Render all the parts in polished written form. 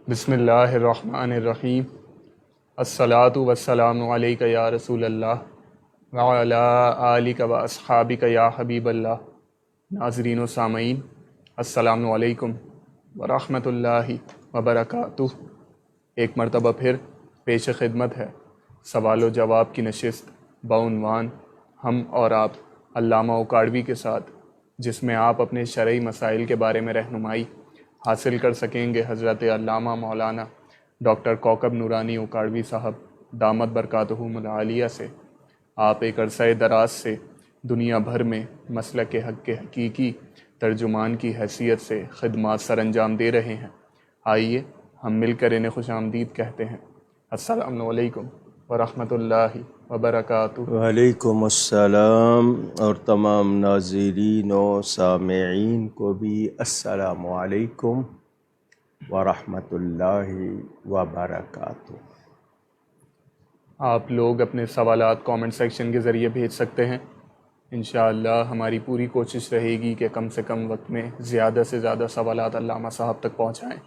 بسم اللہ الرحمن الرحیم۔ الصلاۃ والسلام علیک یا رسول اللہ وعلی آلک و اصحابک یا حبیب اللہ۔ ناظرین و سامعین، السلام علیکم ورحمۃ اللہ وبرکاتہ۔ ایک مرتبہ پھر پیش خدمت ہے سوال و جواب کی نشست بعنوان ہم اور آپ علامہ اوکاڑوی کے ساتھ، جس میں آپ اپنے شرعی مسائل کے بارے میں رہنمائی حاصل کر سکیں گے حضرت علامہ مولانا ڈاکٹر کوکب نورانی اوکاڑوی صاحب دامت برکاتہم العالیہ سے۔ آپ ایک عرصہ دراز سے دنیا بھر میں مسلک حق کے حقیقی ترجمان کی حیثیت سے خدمات سر انجام دے رہے ہیں۔ آئیے ہم مل کر انہیں خوش آمدید کہتے ہیں۔ السلام علیکم ورحمۃ اللہ وبرکاتہ۔ وعلیکم السلام، اور تمام ناظرین و سامعین کو بھی السلام علیکم ورحمۃ اللہ وبرکاتہ۔ آپ لوگ اپنے سوالات کامنٹ سیکشن کے ذریعے بھیج سکتے ہیں۔ انشاءاللہ ہماری پوری کوشش رہے گی کہ کم سے کم وقت میں زیادہ سے زیادہ سوالات علامہ صاحب تک پہنچائیں۔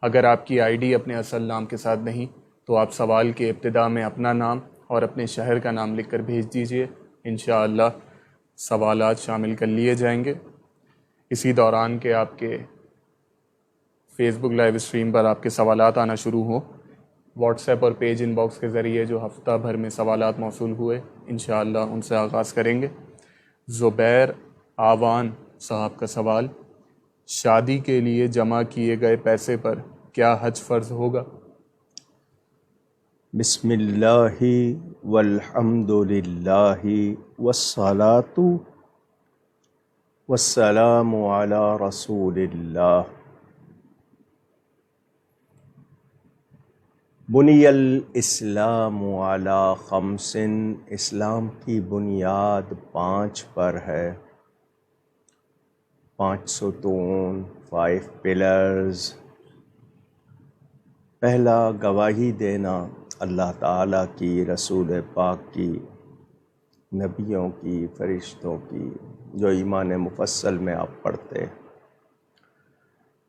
اگر آپ کی آئی ڈی اپنے اصل نام کے ساتھ نہیں تو آپ سوال کے ابتدا میں اپنا نام اور اپنے شہر کا نام لکھ کر بھیج دیجئے۔ انشاءاللہ سوالات شامل کر لیے جائیں گے۔ اسی دوران کہ آپ کے فیس بک لائیو اسٹریم پر آپ کے سوالات آنا شروع ہوں، واٹس ایپ اور پیج ان باکس کے ذریعے جو ہفتہ بھر میں سوالات موصول ہوئے انشاءاللہ ان سے آغاز کریں گے۔ زبیر آوان صاحب کا سوال: شادی کے لیے جمع کیے گئے پیسے پر کیا حج فرض ہوگا؟ بسم اللہ والحمد للہ والصلاۃ والسلام علی رسول اللہ۔ بنی الاسلام علی خمس، اسلام کی بنیاد 5 پر ہے، 5 ستون، 5 پلرز۔ پہلا، گواہی دینا اللہ تعالیٰ کی، رسول پاک کی، نبیوں کی، فرشتوں کی، جو ایمان مفصل میں آپ پڑھتے۔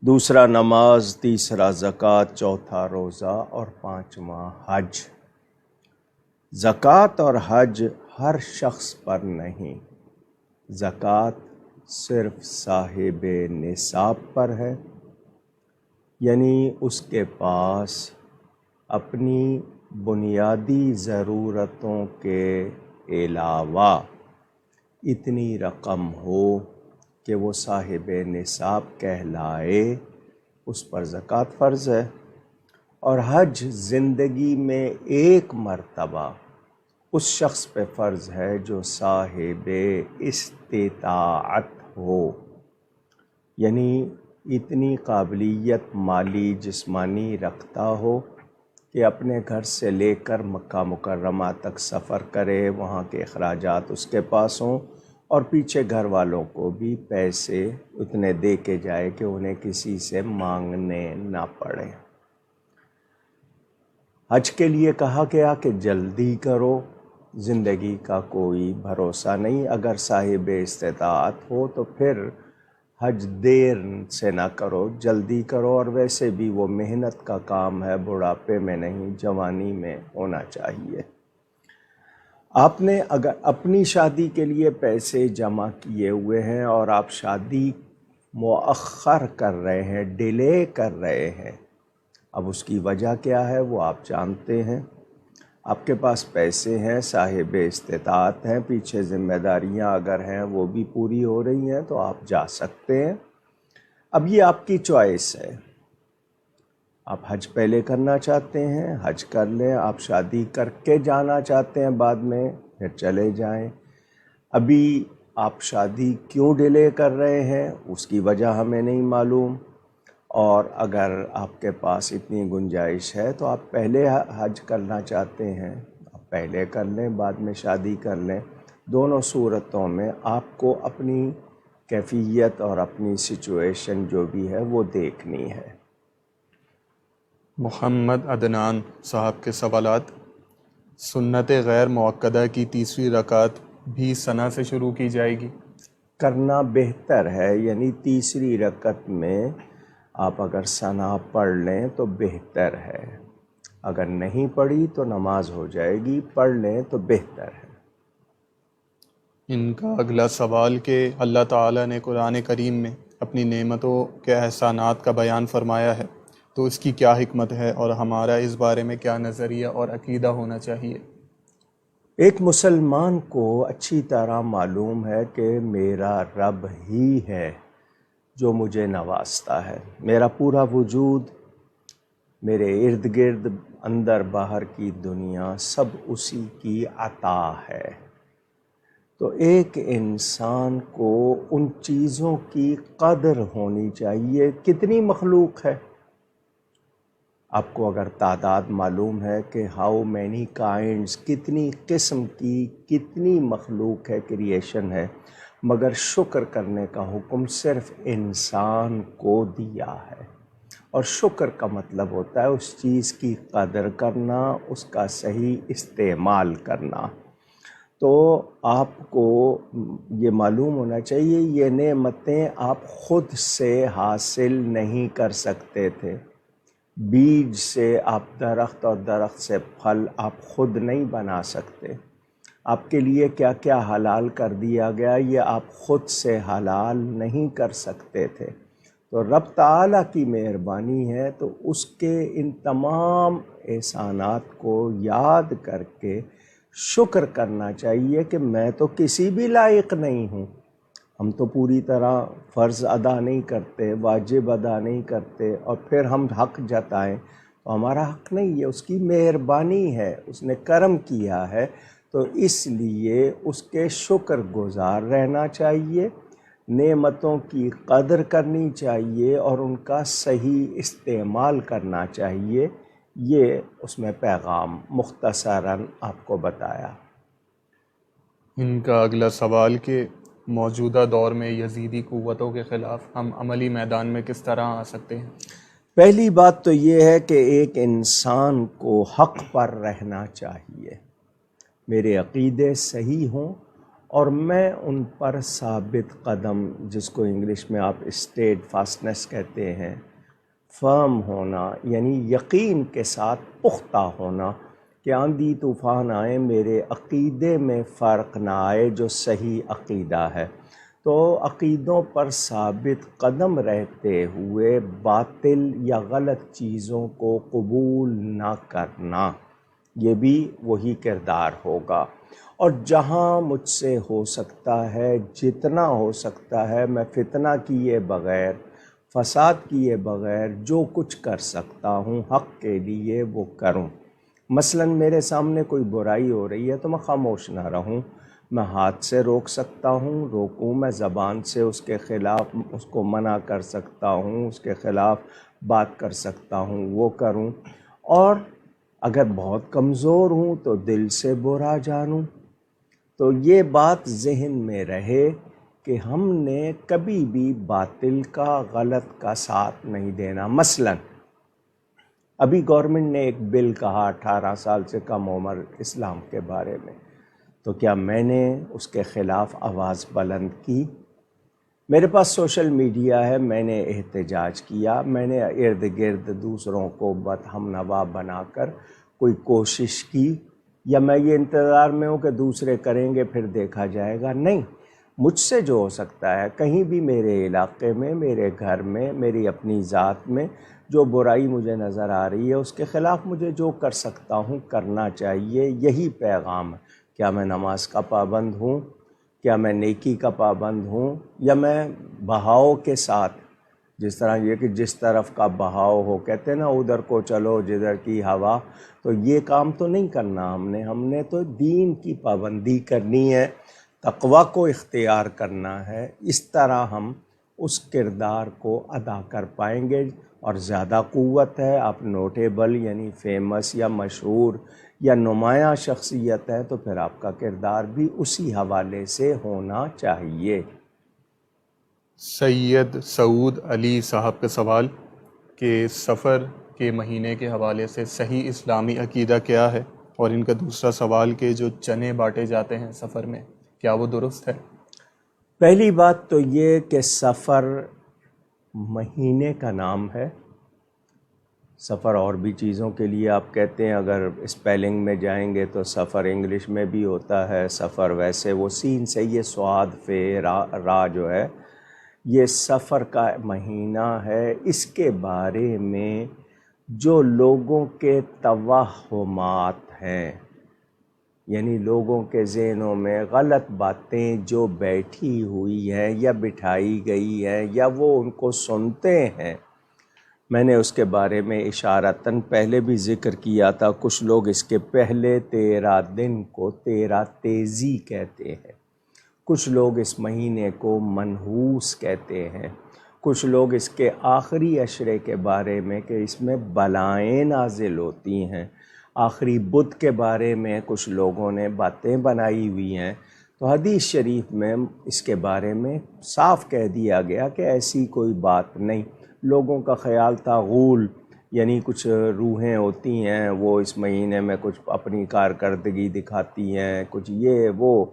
دوسرا نماز، تیسرا زکوٰۃ، چوتھا روزہ، اور 5واں حج۔ زکوٰۃ اور حج ہر شخص پر نہیں، زکوٰۃ صرف صاحب نصاب پر ہے، یعنی اس کے پاس اپنی بنیادی ضرورتوں کے علاوہ اتنی رقم ہو کہ وہ صاحب نصاب کہلائے، اس پر زکوٰۃ فرض ہے۔ اور حج زندگی میں ایک مرتبہ اس شخص پہ فرض ہے جو صاحب استطاعت ہو، یعنی اتنی قابلیت مالی جسمانی رکھتا ہو کہ اپنے گھر سے لے کر مکہ مکرمہ تک سفر کرے، وہاں کے اخراجات اس کے پاس ہوں، اور پیچھے گھر والوں کو بھی پیسے اتنے دے کے جائے کہ انہیں کسی سے مانگنے نہ پڑے۔ حج کے لیے کہا گیا کہ جلدی کرو، زندگی کا کوئی بھروسہ نہیں، اگر صاحب استطاعت ہو تو پھر حج دیر سے نہ کرو، جلدی کرو، اور ویسے بھی وہ محنت کا کام ہے، بڑھاپے میں نہیں، جوانی میں ہونا چاہیے۔ آپ نے اگر اپنی شادی کے لیے پیسے جمع کیے ہوئے ہیں اور آپ شادی مؤخر کر رہے ہیں، ڈیلے کر رہے ہیں، اب اس کی وجہ کیا ہے وہ آپ جانتے ہیں۔ آپ کے پاس پیسے ہیں، صاحب استطاعت ہیں، پیچھے ذمہ داریاں اگر ہیں وہ بھی پوری ہو رہی ہیں تو آپ جا سکتے ہیں۔ اب یہ آپ کی چوائس ہے، آپ حج پہلے کرنا چاہتے ہیں حج کر لیں، آپ شادی کر کے جانا چاہتے ہیں بعد میں پھر چلے جائیں۔ ابھی آپ شادی کیوں ڈیلے کر رہے ہیں اس کی وجہ ہمیں نہیں معلوم، اور اگر آپ کے پاس اتنی گنجائش ہے تو آپ پہلے حج کرنا چاہتے ہیں، آپ پہلے کر لیں، بعد میں شادی کر لیں۔ دونوں صورتوں میں آپ کو اپنی کیفیت اور اپنی سچویشن جو بھی ہے وہ دیکھنی ہے۔ محمد عدنان صاحب کے سوالات: سنت غیر مؤکدہ کی تیسری رکعت بھی ثنا سے شروع کی جائے گی؟ کرنا بہتر ہے، یعنی تیسری رکعت میں آپ اگر ثنا پڑھ لیں تو بہتر ہے، اگر نہیں پڑھی تو نماز ہو جائے گی، پڑھ لیں تو بہتر ہے۔ ان کا اگلا سوال کہ اللہ تعالیٰ نے قرآن کریم میں اپنی نعمتوں کے احسانات کا بیان فرمایا ہے، تو اس کی کیا حکمت ہے اور ہمارا اس بارے میں کیا نظریہ اور عقیدہ ہونا چاہیے؟ ایک مسلمان کو اچھی طرح معلوم ہے کہ میرا رب ہی ہے جو مجھے نوازتا ہے، میرا پورا وجود، میرے ارد گرد اندر باہر کی دنیا سب اسی کی عطا ہے۔ تو ایک انسان کو ان چیزوں کی قدر ہونی چاہیے۔ کتنی مخلوق ہے؟ آپ کو اگر تعداد معلوم ہے کہ ہاؤ مینی کائنڈز، کتنی قسم کی کتنی مخلوق ہے، کریشن ہے، مگر شکر کرنے کا حکم صرف انسان کو دیا ہے۔ اور شکر کا مطلب ہوتا ہے اس چیز کی قدر کرنا، اس کا صحیح استعمال کرنا۔ تو آپ کو یہ معلوم ہونا چاہیے یہ نعمتیں آپ خود سے حاصل نہیں کر سکتے تھے۔ بیج سے آپ درخت اور درخت سے پھل آپ خود نہیں بنا سکتے۔ آپ کے لیے کیا کیا حلال کر دیا گیا یہ آپ خود سے حلال نہیں کر سکتے تھے۔ تو رب تعالیٰ کی مہربانی ہے، تو اس کے ان تمام احسانات کو یاد کر کے شکر کرنا چاہیے کہ میں تو کسی بھی لائق نہیں ہوں۔ ہم تو پوری طرح فرض ادا نہیں کرتے، واجب ادا نہیں کرتے، اور پھر ہم حق جتائیں تو ہمارا حق نہیں ہے، اس کی مہربانی ہے، اس نے کرم کیا ہے، تو اس لیے اس کے شکر گزار رہنا چاہیے، نعمتوں کی قدر کرنی چاہیے اور ان کا صحیح استعمال کرنا چاہیے۔ یہ اس میں پیغام مختصراً آپ کو بتایا۔ ان کا اگلا سوال کہ موجودہ دور میں یزیدی قوتوں کے خلاف ہم عملی میدان میں کس طرح آ سکتے ہیں؟ پہلی بات تو یہ ہے کہ ایک انسان کو حق پر رہنا چاہیے، میرے عقیدے صحیح ہوں اور میں ان پر ثابت قدم، جس کو انگلش میں آپ اسٹیڈ فاسٹنس کہتے ہیں، فرم ہونا، یعنی یقین کے ساتھ پختہ ہونا کہ آندھی طوفان آئے میرے عقیدے میں فرق نہ آئے جو صحیح عقیدہ ہے۔ تو عقیدوں پر ثابت قدم رہتے ہوئے باطل یا غلط چیزوں کو قبول نہ کرنا، یہ بھی وہی کردار ہوگا۔ اور جہاں مجھ سے ہو سکتا ہے، جتنا ہو سکتا ہے، میں فتنہ کیے بغیر، فساد کیے بغیر جو کچھ کر سکتا ہوں حق کے لیے وہ کروں۔ مثلاً میرے سامنے کوئی برائی ہو رہی ہے تو میں خاموش نہ رہوں، میں ہاتھ سے روک سکتا ہوں، روکوں، میں زبان سے اس کے خلاف اس کو منع کر سکتا ہوں، اس کے خلاف بات کر سکتا ہوں، وہ کروں۔ اور اگر بہت کمزور ہوں تو دل سے برا جانوں۔ تو یہ بات ذہن میں رہے کہ ہم نے کبھی بھی باطل کا، غلط کا ساتھ نہیں دینا۔ مثلاً ابھی گورنمنٹ نے ایک بل کہا 18 سال سے کم عمر اسلام کے بارے میں، تو کیا میں نے اس کے خلاف آواز بلند کی؟ میرے پاس سوشل میڈیا ہے، میں نے احتجاج کیا، میں نے ارد گرد دوسروں کو ہم نوا بنا کر کوئی کوشش کی، یا میں یہ انتظار میں ہوں کہ دوسرے کریں گے پھر دیکھا جائے گا؟ نہیں، مجھ سے جو ہو سکتا ہے، کہیں بھی میرے علاقے میں، میرے گھر میں، میری اپنی ذات میں جو برائی مجھے نظر آ رہی ہے اس کے خلاف مجھے جو کر سکتا ہوں کرنا چاہیے۔ یہی پیغام ہے۔ کیا میں نماز کا پابند ہوں؟ کیا میں نیکی کا پابند ہوں؟ یا میں بہاؤ کے ساتھ، جس طرح یہ کہ جس طرف کا بہاؤ ہو، کہتے ہیں نا ادھر کو چلو جدھر کی ہوا، تو یہ کام تو نہیں کرنا ہم نے تو دین کی پابندی کرنی ہے، تقوی کو اختیار کرنا ہے۔ اس طرح ہم اس کردار کو ادا کر پائیں گے، اور زیادہ قوت ہے، آپ نوٹیبل یعنی فیمس یا مشہور یا نمایاں شخصیت ہے، تو پھر آپ کا کردار بھی اسی حوالے سے ہونا چاہیے۔ سید سعود علی صاحب کا سوال کہ سفر کے مہینے کے حوالے سے صحیح اسلامی عقیدہ کیا ہے، اور ان کا دوسرا سوال کہ جو چنے بانٹے جاتے ہیں سفر میں، کیا وہ درست ہے؟ پہلی بات تو یہ کہ سفر مہینے کا نام ہے. سفر اور بھی چیزوں کے لیے آپ کہتے ہیں، اگر اسپیلنگ میں جائیں گے تو سفر انگلش میں بھی ہوتا ہے. سفر ویسے وہ سین سے، یہ سواد فے را جو ہے یہ سفر کا مہینہ ہے. اس کے بارے میں جو لوگوں کے توہمات ہیں، یعنی لوگوں کے ذہنوں میں غلط باتیں جو بیٹھی ہوئی ہیں یا بٹھائی گئی ہیں یا وہ ان کو سنتے ہیں، میں نے اس کے بارے میں اشارتاً پہلے بھی ذکر کیا تھا. کچھ لوگ اس کے پہلے 13 دن کو 13 تیزی کہتے ہیں، کچھ لوگ اس مہینے کو منحوس کہتے ہیں، کچھ لوگ اس کے آخری عشرے کے بارے میں کہ اس میں بلائیں نازل ہوتی ہیں. آخری بدھ کے بارے میں کچھ لوگوں نے باتیں بنائی ہوئی ہیں. تو حدیث شریف میں اس کے بارے میں صاف کہہ دیا گیا کہ ایسی کوئی بات نہیں. لوگوں کا خیال تھا غول، یعنی کچھ روحیں ہوتی ہیں وہ اس مہینے میں کچھ اپنی کارکردگی دکھاتی ہیں، کچھ یہ وہ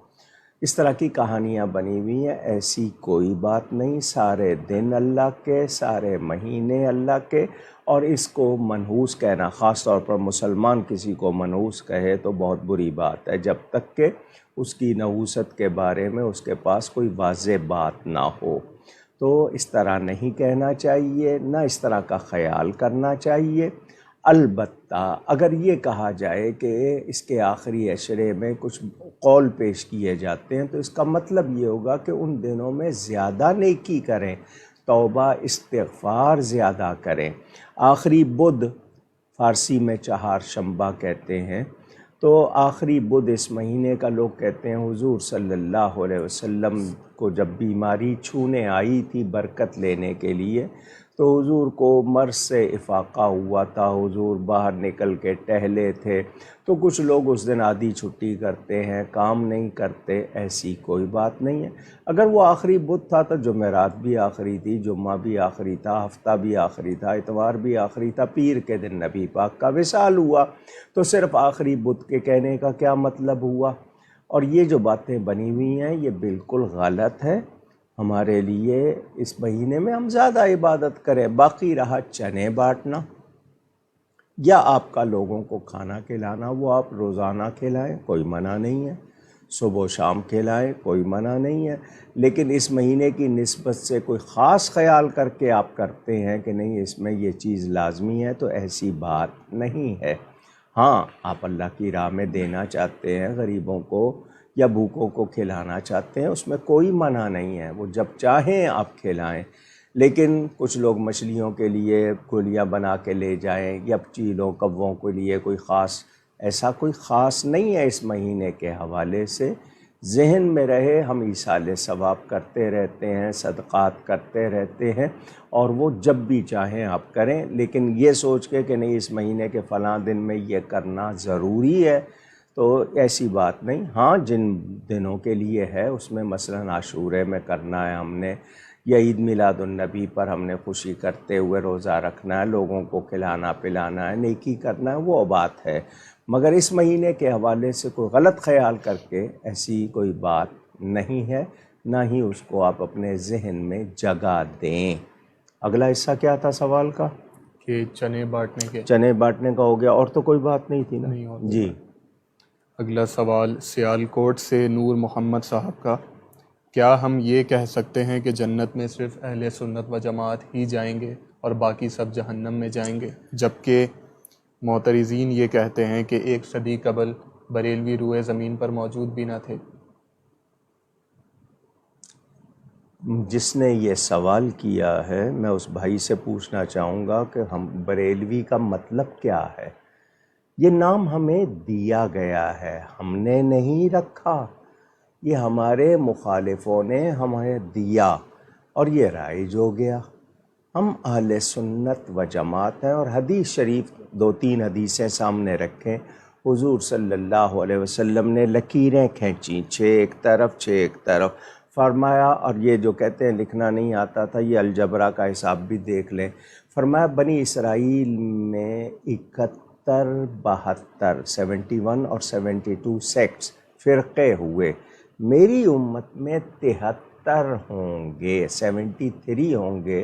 اس طرح کی کہانیاں بنی ہوئی ہیں. ایسی کوئی بات نہیں. سارے دن اللہ کے، سارے مہینے اللہ کے. اور اس کو منحوس کہنا، خاص طور پر مسلمان کسی کو منحوس کہے تو بہت بری بات ہے، جب تک کہ اس کی نحوست کے بارے میں اس کے پاس کوئی واضح بات نہ ہو. تو اس طرح نہیں کہنا چاہیے، نہ اس طرح کا خیال کرنا چاہیے. البتہ اگر یہ کہا جائے کہ اس کے آخری عشرے میں کچھ قول پیش کیے جاتے ہیں تو اس کا مطلب یہ ہوگا کہ ان دنوں میں زیادہ نیکی کریں، توبہ استغفار زیادہ کریں. آخری بدھ، فارسی میں چہار شنبہ کہتے ہیں، تو آخری بدھ اس مہینے کا لوگ کہتے ہیں حضور صلی اللہ علیہ وسلم کو جب بیماری چھونے آئی تھی برکت لینے کے لیے تو حضور کو مرض سے افاقہ ہوا تھا. حضور باہر نکل کے ٹہلے تھے. تو کچھ لوگ اس دن آدھی چھٹی کرتے ہیں، کام نہیں کرتے. ایسی کوئی بات نہیں ہے. اگر وہ آخری بدھ تھا تو جمعرات بھی آخری تھی، جمعہ بھی آخری تھا، ہفتہ بھی آخری تھا، اتوار بھی آخری تھا، پیر کے دن نبی پاک کا وصال ہوا. تو صرف آخری بدھ کے کہنے کا کیا مطلب ہوا؟ اور یہ جو باتیں بنی ہوئی ہیں یہ بالکل غلط ہے. ہمارے لیے اس مہینے میں ہم زیادہ عبادت کریں. باقی رہا چنے بانٹنا یا آپ کا لوگوں کو کھانا کھلانا، وہ آپ روزانہ کھلائیں، کوئی منع نہیں ہے. صبح و شام کھلائیں، کوئی منع نہیں ہے. لیکن اس مہینے کی نسبت سے کوئی خاص خیال کر کے آپ کرتے ہیں کہ نہیں اس میں یہ چیز لازمی ہے، تو ایسی بات نہیں ہے. ہاں، آپ اللہ کی راہ میں دینا چاہتے ہیں غریبوں کو یا بھوکوں کو کھلانا چاہتے ہیں، اس میں کوئی منع نہیں ہے. وہ جب چاہیں آپ کھلائیں. لیکن کچھ لوگ مچھلیوں کے لیے گولیاں بنا کے لے جائیں یا چیلوں کووں کے لیے کوئی خاص، ایسا کوئی خاص نہیں ہے. اس مہینے کے حوالے سے ذہن میں رہے ہم ایصال ثواب کرتے رہتے ہیں، صدقات کرتے رہتے ہیں، اور وہ جب بھی چاہیں آپ کریں. لیکن یہ سوچ کے کہ نہیں اس مہینے کے فلاں دن میں یہ کرنا ضروری ہے، تو ایسی بات نہیں. ہاں، جن دنوں کے لیے ہے اس میں مثلاً عاشورے میں کرنا ہے ہم نے، یا عید میلاد النبی پر ہم نے خوشی کرتے ہوئے روزہ رکھنا ہے، لوگوں کو کھلانا پلانا ہے، نیکی کرنا ہے، وہ بات ہے. مگر اس مہینے کے حوالے سے کوئی غلط خیال کر کے ایسی کوئی بات نہیں ہے، نہ ہی اس کو آپ اپنے ذہن میں جگہ دیں. اگلا حصہ کیا تھا سوال کا؟ کہ چنے بانٹنے کے. چنے بانٹنے کا ہو گیا، اور تو کوئی بات نہیں تھی نا؟ نہیں اور جی. اگلا سوال سیالکوٹ سے نور محمد صاحب کا. کیا ہم یہ کہہ سکتے ہیں کہ جنت میں صرف اہل سنت و جماعت ہی جائیں گے اور باقی سب جہنم میں جائیں گے، جبکہ معترضین یہ کہتے ہیں کہ 1 صدی قبل بریلوی روئے زمین پر موجود بھی نہ تھے؟ جس نے یہ سوال کیا ہے میں اس بھائی سے پوچھنا چاہوں گا کہ ہم بریلوی کا مطلب کیا ہے؟ یہ نام ہمیں دیا گیا ہے، ہم نے نہیں رکھا. یہ ہمارے مخالفوں نے ہمیں دیا اور یہ رائج ہو گیا. ہم اہل سنت و جماعت ہیں. اور حدیث شریف 2-3 حدیثیں سامنے رکھیں. حضور صلی اللہ علیہ وسلم نے لکیریں کھینچیں، 6 ایک طرف 6 ایک طرف، فرمایا. اور یہ جو کہتے ہیں لکھنا نہیں آتا تھا، یہ الجبرا کا حساب بھی دیکھ لیں. فرمایا بنی اسرائیل میں 71 71 اور 72 سیکٹس فرقے ہوئے. میری امت میں 73 ہوں گے، 73 ہوں گے.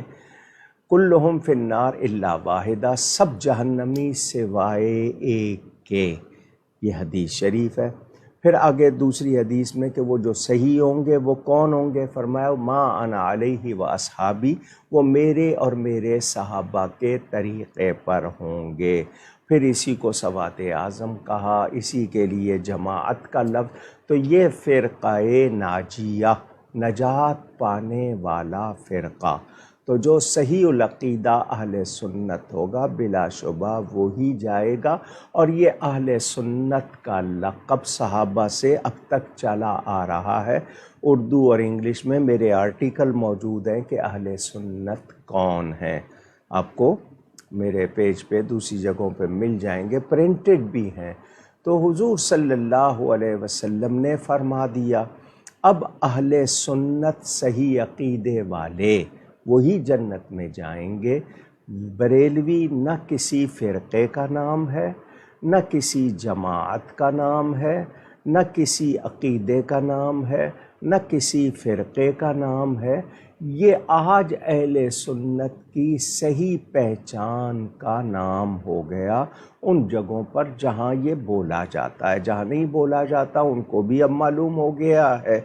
کلہم فی النار الا واحدہ، سب جہنمی سوائے ایک کے، یہ حدیث شریف ہے۔ پھر آگے دوسری حدیث میں کہ وہ جو صحیح ہوں گے وہ کون ہوں گے؟ فرمایا ما انا علیہ و اصحابی، وہ میرے اور میرے صحابہ کے طریقے پر ہوں گے۔ پھر اسی کو سواد اعظم کہا، اسی کے لیے جماعت کا لفظ۔ تو یہ فرقہ ناجیہ، نجات پانے والا فرقہ، تو جو صحیح العقیدہ اہل سنت ہوگا بلا شبہ وہی جائے گا۔ اور یہ اہل سنت کا لقب صحابہ سے اب تک چلا آ رہا ہے۔ اردو اور انگلش میں میرے آرٹیکل موجود ہیں کہ اہل سنت کون ہیں، آپ کو میرے پیج پہ دوسری جگہوں پہ مل جائیں گے، پرنٹڈ بھی ہیں۔ تو حضور صلی اللہ علیہ وسلم نے فرما دیا اب اہل سنت صحیح عقیدے والے وہی جنت میں جائیں گے۔ بریلوی نہ کسی فرقے کا نام ہے، نہ کسی جماعت کا نام ہے، نہ کسی عقیدے کا نام ہے، نہ کسی فرقے کا نام ہے۔ یہ آج اہل سنت کی صحیح پہچان کا نام ہو گیا ان جگہوں پر جہاں یہ بولا جاتا ہے۔ جہاں نہیں بولا جاتا ان کو بھی اب معلوم ہو گیا ہے۔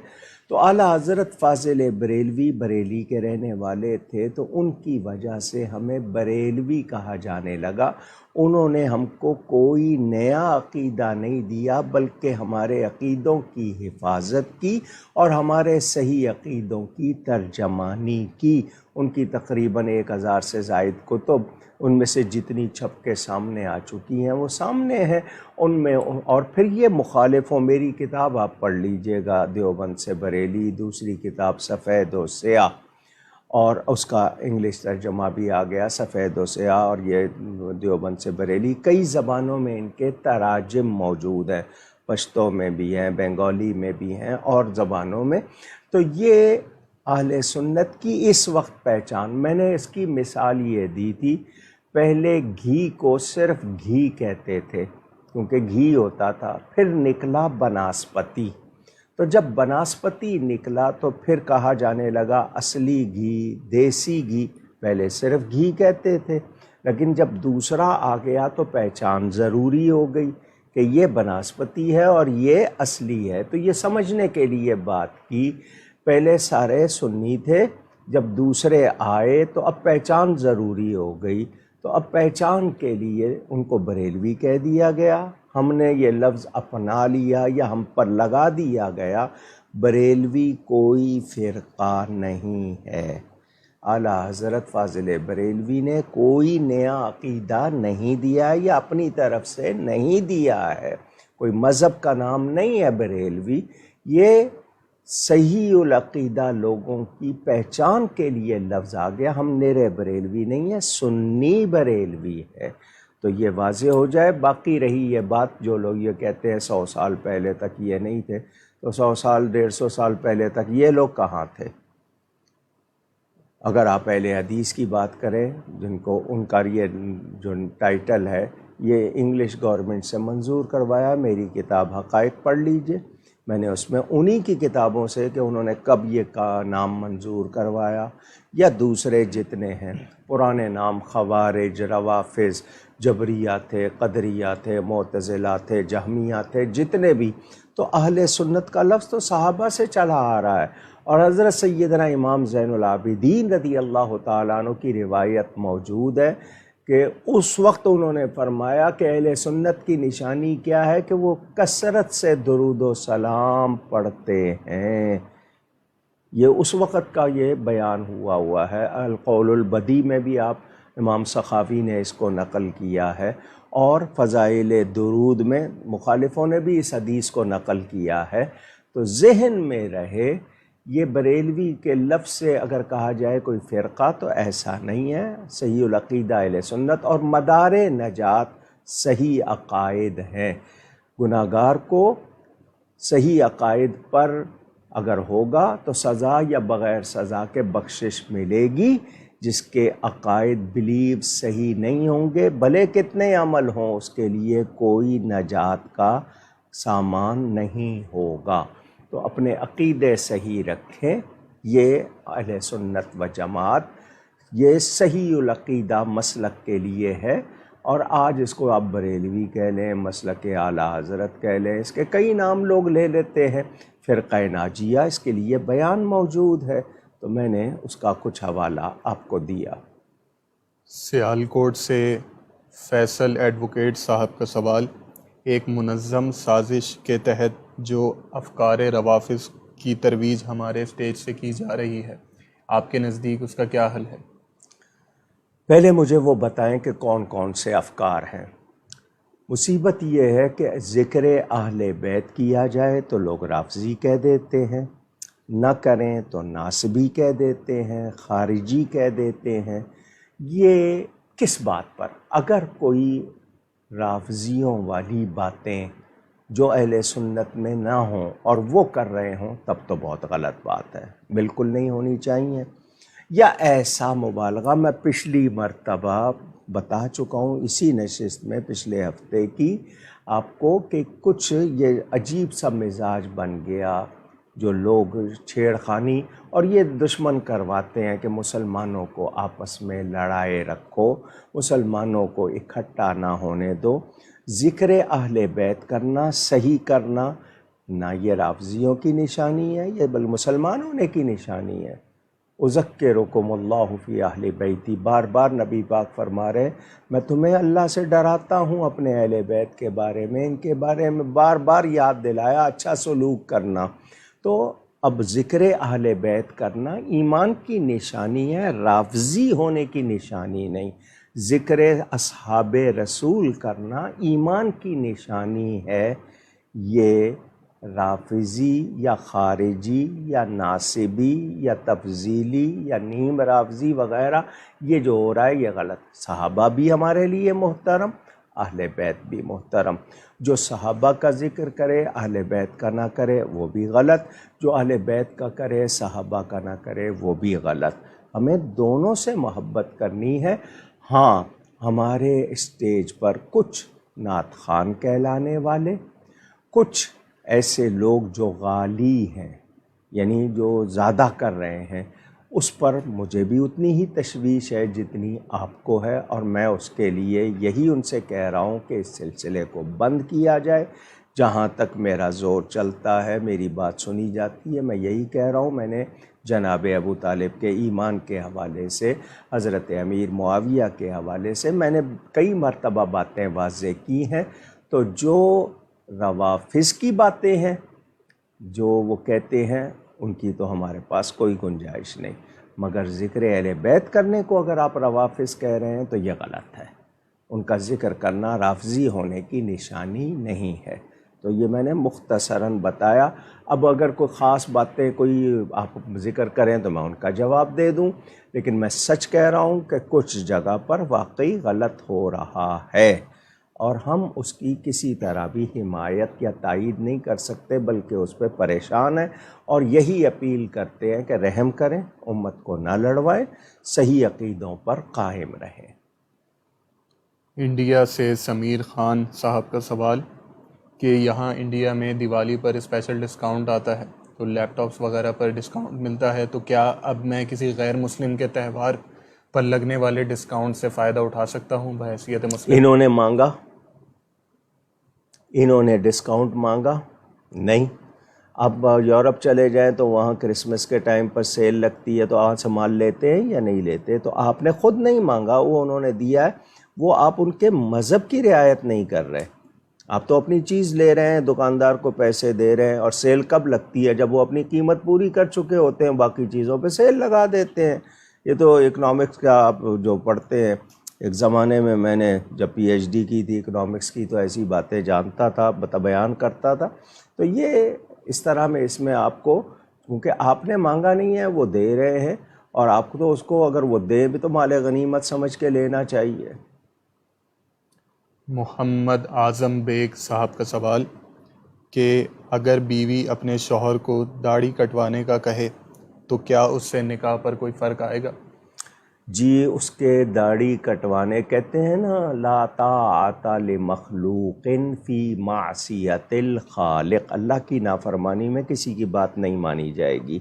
تو اعلیٰ حضرت فاضل بریلوی بریلی کے رہنے والے تھے، تو ان کی وجہ سے ہمیں بریلوی کہا جانے لگا۔ انہوں نے ہم کو کوئی نیا عقیدہ نہیں دیا، بلکہ ہمارے عقیدوں کی حفاظت کی اور ہمارے صحیح عقیدوں کی ترجمانی کی۔ ان کی تقریباً 1000 سے زائد کتب، ان میں سے جتنی چھپ کے سامنے آ چکی ہیں وہ سامنے ہیں ان میں۔ اور پھر یہ مخالفوں، میری کتاب آپ پڑھ لیجئے گا دیوبند سے بریلی، دوسری کتاب سفید و سیاہ، اور اس کا انگلش ترجمہ بھی آ گیا سفید و سیاہ، اور یہ دیوبند سے بریلی۔ کئی زبانوں میں ان کے تراجم موجود ہیں، پشتو میں بھی ہیں، بنگالی میں بھی ہیں اور زبانوں میں۔ تو یہ اہل سنت کی اس وقت پہچان، میں نے اس کی مثال یہ دی تھی، پہلے گھی کو صرف گھی کہتے تھے کیونکہ گھی ہوتا تھا، پھر نکلا بناسپتی، تو جب بناسپتی نکلا تو پھر کہا جانے لگا اصلی گھی، دیسی گھی، پہلے صرف گھی کہتے تھے، لیکن جب دوسرا آ گیا تو پہچان ضروری ہو گئی کہ یہ بناسپتی ہے اور یہ اصلی ہے۔ تو یہ سمجھنے کے لیے بات کی، پہلے سارے سنی تھے، جب دوسرے آئے تو اب پہچان ضروری ہو گئی، تو اب پہچان کے لیے ان کو بریلوی کہہ دیا گیا، ہم نے یہ لفظ اپنا لیا یا ہم پر لگا دیا گیا۔ بریلوی کوئی فرقہ نہیں ہے، اعلیٰ حضرت فاضل بریلوی نے کوئی نیا عقیدہ نہیں دیا یا اپنی طرف سے نہیں دیا ہے، کوئی مذہب کا نام نہیں ہے بریلوی۔ یہ صحیح العقیدہ لوگوں کی پہچان کے لیے لفظ آ گیا، ہم نرے بریلوی نہیں ہے، سنی بریلوی ہے۔ تو یہ واضح ہو جائے۔ باقی رہی یہ بات جو لوگ یہ کہتے ہیں 100 سال پہلے تک یہ نہیں تھے، تو 100 سال 150 سال پہلے تک یہ لوگ کہاں تھے؟ اگر آپ اہل حدیث کی بات کریں، جن کو ان کا یہ جو ٹائٹل ہے یہ انگلش گورنمنٹ سے منظور کروایا، میری کتاب حقائق پڑھ لیجئے، میں نے اس میں انہی کی کتابوں سے کہ انہوں نے کب یہ کا نام منظور کروایا، یا دوسرے جتنے ہیں پرانے نام، خوارج، روافظ، جبریہ تھے، قدریہ تھے، معتزلہ تھے، جہمیہ تھے، جتنے بھی، تو اہل سنت کا لفظ تو صحابہ سے چلا آ رہا ہے۔ اور حضرت سیدنا امام زین العابدین رضی اللہ تعالیٰ عنہ کی روایت موجود ہے کہ اس وقت انہوں نے فرمایا کہ اہل سنت کی نشانی کیا ہے کہ وہ کثرت سے درود و سلام پڑھتے ہیں۔ یہ اس وقت کا یہ بیان ہوا ہے۔ القول البدی میں بھی آپ امام سخاوی نے اس کو نقل کیا ہے، اور فضائل درود میں مخالفوں نے بھی اس حدیث کو نقل کیا ہے۔ تو ذہن میں رہے، یہ بریلوی کے لفظ سے اگر کہا جائے کوئی فرقہ تو ایسا نہیں ہے، صحیح العقیدہ اہل سنت، اور مدار نجات صحیح عقائد ہیں۔ گناہگار کو صحیح عقائد پر اگر ہوگا تو سزا یا بغیر سزا کے بخشش ملے گی، جس کے عقائد بلیو صحیح نہیں ہوں گے بھلے کتنے عمل ہوں، اس کے لیے کوئی نجات کا سامان نہیں ہوگا۔ تو اپنے عقیدے صحیح رکھیں، یہ اہل سنت و جماعت یہ صحیح العقیدہ مسلک کے لیے ہے، اور آج اس کو آپ بریلوی کہہ لیں، مسلک اعلیٰ حضرت کہہ لیں، اس کے کئی نام لوگ لے لیتے ہیں، فرقہ ناجیہ اس کے لیے بیان موجود ہے، تو میں نے اس کا کچھ حوالہ آپ کو دیا۔ سیالکوٹ سے فیصل ایڈوکیٹ صاحب کا سوال، ایک منظم سازش کے تحت جو افکار روافض کی ترویج ہمارے اسٹیج سے کی جا رہی ہے، آپ کے نزدیک اس کا کیا حل ہے؟ پہلے مجھے وہ بتائیں کہ کون کون سے افکار ہیں۔ مصیبت یہ ہے کہ ذکر اہل بیت کیا جائے تو لوگ رافضی کہہ دیتے ہیں، نہ کریں تو ناصبی کہہ دیتے ہیں، خارجی کہہ دیتے ہیں۔ یہ کس بات پر؟ اگر کوئی رافضیوں والی باتیں جو اہل سنت میں نہ ہوں اور وہ کر رہے ہوں، تب تو بہت غلط بات ہے، بالکل نہیں ہونی چاہیے۔ یا ایسا مبالغہ میں پچھلی مرتبہ بتا چکا ہوں اسی نشست میں، پچھلے ہفتے کی آپ کو، کہ کچھ یہ عجیب سا مزاج بن گیا، جو لوگ چھیڑ خانی اور یہ دشمن کرواتے ہیں کہ مسلمانوں کو آپس میں لڑائے رکھو، مسلمانوں کو اکٹھا نہ ہونے دو۔ ذکر اہل بیت کرنا، صحیح کرنا، نہ یہ رافضیوں کی نشانی ہے، یہ بل مسلمان ہونے کی نشانی ہے۔ اذکرکم اللہ فی اہل بیتی، بار بار نبی پاک فرما رہے میں تمہیں اللہ سے ڈراتا ہوں اپنے اہل بیت کے بارے میں، ان کے بارے میں بار بار یاد دلایا، اچھا سلوک کرنا۔ تو اب ذکر اہل بیت کرنا ایمان کی نشانی ہے، رافضی ہونے کی نشانی نہیں۔ ذکر اصحاب رسول کرنا ایمان کی نشانی ہے، یہ رافضی یا خارجی یا ناصبی یا تفضیلی یا نیم رافضی وغیرہ یہ جو ہو رہا ہے یہ غلط۔ صحابہ بھی ہمارے لیے محترم، اہل بیت بھی محترم۔ جو صحابہ کا ذکر کرے اہل بیت کا نہ کرے وہ بھی غلط، جو اہل بیت کا کرے صحابہ کا نہ کرے وہ بھی غلط۔ ہمیں دونوں سے محبت کرنی ہے۔ ہاں، ہمارے اسٹیج پر کچھ نعت خوان کہلانے والے، کچھ ایسے لوگ جو غالی ہیں، یعنی جو زیادہ کر رہے ہیں، اس پر مجھے بھی اتنی ہی تشویش ہے جتنی آپ کو ہے، اور میں اس کے لیے یہی ان سے کہہ رہا ہوں کہ اس سلسلے کو بند کیا جائے۔ جہاں تک میرا زور چلتا ہے، میری بات سنی جاتی ہے، میں یہی کہہ رہا ہوں۔ میں نے جناب ابو طالب کے ایمان کے حوالے سے، حضرت امیر معاویہ کے حوالے سے میں نے کئی مرتبہ باتیں واضح کی ہیں۔ تو جو روافض کی باتیں ہیں، جو وہ کہتے ہیں، ان کی تو ہمارے پاس کوئی گنجائش نہیں، مگر ذکر اہل بیت کرنے کو اگر آپ روافض کہہ رہے ہیں تو یہ غلط ہے۔ ان کا ذکر کرنا رافضی ہونے کی نشانی نہیں ہے۔ تو یہ میں نے مختصراً بتایا۔ اب اگر کوئی خاص باتیں کوئی آپ ذکر کریں تو میں ان کا جواب دے دوں، لیکن میں سچ کہہ رہا ہوں کہ کچھ جگہ پر واقعی غلط ہو رہا ہے، اور ہم اس کی کسی طرح بھی حمایت یا تائید نہیں کر سکتے، بلکہ اس پہ پریشان ہیں، اور یہی اپیل کرتے ہیں کہ رحم کریں، امت کو نہ لڑوائیں، صحیح عقیدوں پر قائم رہیں۔ انڈیا سے سمیر خان صاحب کا سوال کہ یہاں انڈیا میں دیوالی پر اسپیشل ڈسکاؤنٹ آتا ہے تو لیپ ٹاپس وغیرہ پر ڈسکاؤنٹ ملتا ہے، تو کیا اب میں کسی غیر مسلم کے تہوار پر لگنے والے ڈسکاؤنٹ سے فائدہ اٹھا سکتا ہوں بحیثیت مسلم؟ انہوں نے مانگا، انہوں نے ڈسکاؤنٹ مانگا نہیں۔ اب یورپ چلے جائیں تو وہاں کرسمس کے ٹائم پر سیل لگتی ہے، تو وہاں سے مال لیتے ہیں یا نہیں لیتے؟ تو آپ نے خود نہیں مانگا، وہ انہوں نے دیا ہے، وہ آپ ان کے مذہب کی رعایت نہیں کر رہے۔ آپ تو اپنی چیز لے رہے ہیں، دکاندار کو پیسے دے رہے ہیں، اور سیل کب لگتی ہے؟ جب وہ اپنی قیمت پوری کر چکے ہوتے ہیں، باقی چیزوں پہ سیل لگا دیتے ہیں۔ یہ تو اکنامکس کا آپ جو پڑھتے ہیں، ایک زمانے میں میں نے جب پی ایچ ڈی کی تھی اکنامکس کی، تو ایسی باتیں جانتا تھا، بیان کرتا تھا۔ تو یہ اس طرح میں اس میں آپ کو، کیونکہ آپ نے مانگا نہیں ہے، وہ دے رہے ہیں، اور آپ کو تو اس کو اگر وہ دیں بھی تو مال غنیمت سمجھ کے لینا چاہیے۔ محمد اعظم بیگ صاحب کا سوال کہ اگر بیوی اپنے شوہر کو داڑھی کٹوانے کا کہے تو کیا اس سے نکاح پر کوئی فرق آئے گا؟ جی، اس کے داڑھی کٹوانے، کہتے ہیں نا لا طاعۃ لمخلوق فی معصیت الخالق، اللہ کی نافرمانی میں کسی کی بات نہیں مانی جائے گی۔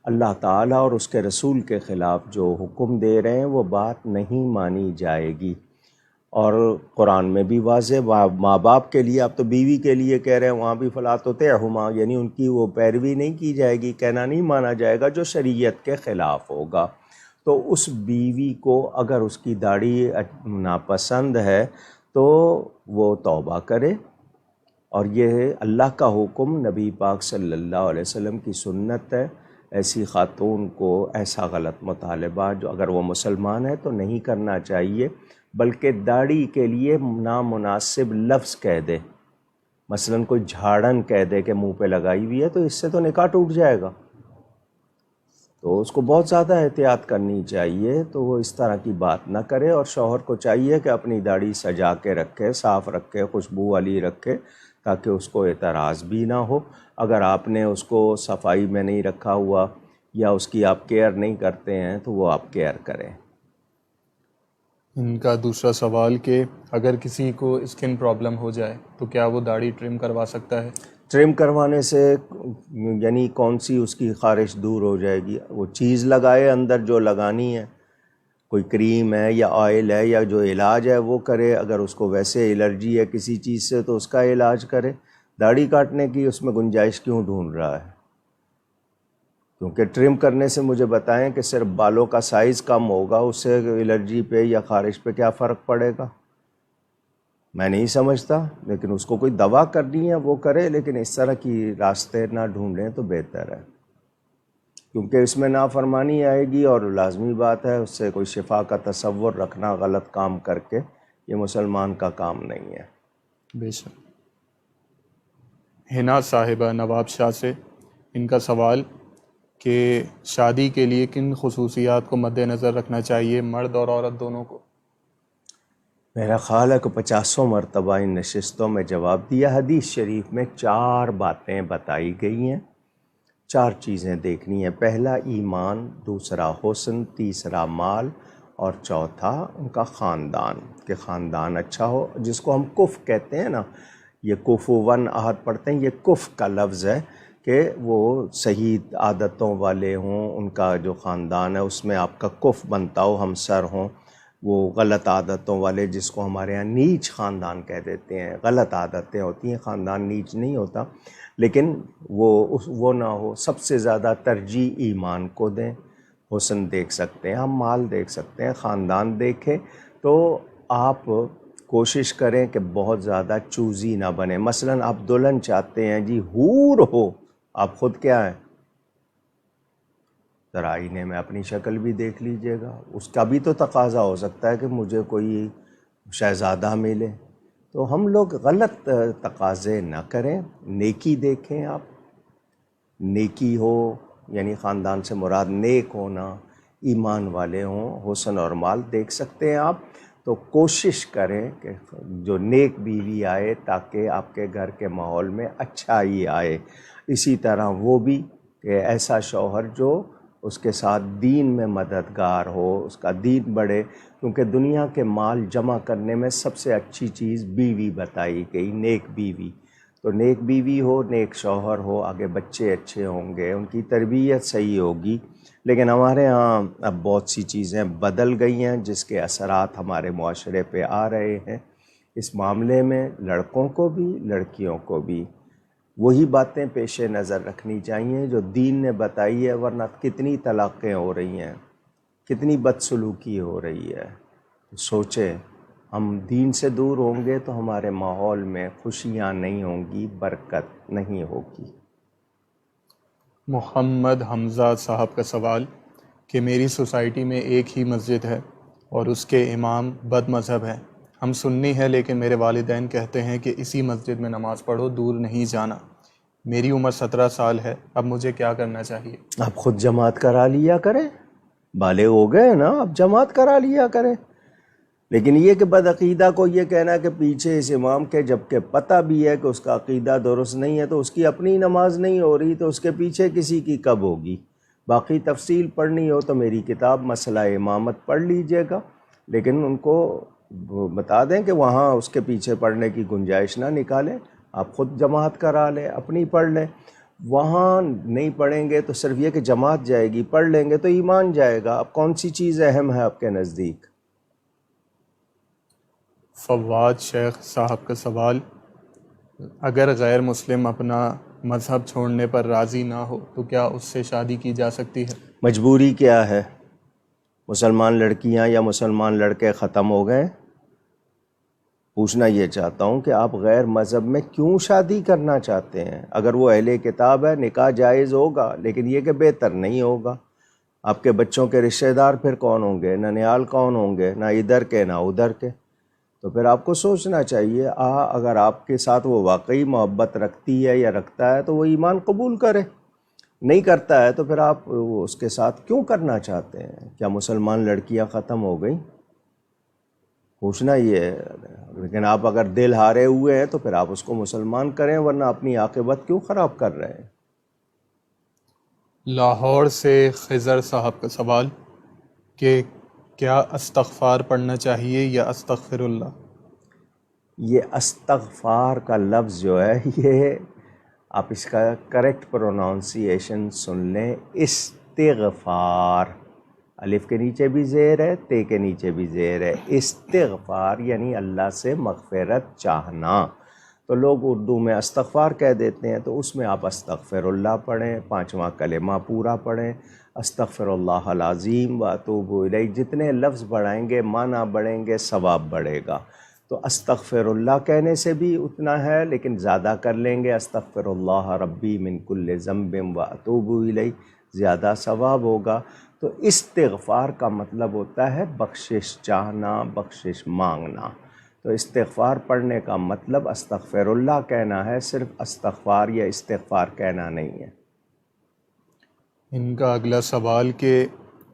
اللہ تعالیٰ اور اس کے رسول کے خلاف جو حکم دے رہے ہیں وہ بات نہیں مانی جائے گی۔ اور قرآن میں بھی واضح، ماں باپ کے لیے، آپ تو بیوی کے لیے کہہ رہے ہیں، وہاں بھی فلا تطعہما، یعنی ان کی وہ پیروی نہیں کی جائے گی، کہنا نہیں مانا جائے گا جو شریعت کے خلاف ہوگا۔ تو اس بیوی کو اگر اس کی داڑھی ناپسند ہے تو وہ توبہ کرے، اور یہ اللہ کا حکم، نبی پاک صلی اللہ علیہ وسلم کی سنت ہے۔ ایسی خاتون کو ایسا غلط مطالبہ جو اگر وہ مسلمان ہے تو نہیں کرنا چاہیے، بلکہ داڑھی کے لیے نامناسب لفظ کہہ دے، مثلا کوئی جھاڑن کہہ دے کہ منہ پہ لگائی ہوئی ہے، تو اس سے تو نکاح ٹوٹ جائے گا۔ تو اس کو بہت زیادہ احتیاط کرنی چاہیے، تو وہ اس طرح کی بات نہ کرے، اور شوہر کو چاہیے کہ اپنی داڑھی سجا کے رکھے، صاف رکھے، خوشبو والی رکھے، تاکہ اس کو اعتراض بھی نہ ہو۔ اگر آپ نے اس کو صفائی میں نہیں رکھا ہوا یا اس کی آپ کیئر نہیں کرتے ہیں تو وہ آپ کیئر کریں۔ ان کا دوسرا سوال کہ اگر کسی کو اسکن پرابلم ہو جائے تو کیا وہ داڑھی ٹرم کروا سکتا ہے؟ ٹرم کروانے سے یعنی کون سی اس کی خارش دور ہو جائے گی؟ وہ چیز لگائے اندر جو لگانی ہے، کوئی کریم ہے یا آئل ہے یا جو علاج ہے وہ کرے۔ اگر اس کو ویسے الرجی ہے کسی چیز سے تو اس کا علاج کرے۔ داڑھی کاٹنے کی اس میں گنجائش کیوں ڈھونڈ رہا ہے؟ کیونکہ ٹرم کرنے سے مجھے بتائیں کہ صرف بالوں کا سائز کم ہوگا، اس سے الرجی پہ یا خارش پہ کیا فرق پڑے گا؟ میں نہیں سمجھتا، لیکن اس کو کوئی دوا کرنی ہے وہ کرے، لیکن اس طرح کی راستے نہ ڈھونڈیں تو بہتر ہے، کیونکہ اس میں نافرمانی آئے گی، اور لازمی بات ہے اس سے کوئی شفا کا تصور رکھنا غلط کام کر کے، یہ مسلمان کا کام نہیں ہے۔ بے شک۔ حنا صاحبہ نواب شاہ سے ان کا سوال کہ شادی کے لیے کن خصوصیات کو مد نظر رکھنا چاہیے مرد اور عورت دونوں کو؟ میرا خیال ہے کہ 50 مرتبہ ان نشستوں میں جواب دیا۔ حدیث شریف میں 4 باتیں بتائی گئی ہیں، 4 چیزیں دیکھنی ہیں۔ پہلا ایمان، دوسرا حسن، تیسرا مال، اور چوتھا ان کا خاندان، کہ خاندان اچھا ہو، جس کو ہم کف کہتے ہیں نا، یہ کفوون احد پڑھتے ہیں، یہ کف کا لفظ ہے، کہ وہ صحیح عادتوں والے ہوں، ان کا جو خاندان ہے اس میں آپ کا کف بنتا ہو، ہمسر ہوں۔ وہ غلط عادتوں والے، جس کو ہمارے ہاں نیچ خاندان کہہ دیتے ہیں، غلط عادتیں ہوتی ہیں، خاندان نیچ نہیں ہوتا، لیکن وہ نہ ہو۔ سب سے زیادہ ترجیح ایمان کو دیں۔ حسن دیکھ سکتے ہیں ہم، مال دیکھ سکتے ہیں، خاندان دیکھیں، تو آپ کوشش کریں کہ بہت زیادہ چوزی نہ بنے۔ مثلا آپ دلہن چاہتے ہیں جی حور ہو، آپ خود کیا ہیں؟ ذرا آئینے میں اپنی شکل بھی دیکھ لیجئے گا، اس کا بھی تو تقاضا ہو سکتا ہے کہ مجھے کوئی شہزادہ ملے۔ تو ہم لوگ غلط تقاضے نہ کریں، نیکی دیکھیں آپ، نیکی ہو، یعنی خاندان سے مراد نیک ہونا، ایمان والے ہوں، حسن اور مال دیکھ سکتے ہیں آپ۔ تو کوشش کریں کہ جو نیک بیوی آئے تاکہ آپ کے گھر کے ماحول میں اچھائی آئے۔ اسی طرح وہ بھی کہ ایسا شوہر جو اس کے ساتھ دین میں مددگار ہو، اس کا دین بڑھے، کیونکہ دنیا کے مال جمع کرنے میں سب سے اچھی چیز بیوی بتائی گئی، نیک بیوی۔ تو نیک بیوی ہو، نیک شوہر ہو، آگے بچے اچھے ہوں گے، ان کی تربیت صحیح ہوگی۔ لیکن ہمارے ہاں اب بہت سی چیزیں بدل گئی ہیں جس کے اثرات ہمارے معاشرے پہ آ رہے ہیں۔ اس معاملے میں لڑکوں کو بھی لڑکیوں کو بھی وہی باتیں پیش نظر رکھنی چاہیے جو دین نے بتائی ہے، ورنہ کتنی طلاقیں ہو رہی ہیں، کتنی بدسلوکی ہو رہی ہے۔ سوچیں، ہم دین سے دور ہوں گے تو ہمارے ماحول میں خوشیاں نہیں ہوں گی، برکت نہیں ہوگی۔ محمد حمزہ صاحب کا سوال کہ میری سوسائٹی میں ایک ہی مسجد ہے اور اس کے امام بد مذہب ہیں۔ ہم سنی ہیں لیکن میرے والدین کہتے ہیں کہ اسی مسجد میں نماز پڑھو، دور نہیں جانا۔ میری عمر 17 سال ہے، اب مجھے کیا کرنا چاہیے؟ آپ خود جماعت کرا لیا کریں، بالغ ہو گئے نا، اب جماعت کرا لیا کریں۔ لیکن یہ کہ بدعقیدہ کو یہ کہنا کہ پیچھے اس امام کے، جبکہ پتہ بھی ہے کہ اس کا عقیدہ درست نہیں ہے، تو اس کی اپنی نماز نہیں ہو رہی تو اس کے پیچھے کسی کی کب ہوگی؟ باقی تفصیل پڑھنی ہو تو میری کتاب مسئلہ امامت پڑھ لیجئے گا، لیکن ان کو بتا دیں کہ وہاں اس کے پیچھے پڑھنے کی گنجائش نہ نکالیں، آپ خود جماعت کرا لیں، اپنی پڑھ لیں۔ وہاں نہیں پڑھیں گے تو صرف یہ کہ جماعت جائے گی، پڑھ لیں گے تو ایمان جائے گا۔ اب کون سی چیز اہم ہے آپ کے نزدیک؟ فواد شیخ صاحب کا سوال، اگر غیر مسلم اپنا مذہب چھوڑنے پر راضی نہ ہو تو کیا اس سے شادی کی جا سکتی ہے؟ مجبوری کیا ہے؟ مسلمان لڑکیاں یا مسلمان لڑکے ختم ہو گئے؟ پوچھنا یہ چاہتا ہوں کہ آپ غیر مذہب میں کیوں شادی کرنا چاہتے ہیں؟ اگر وہ اہل کتاب ہے نکاح جائز ہوگا، لیکن یہ کہ بہتر نہیں ہوگا۔ آپ کے بچوں کے رشتہ دار پھر کون ہوں گے؟ ننیال کون ہوں گے؟ نہ ادھر کے نہ ادھر کے۔ تو پھر آپ کو سوچنا چاہیے، اگر آپ کے ساتھ وہ واقعی محبت رکھتی ہے یا رکھتا ہے تو وہ ایمان قبول کرے، نہیں کرتا ہے تو پھر آپ اس کے ساتھ کیوں کرنا چاہتے ہیں؟ کیا مسلمان لڑکیاں ختم ہو گئیں؟ پوچھنا یہ ہے۔ لیکن آپ اگر دل ہارے ہوئے ہیں تو پھر آپ اس کو مسلمان کریں، ورنہ اپنی عاقبت کیوں خراب کر رہے ہیں؟ لاہور سے خضر صاحب کا سوال کہ کیا استغفار پڑھنا چاہیے یا استغفر اللہ؟ یہ استغفار کا لفظ جو ہے، یہ آپ اس کا کریکٹ پروناؤنسیشن سن لیں، استغفار، الف کے نیچے بھی زیر ہے، تے کے نیچے بھی زیر ہے۔ استغفار یعنی اللہ سے مغفرت چاہنا۔ تو لوگ اردو میں استغفار کہہ دیتے ہیں، تو اس میں آپ استغفر اللہ پڑھیں، 5واں کلمہ پورا پڑھیں، استغفر اللہ العظیم و اتوب الیہ۔ جتنے لفظ بڑھائیں گے معنی بڑھیں گے، ثواب بڑھے گا۔ تو استغفر اللہ کہنے سے بھی اتنا ہے، لیکن زیادہ کر لیں گے استغفر اللہ ربی من کل ذنب و اتوب الیہ، زیادہ ثواب ہوگا۔ تو استغفار کا مطلب ہوتا ہے بخشش چاہنا، بخشش مانگنا۔ تو استغفار پڑھنے کا مطلب استغفر اللہ کہنا ہے، صرف استغفار یا استغفار کہنا نہیں ہے۔ ان کا اگلا سوال کہ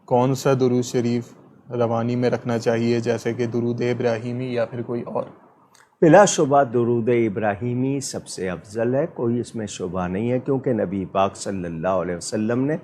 کون سا درود شریف روانی میں رکھنا چاہیے، جیسے کہ درود ابراہیمی یا پھر کوئی اور؟ بلا شبہ درود ابراہیمی سب سے افضل ہے، کوئی اس میں شبہ نہیں ہے، کیونکہ نبی پاک صلی اللہ علیہ وسلم نے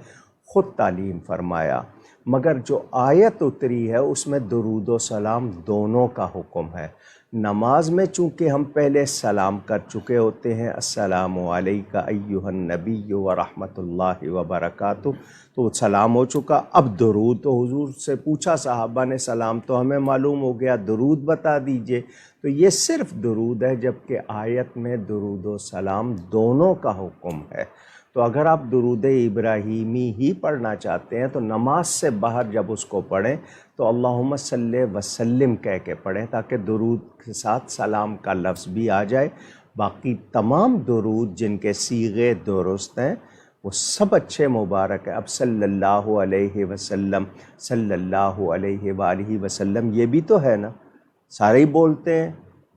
خود تعلیم فرمایا۔ مگر جو آیت اتری ہے اس میں درود و سلام دونوں کا حکم ہے۔ نماز میں چونکہ ہم پہلے سلام کر چکے ہوتے ہیں، السلام علیکہ ایہا النبی ورحمۃ اللہ وبرکاتہ، تو سلام ہو چکا۔ اب درود تو حضور سے پوچھا صحابہ نے، سلام تو ہمیں معلوم ہو گیا، درود بتا دیجئے۔ تو یہ صرف درود ہے، جبکہ آیت میں درود و سلام دونوں کا حکم ہے۔ تو اگر آپ درود ابراہیمی ہی پڑھنا چاہتے ہیں تو نماز سے باہر جب اس کو پڑھیں تو اللہم صلی وسلم کہہ کے پڑھیں، تاکہ درود کے ساتھ سلام کا لفظ بھی آ جائے۔ باقی تمام درود جن کے صیغے درست ہیں وہ سب اچھے مبارک ہیں۔ اب صلی اللہ علیہ وسلم، صلی اللہ علیہ وآلہ وسلم، یہ بھی تو ہے نا، سارے ہی بولتے ہیں۔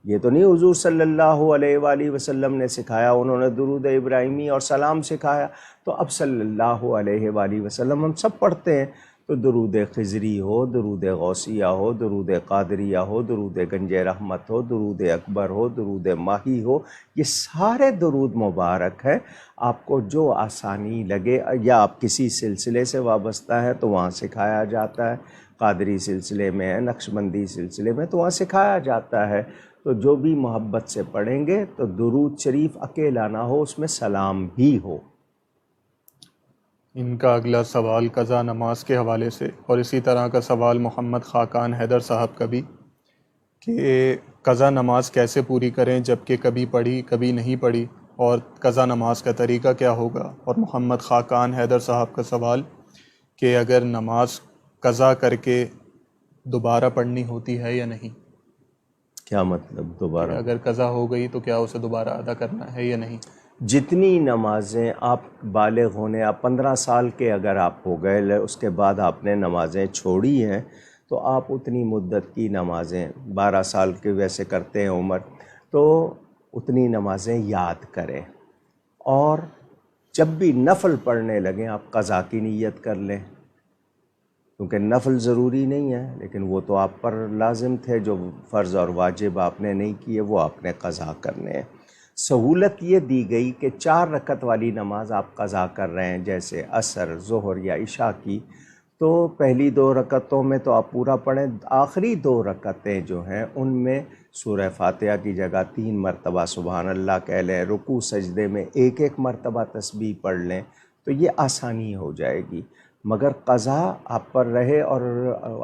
یہ تو نہیں حضور صلی اللہ علیہ وآلہ وسلم نے سکھایا، انہوں نے درود ابراہیمی اور سلام سکھایا، تو اب صلی اللہ علیہ وآلہ وسلم ہم سب پڑھتے ہیں۔ تو درود خضری ہو، درود غوثیہ ہو، درود قادریہ ہو، درود گنج رحمت ہو، درود اکبر ہو، درود ماہی ہو، یہ سارے درود مبارک ہیں۔ آپ کو جو آسانی لگے، یا آپ کسی سلسلے سے وابستہ ہے تو وہاں سکھایا جاتا ہے، قادری سلسلے میں ہے، نقشبندی سلسلے میں تو وہاں سکھایا جاتا ہے۔ تو جو بھی محبت سے پڑھیں گے تو درود شریف اکیلا نہ ہو، اس میں سلام بھی ہو۔ ان کا اگلا سوال قضا نماز کے حوالے سے، اور اسی طرح کا سوال محمد خاقان حیدر صاحب کا بھی، کہ قضا نماز کیسے پوری کریں جبکہ کبھی پڑھی کبھی نہیں پڑھی، اور قضا نماز کا طریقہ کیا ہوگا؟ اور محمد خاقان حیدر صاحب کا سوال کہ اگر نماز قضا کر کے دوبارہ پڑھنی ہوتی ہے یا نہیں؟ کیا مطلب دوبارہ؟ اگر قضا ہو گئی تو کیا اسے دوبارہ ادا کرنا ہے یا نہیں؟ جتنی نمازیں آپ بالغ ہونے، آپ 15 سال کے اگر آپ ہو گئے، اس کے بعد آپ نے نمازیں چھوڑی ہیں، تو آپ اتنی مدت کی نمازیں، 12 سال کے ویسے کرتے ہیں عمر، تو اتنی نمازیں یاد کریں۔ اور جب بھی نفل پڑھنے لگیں آپ قضا کی نیت کر لیں، کیونکہ نفل ضروری نہیں ہے، لیکن وہ تو آپ پر لازم تھے، جو فرض اور واجب آپ نے نہیں کیے وہ آپ نے قضا کرنے ہیں۔ سہولت یہ دی گئی کہ 4 رکعت والی نماز آپ قضا کر رہے ہیں، جیسے عصر، ظہر یا عشاء کی، تو پہلی 2 رکعتوں میں تو آپ پورا پڑھیں، آخری 2 رکعتیں جو ہیں ان میں سورہ فاتحہ کی جگہ 3 مرتبہ سبحان اللہ کہہ لیں، رکوع سجدے میں 1 مرتبہ تسبیح پڑھ لیں، تو یہ آسانی ہو جائے گی۔ مگر قضا آپ پر رہے اور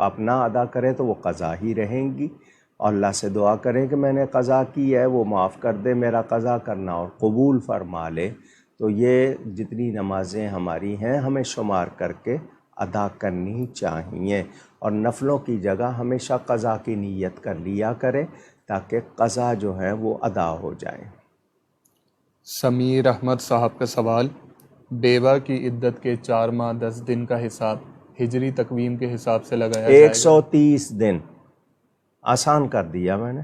آپ نہ ادا کریں تو وہ قضا ہی رہیں گی۔ اللہ سے دعا کریں کہ میں نے قضا کی ہے، وہ معاف کر دے میرا قضا کرنا اور قبول فرما لے۔ تو یہ جتنی نمازیں ہماری ہیں ہمیں شمار کر کے ادا کرنی چاہیے، اور نفلوں کی جگہ ہمیشہ قضا کی نیت کر لیا کریں تاکہ قضا جو ہے وہ ادا ہو جائے۔ سمیر احمد صاحب کا سوال، بیوہ کی عدت کے 4 ماہ 10 دن کا حساب ہجری تقویم کے حساب سے لگایا جائے گا؟ 130 دن آسان کر دیا میں نے،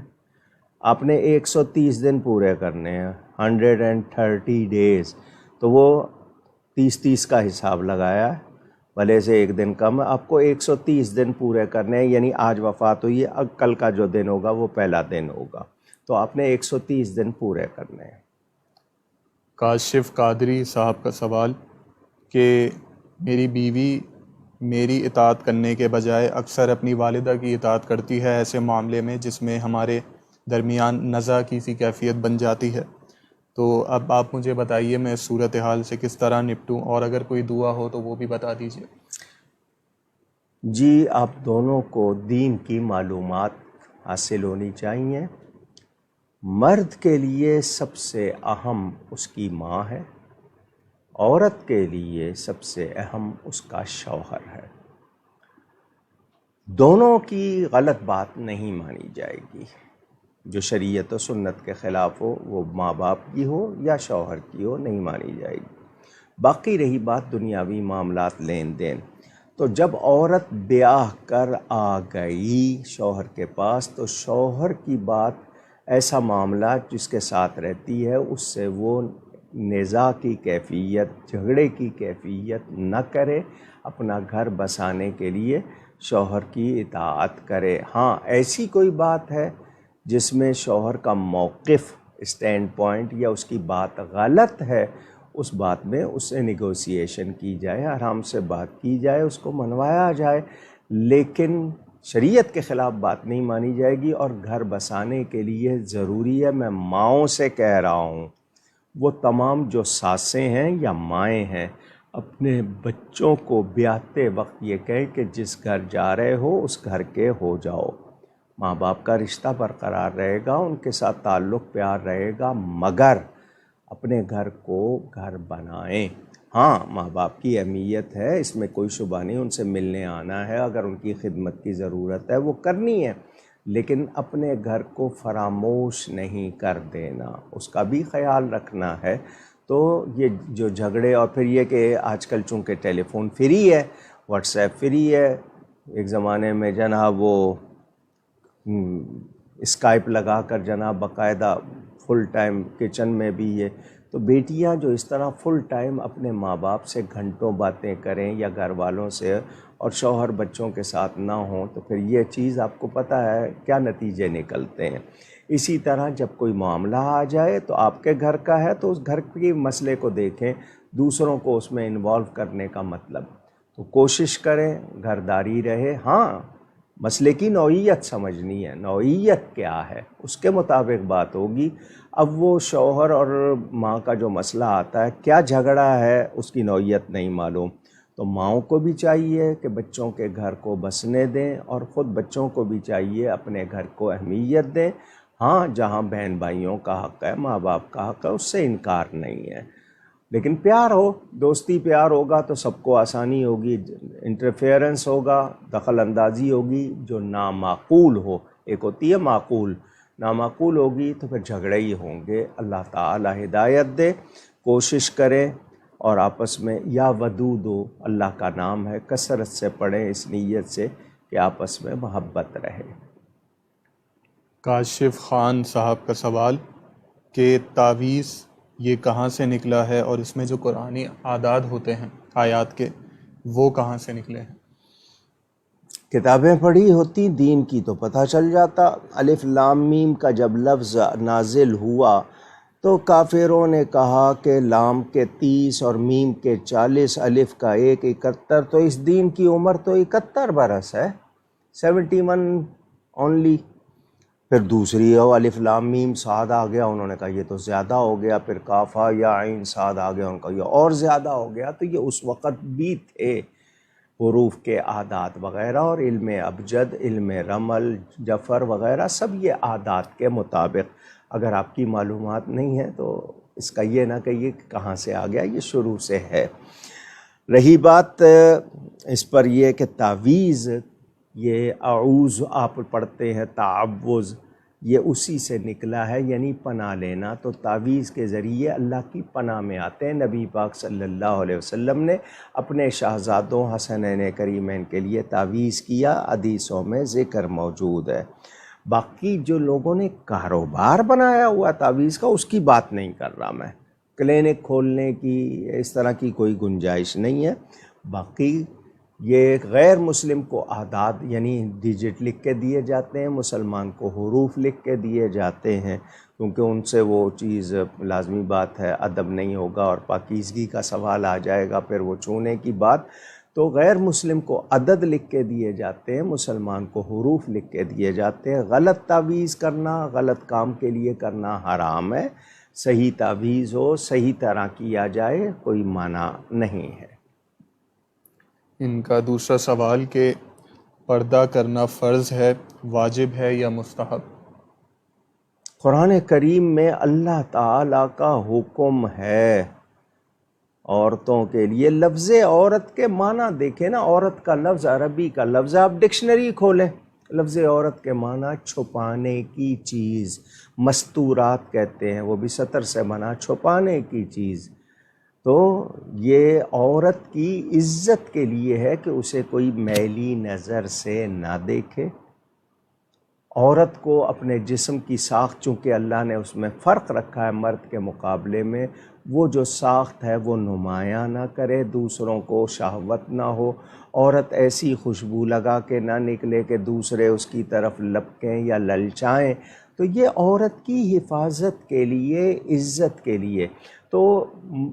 آپ نے 130 دن پورے کرنے ہیں، 130 ڈیز، تو وہ 30 کا حساب لگایا ہے، بھلے سے 1 دن کم ہے، آپ کو 130 دن پورے کرنے ہیں، یعنی آج وفات ہوئی ہے، اب کل کا جو دن ہوگا وہ پہلا دن ہوگا، تو آپ نے 130 دن پورے کرنے ہیں۔ کاشف قادری صاحب کا سوال کہ میری بیوی میری اطاعت کرنے کے بجائے اکثر اپنی والدہ کی اطاعت کرتی ہے ایسے معاملے میں جس میں ہمارے درمیان نزاع کی سی کیفیت بن جاتی ہے، تو اب آپ مجھے بتائیے میں اس صورتحال سے کس طرح نپٹوں، اور اگر کوئی دعا ہو تو وہ بھی بتا دیجیے۔ جی، آپ دونوں کو دین کی معلومات حاصل ہونی چاہیے۔ مرد کے لیے سب سے اہم اس کی ماں ہے، عورت کے لیے سب سے اہم اس کا شوہر ہے۔ دونوں کی غلط بات نہیں مانی جائے گی، جو شریعت و سنت کے خلاف ہو، وہ ماں باپ کی ہو یا شوہر کی ہو، نہیں مانی جائے گی۔ باقی رہی بات دنیاوی معاملات لین دین، تو جب عورت بیاہ کر آ گئی شوہر کے پاس تو شوہر کی بات، ایسا معاملہ جس کے ساتھ رہتی ہے اس سے وہ نزاع کی کیفیت، جھگڑے کی کیفیت نہ کرے، اپنا گھر بسانے کے لیے شوہر کی اطاعت کرے۔ ہاں، ایسی کوئی بات ہے جس میں شوہر کا موقف، اسٹینڈ پوائنٹ یا اس کی بات غلط ہے، اس بات میں اس سے نیگوسیشن کی جائے، آرام سے بات کی جائے، اس کو منوایا جائے، لیکن شریعت کے خلاف بات نہیں مانی جائے گی۔ اور گھر بسانے کے لیے ضروری ہے، میں ماؤں سے کہہ رہا ہوں، وہ تمام جو ساسیں ہیں یا مائیں ہیں، اپنے بچوں کو بیاہتے وقت یہ کہیں کہ جس گھر جا رہے ہو اس گھر کے ہو جاؤ، ماں باپ کا رشتہ برقرار رہے گا، ان کے ساتھ تعلق پیار رہے گا، مگر اپنے گھر کو گھر بنائیں۔ ہاں، ماں باپ کی اہمیت ہے، اس میں کوئی شبہ نہیں، ان سے ملنے آنا ہے، اگر ان کی خدمت کی ضرورت ہے وہ کرنی ہے، لیکن اپنے گھر کو فراموش نہیں کر دینا، اس کا بھی خیال رکھنا ہے۔ تو یہ جو جھگڑے، اور پھر یہ کہ آج کل چونکہ ٹیلی فون فری ہے، واٹس ایپ فری ہے، ایک زمانے میں جناب وہ اسکائپ لگا کر جناب باقاعدہ فل ٹائم کچن میں بھی یہ، تو بیٹیاں جو اس طرح فل ٹائم اپنے ماں باپ سے گھنٹوں باتیں کریں یا گھر والوں سے، اور شوہر بچوں کے ساتھ نہ ہوں، تو پھر یہ چیز آپ کو پتہ ہے کیا نتیجے نکلتے ہیں۔ اسی طرح جب کوئی معاملہ آ جائے تو آپ کے گھر کا ہے تو اس گھر کے مسئلے کو دیکھیں، دوسروں کو اس میں انوالو کرنے کا مطلب، تو کوشش کریں گھرداری رہے۔ ہاں، مسئلے کی نوعیت سمجھنی ہے، نوعیت کیا ہے اس کے مطابق بات ہوگی۔ اب وہ شوہر اور ماں کا جو مسئلہ آتا ہے، کیا جھگڑا ہے اس کی نوعیت نہیں معلوم، تو ماؤں کو بھی چاہیے کہ بچوں کے گھر کو بسنے دیں، اور خود بچوں کو بھی چاہیے اپنے گھر کو اہمیت دیں۔ ہاں، جہاں بہن بھائیوں کا حق ہے، ماں باپ کا حق ہے، اس سے انکار نہیں ہے، لیکن پیار ہو، دوستی پیار ہوگا تو سب کو آسانی ہوگی۔ انٹرفیئرنس ہوگا، دخل اندازی ہوگی جو نامعقول ہو، ایک ہوتی ہے معقول، نامعقول ہوگی تو پھر جھگڑے ہی ہوں گے۔ اللہ تعالی ہدایت دے، کوشش کریں، اور آپس میں یا ودودو اللہ کا نام ہے، کثرت سے پڑھیں اس نیت سے کہ آپس میں محبت رہے۔ کاشف خان صاحب کا سوال کہ تعویذ یہ کہاں سے نکلا ہے، اور اس میں جو قرآنی اعداد ہوتے ہیں آیات کے، وہ کہاں سے نکلے ہیں؟ کتابیں پڑھی ہوتی دین کی تو پتہ چل جاتا۔ الف لام میم کا جب لفظ نازل ہوا تو کافروں نے کہا کہ لام کے 30 اور میم کے 40، الف کا 1 71، تو اس دین کی عمر تو 71 برس ہے، 71 اونلی۔ پھر دوسری ہو الف لام میم صاد آ گیا، انہوں نے کہا یہ تو زیادہ ہو گیا، پھر کافا یا عین صاد آ گیا، انہوں نے کہا یہ اور زیادہ ہو گیا۔ تو یہ اس وقت بھی تھے حروف کے عادات وغیرہ، اور علم ابجد، علم رمل، جفر وغیرہ سب یہ عادات کے مطابق۔ اگر آپ کی معلومات نہیں ہے تو اس کا یہ نہ کہیے کہ کہاں سے آ گیا، یہ شروع سے ہے۔ رہی بات اس پر یہ کہ تعویذ، یہ اعوذ آپ پڑھتے ہیں، تعوذ یہ اسی سے نکلا ہے، یعنی پناہ لینا۔ تو تعویذ کے ذریعے اللہ کی پناہ میں آتے ہیں۔ نبی پاک صلی اللہ علیہ وسلم نے اپنے شہزادوں حسنین کریمین کے لیے تعویذ کیا، حدیثوں میں ذکر موجود ہے۔ باقی جو لوگوں نے کاروبار بنایا ہوا تعویذ کا، اس کی بات نہیں کر رہا میں، کلینک کھولنے کی اس طرح کی کوئی گنجائش نہیں ہے۔ باقی یہ غیر مسلم کو اعداد یعنی ڈیجٹ لکھ کے دیے جاتے ہیں، مسلمان کو حروف لکھ کے دیے جاتے ہیں، کیونکہ ان سے وہ چیز لازمی بات ہے ادب نہیں ہوگا اور پاکیزگی کا سوال آ جائے گا، پھر وہ چھونے کی بات۔ تو غیر مسلم کو عدد لکھ کے دیے جاتے ہیں، مسلمان کو حروف لکھ کے دیے جاتے ہیں۔ غلط تعویذ کرنا، غلط کام کے لیے کرنا حرام ہے۔ صحیح تعویذ ہو، صحیح طرح کیا جائے، کوئی معنی نہیں ہے۔ ان کا دوسرا سوال کہ پردہ کرنا فرض ہے، واجب ہے یا مستحب؟ قرآن کریم میں اللہ تعالیٰ کا حکم ہے عورتوں کے لیے۔ لفظ عورت کے معنی دیکھیں نا، عورت کا لفظ عربی کا لفظ، آپ ڈکشنری کھولیں، لفظ عورت کے معنی چھپانے کی چیز، مستورات کہتے ہیں، وہ بھی ستر سے بنا، چھپانے کی چیز۔ تو یہ عورت کی عزت کے لیے ہے کہ اسے کوئی میلی نظر سے نہ دیکھے۔ عورت کو اپنے جسم کی ساخت، چونکہ اللہ نے اس میں فرق رکھا ہے مرد کے مقابلے میں، وہ جو ساخت ہے وہ نمایاں نہ کرے، دوسروں کو شہوت نہ ہو۔ عورت ایسی خوشبو لگا کے نہ نکلے کہ دوسرے اس کی طرف لپکیں یا للچائیں۔ تو یہ عورت کی حفاظت کے لیے، عزت کے لیے۔ تو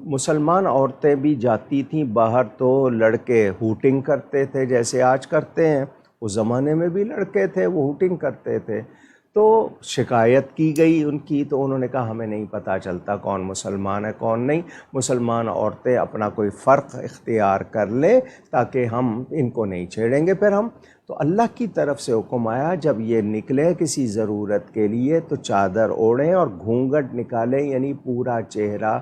مسلمان عورتیں بھی جاتی تھیں باہر، تو لڑکے ہوٹنگ کرتے تھے جیسے آج کرتے ہیں، اس زمانے میں بھی لڑکے تھے وہ ہوٹنگ کرتے تھے۔ تو شکایت کی گئی ان کی، تو انہوں نے کہا ہمیں نہیں پتہ چلتا کون مسلمان ہے کون نہیں، مسلمان عورتیں اپنا کوئی فرق اختیار کر لیں تاکہ ہم ان کو نہیں چھیڑیں گے پھر ہم۔ تو اللہ کی طرف سے حکم آیا جب یہ نکلے کسی ضرورت کے لیے تو چادر اوڑھیں اور گھونگھٹ نکالیں، یعنی پورا چہرہ،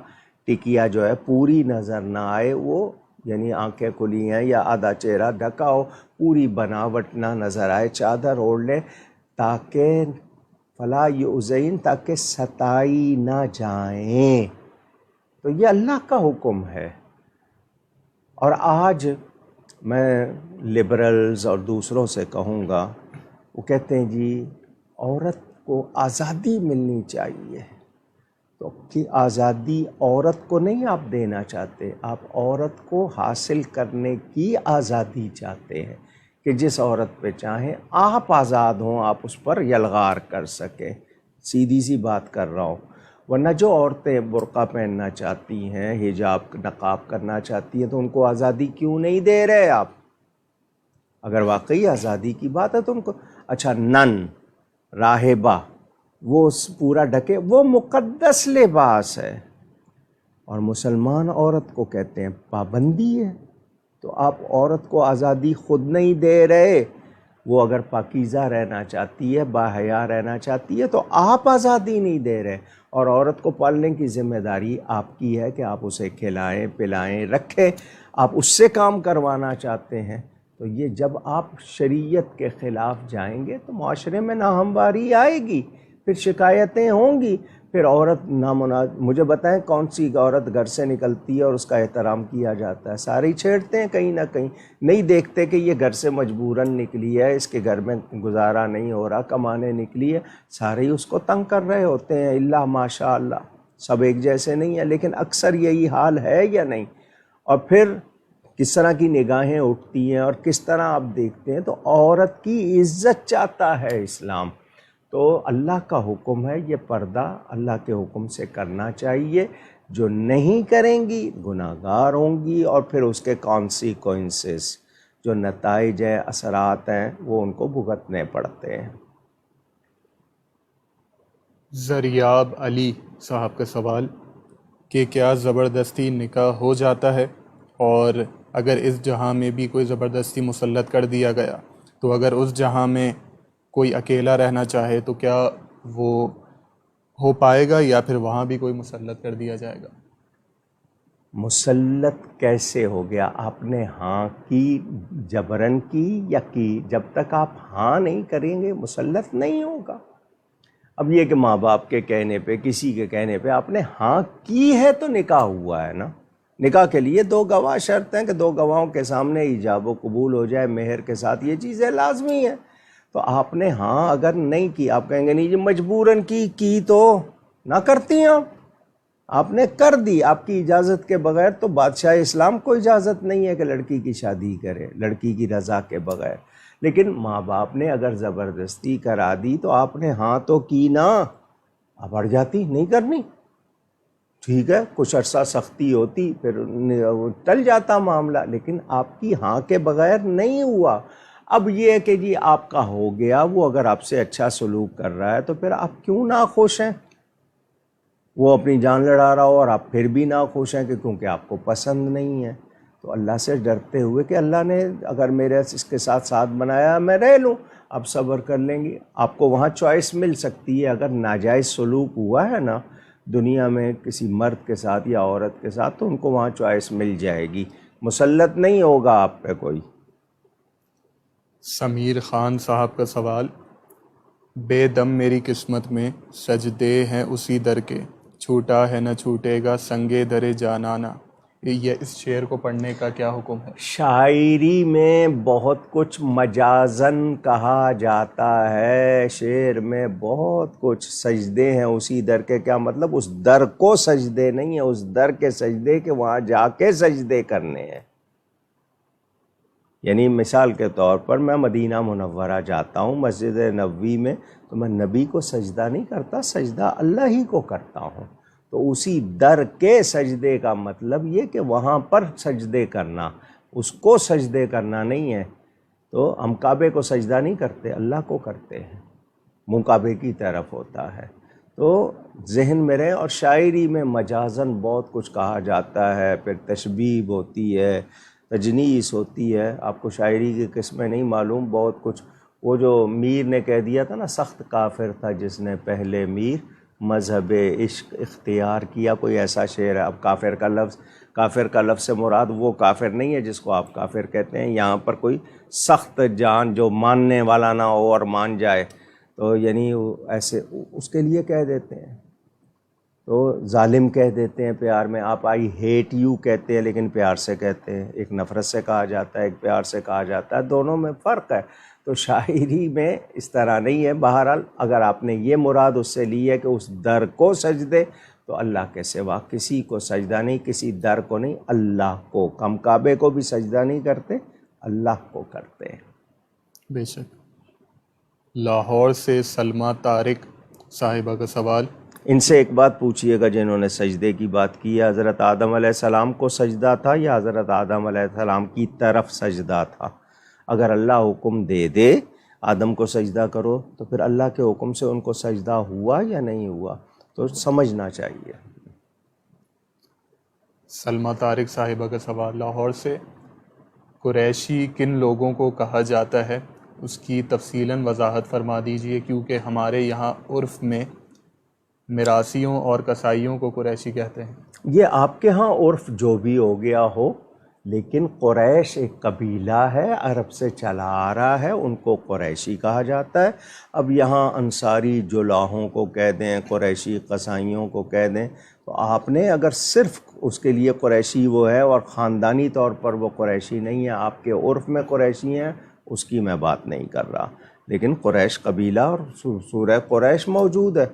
ٹکیا جو ہے پوری نظر نہ آئے، وہ یعنی آنکھیں کھلی ہیں یا آدھا چہرہ ڈھکا ہو، پوری بناوٹ نہ نظر آئے، چادر اوڑھ لیں تاکہ فلا یؤذین، تاکہ ستائی نہ جائیں۔ تو یہ اللہ کا حکم ہے۔ اور آج میں لبرلز اور دوسروں سے کہوں گا، وہ کہتے ہیں جی عورت کو آزادی ملنی چاہیے۔ تو کہ آزادی عورت کو نہیں آپ دینا چاہتے، آپ عورت کو حاصل کرنے کی آزادی چاہتے ہیں کہ جس عورت پہ چاہیں آپ آزاد ہوں، آپ اس پر یلغار کر سکیں۔ سیدھی سی بات کر رہا ہوں۔ ورنہ جو عورتیں برقع پہننا چاہتی ہیں، حجاب نقاب کرنا چاہتی ہیں، تو ان کو آزادی کیوں نہیں دے رہے آپ؟ اگر واقعی آزادی کی بات ہے تو ان کو، اچھا نن، راہبہ، وہ پورا ڈھکے، وہ مقدس لباس ہے، اور مسلمان عورت کو کہتے ہیں پابندی ہے۔ تو آپ عورت کو آزادی خود نہیں دے رہے، وہ اگر پاکیزہ رہنا چاہتی ہے، باحیا رہنا چاہتی ہے، تو آپ آزادی نہیں دے رہے۔ اور عورت کو پالنے کی ذمہ داری آپ کی ہے کہ آپ اسے کھلائیں پلائیں رکھیں، آپ اس سے کام کروانا چاہتے ہیں۔ تو یہ جب آپ شریعت کے خلاف جائیں گے تو معاشرے میں ناہمواری آئے گی، پھر شکایتیں ہوں گی، پھر عورت مجھے بتائیں کون سی عورت گھر سے نکلتی ہے اور اس کا احترام کیا جاتا ہے؟ سارے ہی چھیڑتے ہیں کہیں نہ کہیں، نہیں دیکھتے کہ یہ گھر سے مجبوراً نکلی ہے، اس کے گھر میں گزارا نہیں ہو رہا، کمانے نکلی ہے، سارے ہی اس کو تنگ کر رہے ہوتے ہیں۔ اللہ ماشاء اللہ سب ایک جیسے نہیں ہیں، لیکن اکثر یہی حال ہے یا نہیں؟ اور پھر کس طرح کی نگاہیں اٹھتی ہیں اور کس طرح آپ دیکھتے ہیں۔ تو عورت کی عزت چاہتا ہے اسلام، تو اللہ کا حکم ہے، یہ پردہ اللہ کے حکم سے کرنا چاہیے. جو نہیں کریں گی گناہ گار ہوں گی، اور پھر اس کے کانسیکوئنسز، جو نتائج ہیں، اثرات ہیں، وہ ان کو بھگتنے پڑتے ہیں. زریاب علی صاحب کا سوال کہ کیا زبردستی نکاح ہو جاتا ہے، اور اگر اس جہاں میں بھی کوئی زبردستی مسلط کر دیا گیا تو اگر اس جہاں میں کوئی اکیلا رہنا چاہے تو کیا وہ ہو پائے گا، یا پھر وہاں بھی کوئی مسلط کر دیا جائے گا؟ مسلط کیسے ہو گیا؟ آپ نے ہاں کی، جبرن کی یا کی؟ جب تک آپ ہاں نہیں کریں گے مسلط نہیں ہوگا. اب یہ کہ ماں باپ کے کہنے پہ، کسی کے کہنے پہ آپ نے ہاں کی ہے تو نکاح ہوا ہے نا. نکاح کے لیے 2 گواہ شرط ہیں کہ 2 گواہوں کے سامنے ایجاب و قبول ہو جائے مہر کے ساتھ، یہ چیزیں لازمی ہیں. تو آپ نے ہاں اگر نہیں کی، آپ کہیں گے نہیں جی مجبوراً کی تو نہ کرتی ہیں. آپ نے کر دی آپ کی اجازت کے بغیر، تو بادشاہ اسلام کو اجازت نہیں ہے کہ لڑکی کی شادی کرے لڑکی کی رضا کے بغیر. لیکن ماں باپ نے اگر زبردستی کرا دی تو آپ نے ہاں تو کی نا، اب اڑ جاتی نہیں کرنی، ٹھیک ہے کچھ عرصہ سختی ہوتی، پھر ٹل جاتا معاملہ، لیکن آپ کی ہاں کے بغیر نہیں ہوا. اب یہ ہے کہ جی آپ کا ہو گیا، وہ اگر آپ سے اچھا سلوک کر رہا ہے تو پھر آپ کیوں ناخوش ہیں؟ وہ اپنی جان لڑا رہا ہو اور آپ پھر بھی ناخوش ہیں کہ کیونکہ آپ کو پسند نہیں ہے. تو اللہ سے ڈرتے ہوئے کہ اللہ نے اگر میرے اس کے ساتھ بنایا میں رہ لوں، اب صبر کر لیں گے. آپ کو وہاں چوائس مل سکتی ہے. اگر ناجائز سلوک ہوا ہے نا دنیا میں کسی مرد کے ساتھ یا عورت کے ساتھ، تو ان کو وہاں چوائس مل جائے گی، مسلط نہیں ہوگا آپ پہ کوئی. سمیر خان صاحب کا سوال بے دم میری قسمت میں سجدے ہیں اسی در کے، چھوٹا ہے نہ چھوٹے گا سنگے درے جانانا. یہ اس شعر کو پڑھنے کا کیا حکم ہے؟ شاعری میں بہت کچھ مجازن کہا جاتا ہے، شعر میں بہت کچھ. سجدے ہیں اسی در کے، کیا مطلب؟ اس در کو سجدے نہیں ہے، اس در کے سجدے کہ وہاں جا کے سجدے کرنے ہیں. یعنی مثال کے طور پر میں مدینہ منورہ جاتا ہوں، مسجد نبوی میں، تو میں نبی کو سجدہ نہیں کرتا، سجدہ اللہ ہی کو کرتا ہوں. تو اسی در کے سجدے کا مطلب یہ کہ وہاں پر سجدے کرنا، اس کو سجدے کرنا نہیں ہے. تو ہم کعبے کو سجدہ نہیں کرتے، اللہ کو کرتے ہیں، منہ کعبے کی طرف ہوتا ہے. تو ذہن میں رہے. اور شاعری میں مجازن بہت کچھ کہا جاتا ہے، پھر تشبیب ہوتی ہے، تجنیس ہوتی ہے. آپ کو شاعری کی قسمیں نہیں معلوم، بہت کچھ. وہ جو میر نے کہہ دیا تھا نا، سخت کافر تھا جس نے پہلے میر مذہب عشق اختیار کیا، کوئی ایسا شعر ہے. اب کافر کا لفظ سے مراد وہ کافر نہیں ہے جس کو آپ کافر کہتے ہیں. یہاں پر کوئی سخت جان جو ماننے والا نہ ہو اور مان جائے، تو یعنی ایسے اس کے لیے کہہ دیتے ہیں. تو ظالم کہہ دیتے ہیں پیار میں. آپ آئی ہیٹ یو کہتے ہیں لیکن پیار سے کہتے ہیں. ایک نفرت سے کہا جاتا ہے، ایک پیار سے کہا جاتا ہے، دونوں میں فرق ہے. تو شاعری میں اس طرح نہیں ہے. بہرحال اگر آپ نے یہ مراد اس سے لی ہے کہ اس در کو سجدے، تو اللہ کے سوا کسی کو سجدہ نہیں، کسی در کو نہیں، اللہ کو. ہم کعبے کو بھی سجدہ نہیں کرتے، اللہ کو کرتے ہیں. بے شک. لاہور سے سلمہ طارق صاحبہ کا سوال ان سے ایک بات پوچھیے گا جنہوں نے سجدے کی بات کی ہے، حضرت آدم علیہ السلام کو سجدہ تھا یا حضرت آدم علیہ السلام کی طرف سجدہ تھا؟ اگر اللہ حکم دے دے آدم کو سجدہ کرو، تو پھر اللہ کے حکم سے ان کو سجدہ ہوا یا نہیں ہوا، تو سمجھنا چاہیے. سلمہ طارق صاحبہ کا سوال لاہور سے قریشی کن لوگوں کو کہا جاتا ہے؟ اس کی تفصیلاً وضاحت فرما دیجئے، کیونکہ ہمارے یہاں عرف میں میراثیوں اور قصائیوں کو قریشی کہتے ہیں. یہ آپ کے ہاں عرف جو بھی ہو گیا ہو، لیکن قریش ایک قبیلہ ہے، عرب سے چلا آ رہا ہے، ان کو قریشی کہا جاتا ہے. اب یہاں انصاری جلاحوں کو کہہ دیں، قریشی قصائیوں کو کہہ دیں، تو آپ نے اگر صرف اس کے لیے قریشی وہ ہے اور خاندانی طور پر وہ قریشی نہیں ہے، آپ کے عرف میں قریشی ہیں، اس کی میں بات نہیں کر رہا. لیکن قریش قبیلہ اور سورہ قریش موجود ہے،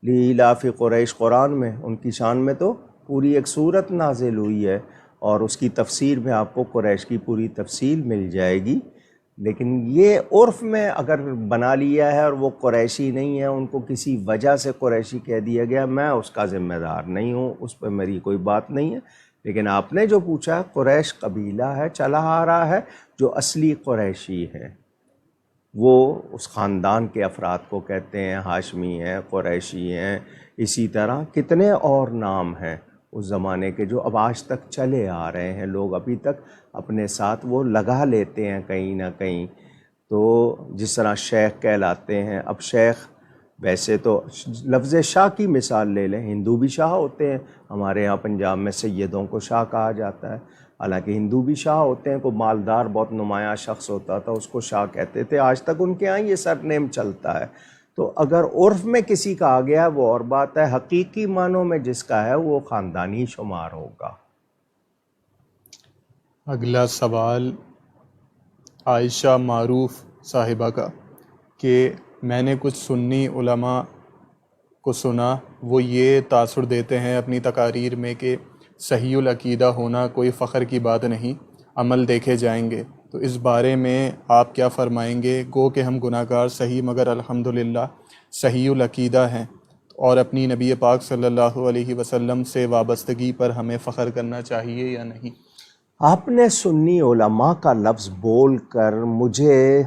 لیلاف قریش قرآن میں، ان کی شان میں تو پوری ایک سورت نازل ہوئی ہے، اور اس کی تفسیر میں آپ کو قریش کی پوری تفصیل مل جائے گی. لیکن یہ عرف میں اگر بنا لیا ہے اور وہ قریشی نہیں ہے، ان کو کسی وجہ سے قریشی کہہ دیا گیا، میں اس کا ذمہ دار نہیں ہوں، اس پہ میری کوئی بات نہیں ہے۔ لیکن آپ نے جو پوچھا، قریش قبیلہ ہے چلا آ رہا ہے، جو اصلی قریشی ہے وہ اس خاندان کے افراد کو کہتے ہیں، ہاشمی ہیں، قریشی ہیں، اسی طرح کتنے اور نام ہیں اس زمانے کے جو اب آج تک چلے آ رہے ہیں، لوگ ابھی تک اپنے ساتھ وہ لگا لیتے ہیں کہیں نہ کہیں۔ تو جس طرح شیخ کہلاتے ہیں، اب شیخ ویسے تو لفظ شاہ کی مثال لے لیں، ہندو بھی شاہ ہوتے ہیں، ہمارے ہاں پنجاب میں سیدوں کو شاہ کہا جاتا ہے، حالانکہ ہندو بھی شاہ ہوتے ہیں، کوئی مالدار بہت نمایاں شخص ہوتا تھا اس کو شاہ کہتے تھے، آج تک ان کے ہاں یہ سر نیم چلتا ہے۔ تو اگر عرف میں کسی کا آ گیا ہے وہ اور بات ہے، حقیقی معنوں میں جس کا ہے وہ خاندانی شمار ہوگا۔ اگلا سوال عائشہ معروف صاحبہ کا کہ میں نے کچھ سنی علماء کو سنا، وہ یہ تاثر دیتے ہیں اپنی تقاریر میں کہ صحیح العقیدہ ہونا کوئی فخر کی بات نہیں، عمل دیکھے جائیں گے، تو اس بارے میں آپ کیا فرمائیں گے؟ گو کہ ہم گناہ گار صحیح مگر الحمدللہ صحیح العقیدہ ہیں، اور اپنی نبی پاک صلی اللہ علیہ وسلم سے وابستگی پر ہمیں فخر کرنا چاہیے یا نہیں؟ آپ نے سنی علماء کا لفظ بول کر مجھے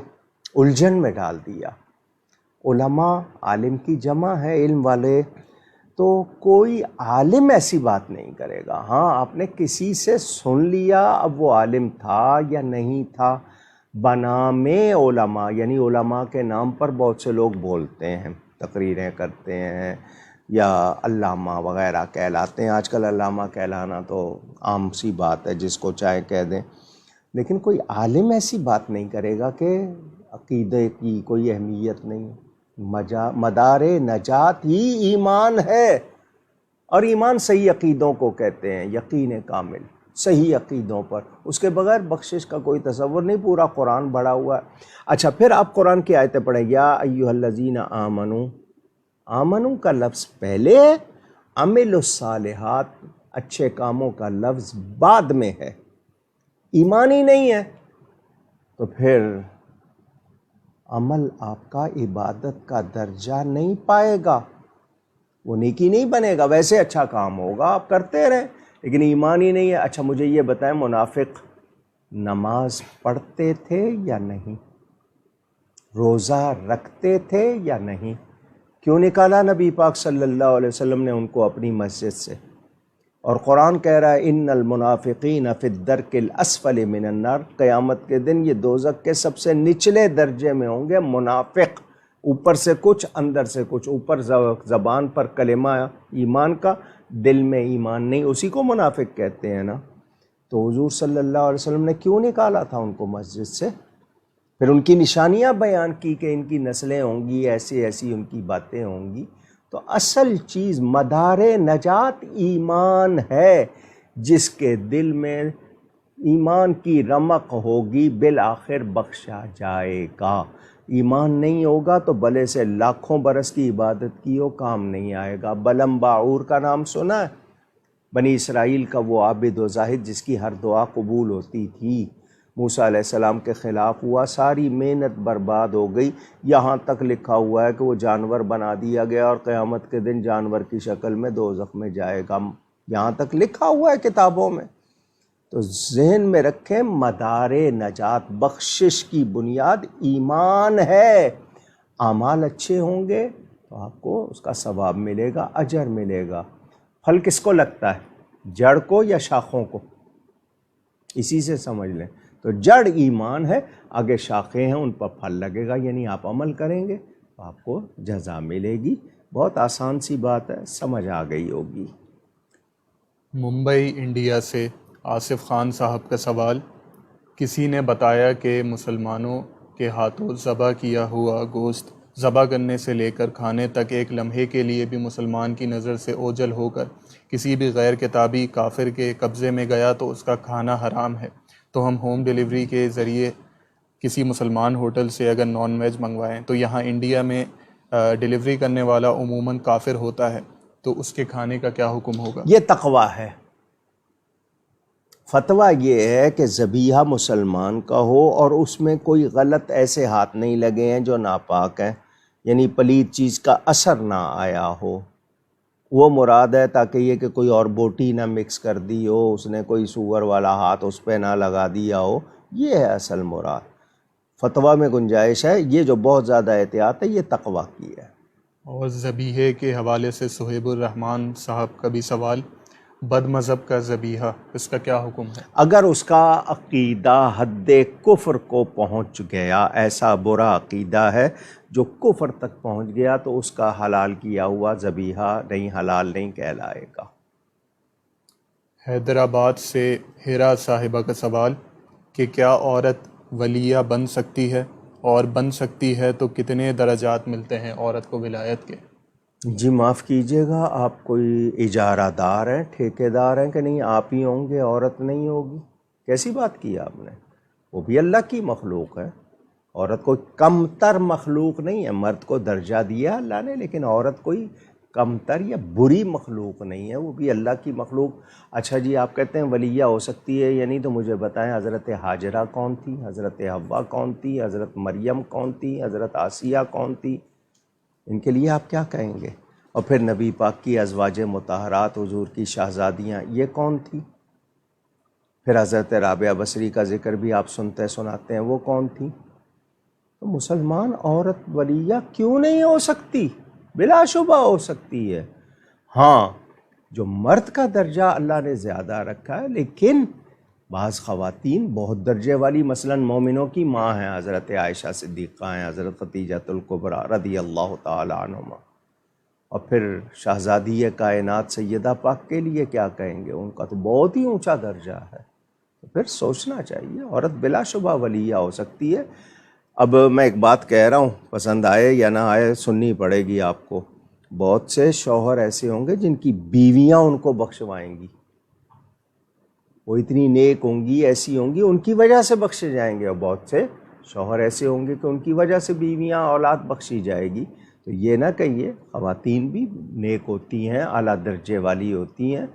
الجھن میں ڈال دیا۔ علماء عالم کی جمع ہے، علم والے، تو کوئی عالم ایسی بات نہیں کرے گا۔ ہاں آپ نے کسی سے سن لیا، اب وہ عالم تھا یا نہیں تھا، بنام علماء، یعنی علماء کے نام پر بہت سے لوگ بولتے ہیں، تقریریں کرتے ہیں یا علامہ وغیرہ کہلاتے ہیں۔ آج کل علامہ کہلانا تو عام سی بات ہے، جس کو چاہے کہہ دیں، لیکن کوئی عالم ایسی بات نہیں کرے گا کہ عقیدے کی کوئی اہمیت نہیں۔ مدار نجات ہی ایمان ہے، اور ایمان صحیح عقیدوں کو کہتے ہیں، یقین کامل صحیح عقیدوں پر، اس کے بغیر بخشش کا کوئی تصور نہیں۔ پورا قرآن بڑھا ہوا ہے۔ اچھا پھر آپ قرآن کی آیتیں پڑھیں، یا ایھا الذین آمنو، آمنو کا لفظ پہلے ہے، عملوا الصالحات اچھے کاموں کا لفظ بعد میں ہے، ایمان ہی نہیں ہے تو پھر عمل آپ کا عبادت کا درجہ نہیں پائے گا، وہ نیکی نہیں بنے گا۔ ویسے اچھا کام ہوگا، آپ کرتے رہیں، لیکن ایمان ہی نہیں ہے۔ اچھا مجھے یہ بتائیں، منافق نماز پڑھتے تھے یا نہیں؟ روزہ رکھتے تھے یا نہیں؟ کیوں نکالا نبی پاک صلی اللہ علیہ وسلم نے ان کو اپنی مسجد سے؟ اور قرآن کہہ رہا ہے ان المنافقین فی الدرک الاسفل من النار، قیامت کے دن یہ دوزخ کے سب سے نچلے درجے میں ہوں گے منافق، اوپر سے کچھ اندر سے کچھ، اوپر زبان پر کلمہ ایمان کا، دل میں ایمان نہیں، اسی کو منافق کہتے ہیں نا۔ تو حضور صلی اللہ علیہ وسلم نے کیوں نکالا تھا ان کو مسجد سے؟ پھر ان کی نشانیاں بیان کی کہ ان کی نسلیں ہوں گی، ایسی ایسی ان کی باتیں ہوں گی۔ تو اصل چیز مدار نجات ایمان ہے، جس کے دل میں ایمان کی رمق ہوگی بالآخر بخشا جائے گا۔ ایمان نہیں ہوگا تو بھلے سے لاکھوں برس کی عبادت کی ہو، کام نہیں آئے گا۔ بلم باعور کا نام سنا ہے؟ بنی اسرائیل کا وہ عابد و زاہد جس کی ہر دعا قبول ہوتی تھی، موسیٰ علیہ السلام کے خلاف ہوا، ساری محنت برباد ہو گئی، یہاں تک لکھا ہوا ہے کہ وہ جانور بنا دیا گیا اور قیامت کے دن جانور کی شکل میں دوزخ میں جائے گا، یہاں تک لکھا ہوا ہے کتابوں میں۔ تو ذہن میں رکھیں، مدار نجات بخشش کی بنیاد ایمان ہے۔ اعمال اچھے ہوں گے تو آپ کو اس کا ثواب ملے گا، اجر ملے گا۔ پھل کس کو لگتا ہے، جڑ کو یا شاخوں کو؟ اسی سے سمجھ لیں۔ تو جڑ ایمان ہے، آگے شاخیں ہیں، ان پر پھل لگے گا، یعنی آپ عمل کریں گے تو آپ کو جزا ملے گی۔ بہت آسان سی بات ہے، سمجھ آ گئی ہوگی۔ ممبئی انڈیا سے آصف خان صاحب کا سوال، کسی نے بتایا کہ مسلمانوں کے ہاتھوں ذبح کیا ہوا گوشت ذبح کرنے سے لے کر کھانے تک ایک لمحے کے لیے بھی مسلمان کی نظر سے اوجھل ہو کر کسی بھی غیر کتابی کافر کے قبضے میں گیا تو اس کا کھانا حرام ہے۔ تو ہم ہوم ڈیلیوری کے ذریعے کسی مسلمان ہوٹل سے اگر نان ویج منگوائیں تو یہاں انڈیا میں ڈیلیوری کرنے والا عموماً کافر ہوتا ہے، تو اس کے کھانے کا کیا حکم ہوگا؟ یہ تقویٰ ہے، فتویٰ یہ ہے کہ ذبیحہ مسلمان کا ہو اور اس میں کوئی غلط ایسے ہاتھ نہیں لگے ہیں جو ناپاک ہیں، یعنی پلید چیز کا اثر نہ آیا ہو، وہ مراد ہے، تاکہ یہ کہ کوئی اور بوٹی نہ مکس کر دی ہو، اس نے کوئی سور والا ہاتھ اس پہ نہ لگا دیا ہو، یہ ہے اصل مراد۔ فتویٰ میں گنجائش ہے، یہ جو بہت زیادہ احتیاط ہے یہ تقویٰ کی ہے۔ اور ذبیحے کے حوالے سے سہیب الرحمن صاحب کا بھی سوال، بد مذہب کا ذبیحہ، اس کا کیا حکم ہے؟ اگر اس کا عقیدہ حد کفر کو پہنچ گیا، ایسا برا عقیدہ ہے جو کفر تک پہنچ گیا، تو اس کا حلال کیا ہوا ذبیحہ نہیں، حلال نہیں کہلائے گا۔ حیدرآباد سے ہیرا صاحبہ کا سوال کہ کیا عورت ولیہ بن سکتی ہے، اور بن سکتی ہے تو کتنے درجات ملتے ہیں عورت کو ولایت کے؟ جی معاف کیجیے گا، آپ کوئی اجارہ دار ہیں، ٹھیکے دار ہیں کہ نہیں؟ آپ ہی ہوں گے، عورت نہیں ہوگی؟ کیسی بات کی آپ نے؟ وہ بھی اللہ کی مخلوق ہے، عورت کوئی کم تر مخلوق نہیں ہے، مرد کو درجہ دیا اللہ نے، لیکن عورت کوئی کم تر یا بری مخلوق نہیں ہے، وہ بھی اللہ کی مخلوق۔ اچھا جی، آپ کہتے ہیں ولیہ ہو سکتی ہے، یعنی تو مجھے بتائیں حضرت حاجرہ کون تھی، حضرت حوا کون تھی، حضرت مریم کون تھی، حضرت آسیہ کون تھی؟ ان کے لیے آپ کیا کہیں گے؟ اور پھر نبی پاک کی ازواج مطہرات، حضور کی شہزادیاں، یہ کون تھی؟ پھر حضرت رابعہ بصری کا ذکر بھی آپ سنتے سناتے ہیں، وہ کون تھی؟ تو مسلمان عورت ولیہ کیوں نہیں ہو سکتی؟ بلا شبہ ہو سکتی ہے۔ ہاں، جو مرد کا درجہ اللہ نے زیادہ رکھا ہے، لیکن بعض خواتین بہت درجے والی، مثلا مومنوں کی ماں ہیں، حضرت عائشہ صدیقہ ہیں، حضرت خدیجہ الکبریٰ رضی اللہ تعالی عنہما، اور پھر شہزادی کائنات سیدہ پاک کے لیے کیا کہیں گے؟ ان کا تو بہت ہی اونچا درجہ ہے۔ تو پھر سوچنا چاہیے، عورت بلا شبہ ولیہ ہو سکتی ہے۔ اب میں ایک بات کہہ رہا ہوں، پسند آئے یا نہ آئے سننی پڑے گی آپ کو، بہت سے شوہر ایسے ہوں گے جن کی بیویاں ان کو بخشوائیں گی، وہ اتنی نیک ہوں گی، ایسی ہوں گی، ان کی وجہ سے بخشے جائیں گے، اور بہت سے شوہر ایسے ہوں گے کہ ان کی وجہ سے بیویاں اولاد بخشی جائے گی۔ تو یہ نہ کہیے، خواتین بھی نیک ہوتی ہیں، اعلیٰ درجے والی ہوتی ہیں،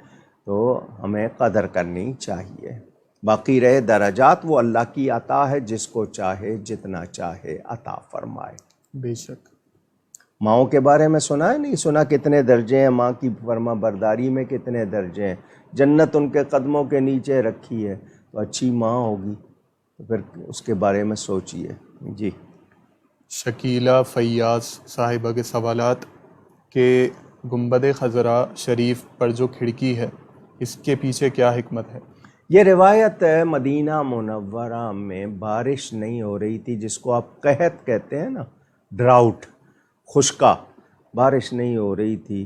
تو ہمیں قدر کرنی چاہیے۔ باقی رہے درجات، وہ اللہ کی عطا ہے، جس کو چاہے جتنا چاہے عطا فرمائے۔ بے شک۔ ماؤں کے بارے میں سنا ہے؟ نہیں سنا؟ کتنے درجے ہیں ماں کی فرما برداری میں، کتنے درجے ہیں، جنت ان کے قدموں کے نیچے رکھی ہے، تو اچھی ماں ہوگی، تو پھر اس کے بارے میں سوچئے۔ جی شکیلہ فیاض صاحبہ کے سوالات کہ گنبد خضرا شریف پر جو کھڑکی ہے، اس کے پیچھے کیا حکمت ہے؟ یہ روایت ہے، مدینہ منورہ میں بارش نہیں ہو رہی تھی، جس کو آپ قحط کہتے ہیں نا، ڈراؤٹ، خشکا، بارش نہیں ہو رہی تھی،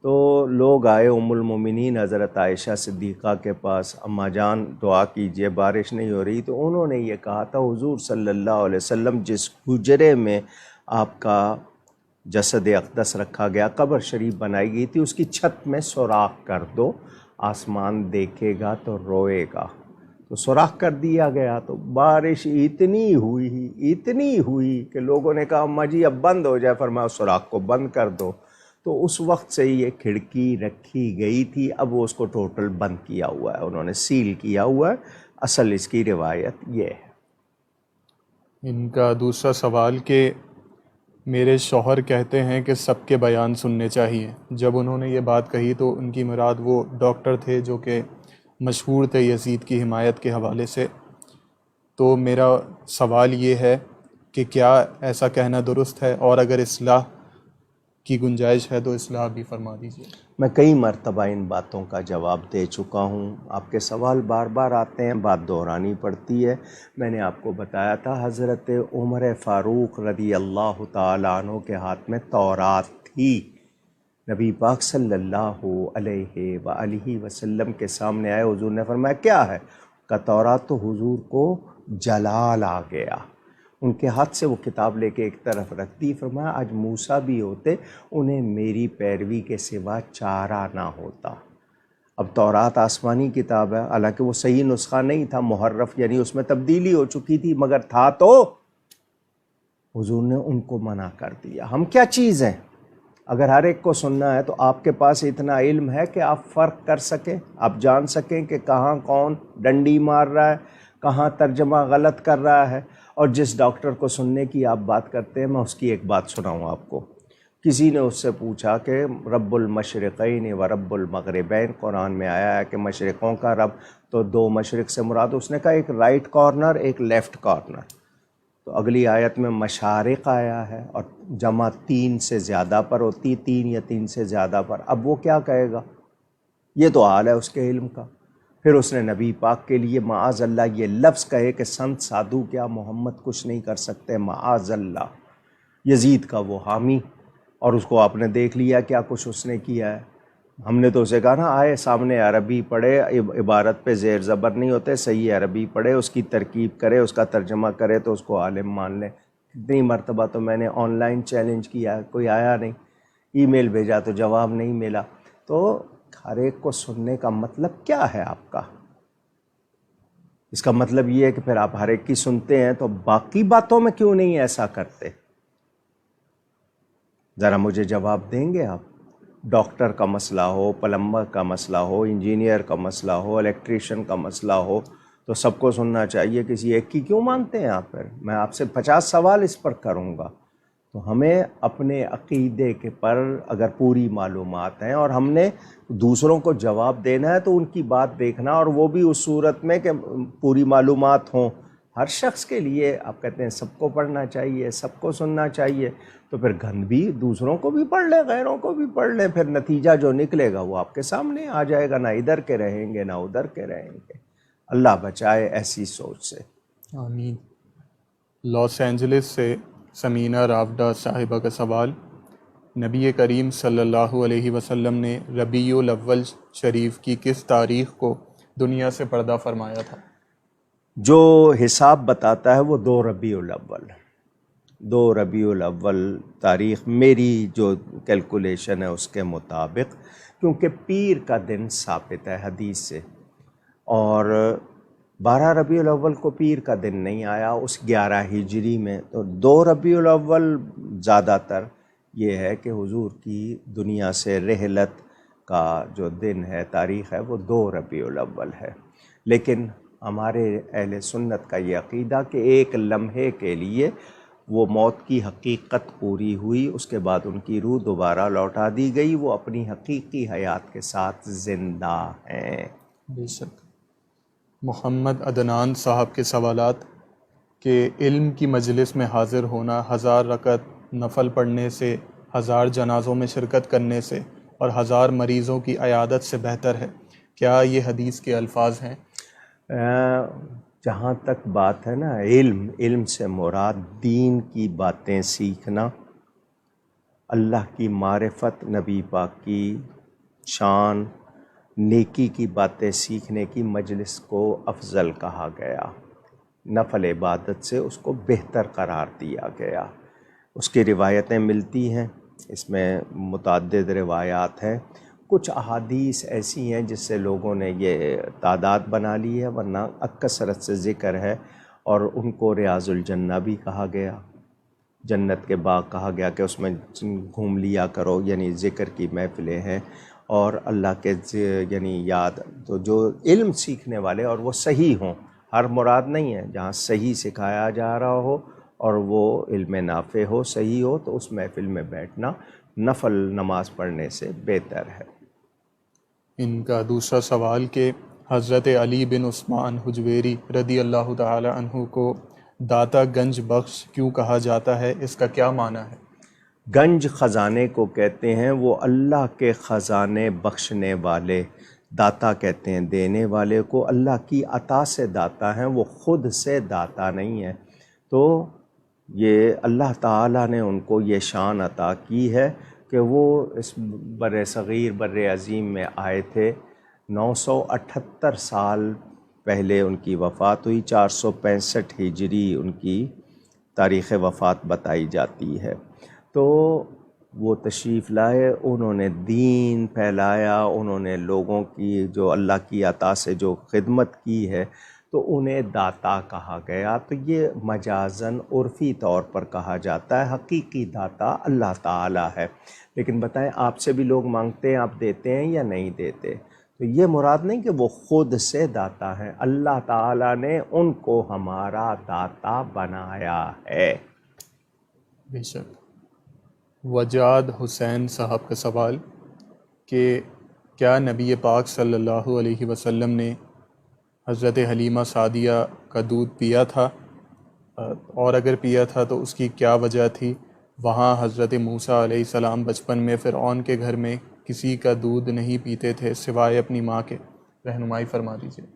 تو لوگ آئے ام المومنین حضرت عائشہ صدیقہ کے پاس، اماں جان دعا کیجئے، بارش نہیں ہو رہی۔ تو انہوں نے یہ کہا تھا، حضور صلی اللہ علیہ وسلم جس حجرے میں آپ کا جسد اقدس رکھا گیا، قبر شریف بنائی گئی تھی، اس کی چھت میں سوراخ کر دو، آسمان دیکھے گا تو روئے گا۔ تو سوراخ کر دیا گیا، تو بارش اتنی ہوئی کہ لوگوں نے کہا اماں جی اب بند ہو جائے، فرمایا سوراخ کو بند کر دو۔ تو اس وقت سے یہ کھڑکی رکھی گئی تھی، اب وہ اس کو ٹوٹل بند کیا ہوا ہے، انہوں نے سیل کیا ہوا ہے۔ اصل اس کی روایت یہ ہے۔ ان کا دوسرا سوال کہ میرے شوہر کہتے ہیں کہ سب کے بیان سننے چاہیے۔ جب انہوں نے یہ بات کہی تو ان کی مراد وہ ڈاکٹر تھے جو کہ مشہور تھے یزید کی حمایت کے حوالے سے۔ تو میرا سوال یہ ہے کہ کیا ایسا کہنا درست ہے، اور اگر اصلاح کی گنجائش ہے تو اصلاح بھی فرما دیجیے۔ میں کئی مرتبہ ان باتوں کا جواب دے چکا ہوں، آپ کے سوال بار بار آتے ہیں، بات دہرانی پڑتی ہے۔ میں نے آپ کو بتایا تھا، حضرت عمر فاروق رضی اللہ تعالیٰ عنہ کے ہاتھ میں تورات تھی، نبی پاک صلی اللہ علیہ وآلہ وسلم کے سامنے آئے، حضور نے فرمایا کیا ہے؟ کہ تورات، تو حضور کو جلال آ گیا، ان کے ہاتھ سے وہ کتاب لے کے ایک طرف رکھ دی، فرمایا آج موسیٰ بھی ہوتے، انہیں میری پیروی کے سوا چارہ نہ ہوتا۔ اب تورات آسمانی کتاب ہے، حالانکہ وہ صحیح نسخہ نہیں تھا، محرف، یعنی اس میں تبدیلی ہو چکی تھی، مگر تھا تو حضور نے ان کو منع کر دیا۔ ہم کیا چیز ہیں؟ اگر ہر ایک کو سننا ہے تو آپ کے پاس اتنا علم ہے کہ آپ فرق کر سکیں، آپ جان سکیں کہ کہاں کون ڈنڈی مار رہا ہے، کہاں ترجمہ غلط کر رہا ہے۔ اور جس ڈاکٹر کو سننے کی آپ بات کرتے ہیں، میں اس کی ایک بات سناؤں آپ کو۔ کسی نے اس سے پوچھا کہ رب المشرقین و رب المغربین قرآن میں آیا ہے کہ مشرقوں کا رب، تو 2 مشرق سے مراد، اس نے کہا ایک رائٹ کارنر ایک لیفٹ کارنر۔ تو اگلی آیت میں مشارق آیا ہے اور جمع 3 سے زیادہ پر ہوتی، 3 یا 3 سے زیادہ پر۔ اب وہ کیا کہے گا؟ یہ تو حال ہے اس کے علم کا۔ پھر اس نے نبی پاک کے لیے معاذ اللہ یہ لفظ کہے کہ سنت سادھو کیا محمد کچھ نہیں کر سکتے، معاذ اللہ۔ یزید کا وہ حامی، اور اس کو آپ نے دیکھ لیا کیا کچھ اس نے کیا ہے۔ ہم نے تو اسے کہا نا، آئے سامنے عربی پڑھے، عبارت پہ زیر زبر نہیں ہوتے، صحیح عربی پڑھے، اس کی ترکیب کرے، اس کا ترجمہ کرے تو اس کو عالم مان لے۔ کتنی مرتبہ تو میں نے آن لائن چیلنج کیا، کوئی آیا نہیں، ای میل بھیجا تو جواب نہیں ملا۔ تو ہر ایک کو سننے کا مطلب کیا ہے آپ کا؟ اس کا مطلب یہ ہے کہ پھر آپ ہر ایک کی سنتے ہیں تو باقی باتوں میں کیوں نہیں ایسا کرتے؟ ذرا مجھے جواب دیں گے آپ؟ ڈاکٹر کا مسئلہ ہو، پلمبر کا مسئلہ ہو، انجینئر کا مسئلہ ہو، الیکٹریشین کا مسئلہ ہو تو سب کو سننا چاہیے، کسی ایک کی کیوں مانتے ہیں آپ؟ پھر میں آپ سے 50 سوال اس پر کروں گا۔ تو ہمیں اپنے عقیدے کے پر اگر پوری معلومات ہیں اور ہم نے دوسروں کو جواب دینا ہے تو ان کی بات دیکھنا، اور وہ بھی اس صورت میں کہ پوری معلومات ہوں۔ ہر شخص کے لیے آپ کہتے ہیں سب کو پڑھنا چاہیے، سب کو سننا چاہیے، تو پھر گند بھی دوسروں کو بھی پڑھ لیں، غیروں کو بھی پڑھ لیں، پھر نتیجہ جو نکلے گا وہ آپ کے سامنے آ جائے گا، نہ ادھر کے رہیں گے نہ ادھر کے رہیں گے۔ اللہ بچائے ایسی سوچ سے۔ آمین۔ لاس اینجلس سے سمینہ رابڈہ صاحبہ کا سوال، نبی کریم صلی اللہ علیہ وسلم نے ربیع الاول شریف کی کس تاریخ کو دنیا سے پردہ فرمایا تھا؟ جو حساب بتاتا ہے وہ 2 ربیع الاول، 2 ربیع الاول تاریخ میری جو کیلکولیشن ہے اس کے مطابق، کیونکہ پیر کا دن ثابت ہے حدیث سے، اور 12 ربیع الاول کو پیر کا دن نہیں آیا اس 11 ہجری میں، تو 2 ربیع الاول زیادہ تر یہ ہے کہ حضور کی دنیا سے رحلت کا جو دن ہے، تاریخ ہے، وہ 2 ربیع الاول ہے۔ لیکن ہمارے اہل سنت کا یہ عقیدہ کہ ایک لمحے کے لیے وہ موت کی حقیقت پوری ہوئی، اس کے بعد ان کی روح دوبارہ لوٹا دی گئی، وہ اپنی حقیقی حیات کے ساتھ زندہ ہیں۔ بے شک۔ محمد عدنان صاحب کے سوالات کہ علم کی مجلس میں حاضر ہونا 1000 رکعت نفل پڑھنے سے، 1000 جنازوں میں شرکت کرنے سے اور 1000 مریضوں کی عیادت سے بہتر ہے، کیا یہ حدیث کے الفاظ ہیں؟ جہاں تک بات ہے نا علم سے مراد دین کی باتیں سیکھنا، اللہ کی معرفت، نبی پاک کی شان، نیکی کی باتیں سیکھنے کی مجلس کو افضل کہا گیا، نفل عبادت سے اس کو بہتر قرار دیا گیا۔ اس کی روایتیں ملتی ہیں، اس میں متعدد روایات ہیں، کچھ احادیث ایسی ہیں جس سے لوگوں نے یہ تعداد بنا لی ہے، ورنہ کثرت سے ذکر ہے، اور ان کو ریاض الجنہ بھی کہا گیا، جنت کے باغ کہا گیا کہ اس میں گھوم لیا کرو، یعنی ذکر کی محفلیں ہیں اور اللہ کے یعنی یاد، تو جو علم سیکھنے والے اور وہ صحیح ہوں، ہر مراد نہیں ہے، جہاں صحیح سکھایا جا رہا ہو اور وہ علم نافع ہو، صحیح ہو، تو اس محفل میں بیٹھنا نفل نماز پڑھنے سے بہتر ہے۔ ان کا دوسرا سوال کہ حضرت علی بن عثمان حجویری رضی اللہ تعالی عنہ کو داتا گنج بخش کیوں کہا جاتا ہے، اس کا کیا معنی ہے؟ گنج خزانے کو کہتے ہیں، وہ اللہ کے خزانے بخشنے والے، داتا کہتے ہیں دینے والے کو، اللہ کی عطا سے داتا ہیں، وہ خود سے داتا نہیں ہے۔ تو یہ اللہ تعالیٰ نے ان کو یہ شان عطا کی ہے کہ وہ اس بر صغیر بر عظیم میں آئے تھے، 978 سال پہلے ان کی وفات ہوئی، 465 ہجری ان کی تاریخ وفات بتائی جاتی ہے۔ تو وہ تشریف لائے، انہوں نے دین پھیلایا، انہوں نے لوگوں کی جو اللہ کی عطا سے جو خدمت کی ہے، تو انہیں داتا کہا گیا۔ تو یہ مجازن عرفی طور پر کہا جاتا ہے، حقیقی داتا اللہ تعالیٰ ہے۔ لیکن بتائیں آپ سے بھی لوگ مانگتے ہیں، آپ دیتے ہیں یا نہیں دیتے؟ تو یہ مراد نہیں کہ وہ خود سے داتا ہیں، اللہ تعالیٰ نے ان کو ہمارا داتا بنایا ہے۔ بے شک۔ وجاد حسین صاحب کا سوال کہ کیا نبی پاک صلی اللہ علیہ وسلم نے حضرت حلیمہ سعدیہ کا دودھ پیا تھا، اور اگر پیا تھا تو اس کی کیا وجہ تھی؟ وہاں حضرت موسیٰ علیہ السلام بچپن میں فرعون کے گھر میں کسی کا دودھ نہیں پیتے تھے سوائے اپنی ماں کے، رہنمائی فرما دیجیے۔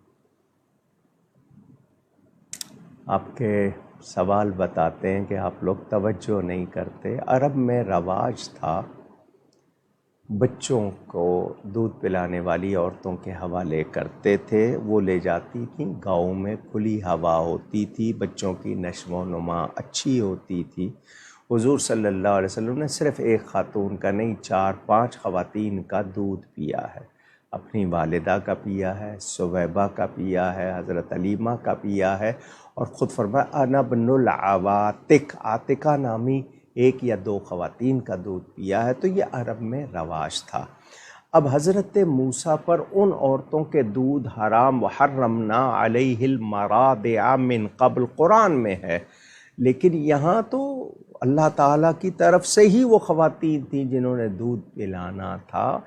آپ کے سوال بتاتے ہیں کہ آپ لوگ توجہ نہیں کرتے۔ عرب میں رواج تھا بچوں کو دودھ پلانے والی عورتوں کے حوالے کرتے تھے، وہ لے جاتی تھیں، گاؤں میں کھلی ہوا ہوتی تھی، بچوں کی نشو و نما اچھی ہوتی تھی۔ حضور صلی اللہ علیہ وسلم نے صرف ایک خاتون کا نہیں 4-5 خواتین کا دودھ پیا ہے، اپنی والدہ کا پیا ہے، سویبہ کا پیا ہے، حضرت حلیمہ کا پیا ہے، اور خود فرمایا انا ابن العواتق، عاتقہ نامی 1 یا 2 خواتین کا دودھ پیا ہے۔ تو یہ عرب میں رواج تھا۔ اب حضرت موسیٰ پر ان عورتوں کے دودھ حرام، وحرمنا علیہ المراضع من قبل قرآن میں ہے، لیکن یہاں تو اللہ تعالیٰ کی طرف سے ہی وہ خواتین تھیں جنہوں نے دودھ پلانا تھا،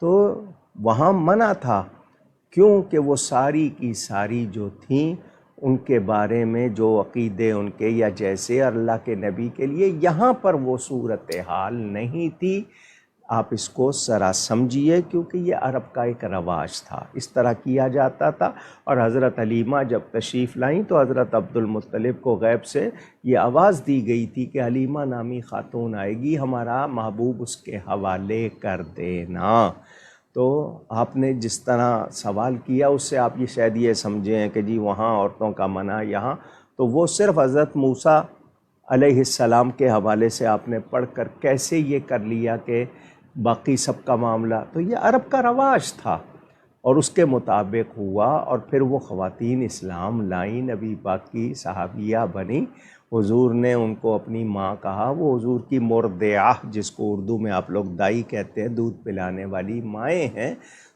تو وہاں منع تھا، کیونکہ وہ ساری کی ساری جو تھیں ان کے بارے میں جو عقیدے ان کے یا جیسے اللہ کے نبی کے لیے یہاں پر وہ صورتحال نہیں تھی۔ آپ اس کو ذرا سمجھیے، کیونکہ یہ عرب کا ایک رواج تھا، اس طرح کیا جاتا تھا۔ اور حضرت حلیمہ جب تشریف لائیں تو حضرت عبد المطلب کو غیب سے یہ آواز دی گئی تھی کہ حلیمہ نامی خاتون آئے گی، ہمارا محبوب اس کے حوالے کر دینا۔ تو آپ نے جس طرح سوال کیا اس سے آپ یہ شاید یہ سمجھیں کہ جی وہاں عورتوں کا منع یہاں، تو وہ صرف حضرت موسیٰ علیہ السلام کے حوالے سے آپ نے پڑھ کر کیسے یہ کر لیا کہ باقی سب کا معاملہ؟ تو یہ عرب کا رواج تھا اور اس کے مطابق ہوا، اور پھر وہ خواتین اسلام لائیں، نبی پاک کی صحابیہ بنی، حضور نے ان کو اپنی ماں کہا، وہ حضور کی مرضعہ، جس کو اردو میں آپ لوگ دائی کہتے ہیں، دودھ پلانے والی مائیں ہیں۔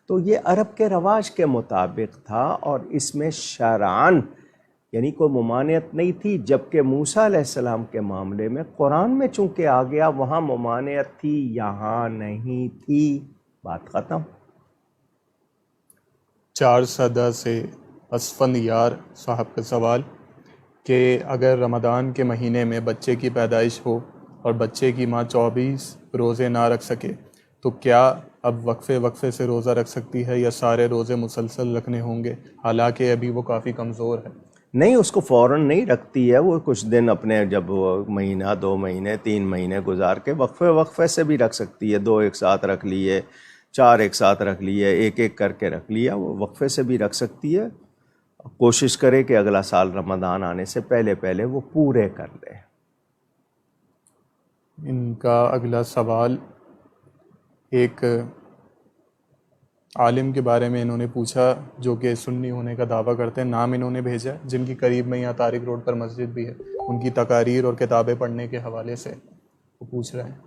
تو یہ عرب کے رواج کے مطابق تھا، اور اس میں شرعاً یعنی کوئی ممانعت نہیں تھی، جبکہ موسیٰ علیہ السلام کے معاملے میں قرآن میں چونکہ آ گیا وہاں ممانعت تھی، یہاں نہیں تھی، بات ختم۔ 4 سدہ سے اسفند یار صاحب کا سوال کہ اگر رمضان کے مہینے میں بچے کی پیدائش ہو اور بچے کی ماں 24 روزے نہ رکھ سکے تو کیا اب وقفے سے روزہ رکھ سکتی ہے یا سارے روزے مسلسل رکھنے ہوں گے، حالانکہ ابھی وہ کافی کمزور ہے؟ نہیں، اس کو فوراً نہیں رکھتی ہے، وہ کچھ دن اپنے جب وہ مہینہ 2 مہینے 3 مہینے گزار کے وقفے سے بھی رکھ سکتی ہے، 2 ایک ساتھ رکھ لیے، 4 ایک ساتھ رکھ لیے، ایک کر کے رکھ لیا، وہ وقفے سے بھی رکھ سکتی ہے۔ کوشش کرے کہ اگلا سال رمضان آنے سے پہلے وہ پورے کر لے۔ ان کا اگلا سوال ایک عالم کے بارے میں انہوں نے پوچھا جو کہ سنی ہونے کا دعویٰ کرتے ہیں، نام انہوں نے بھیجا ہے، جن کی قریب میں یہاں طارق روڈ پر مسجد بھی ہے، ان کی تقاریر اور کتابیں پڑھنے کے حوالے سے وہ پوچھ رہے ہیں۔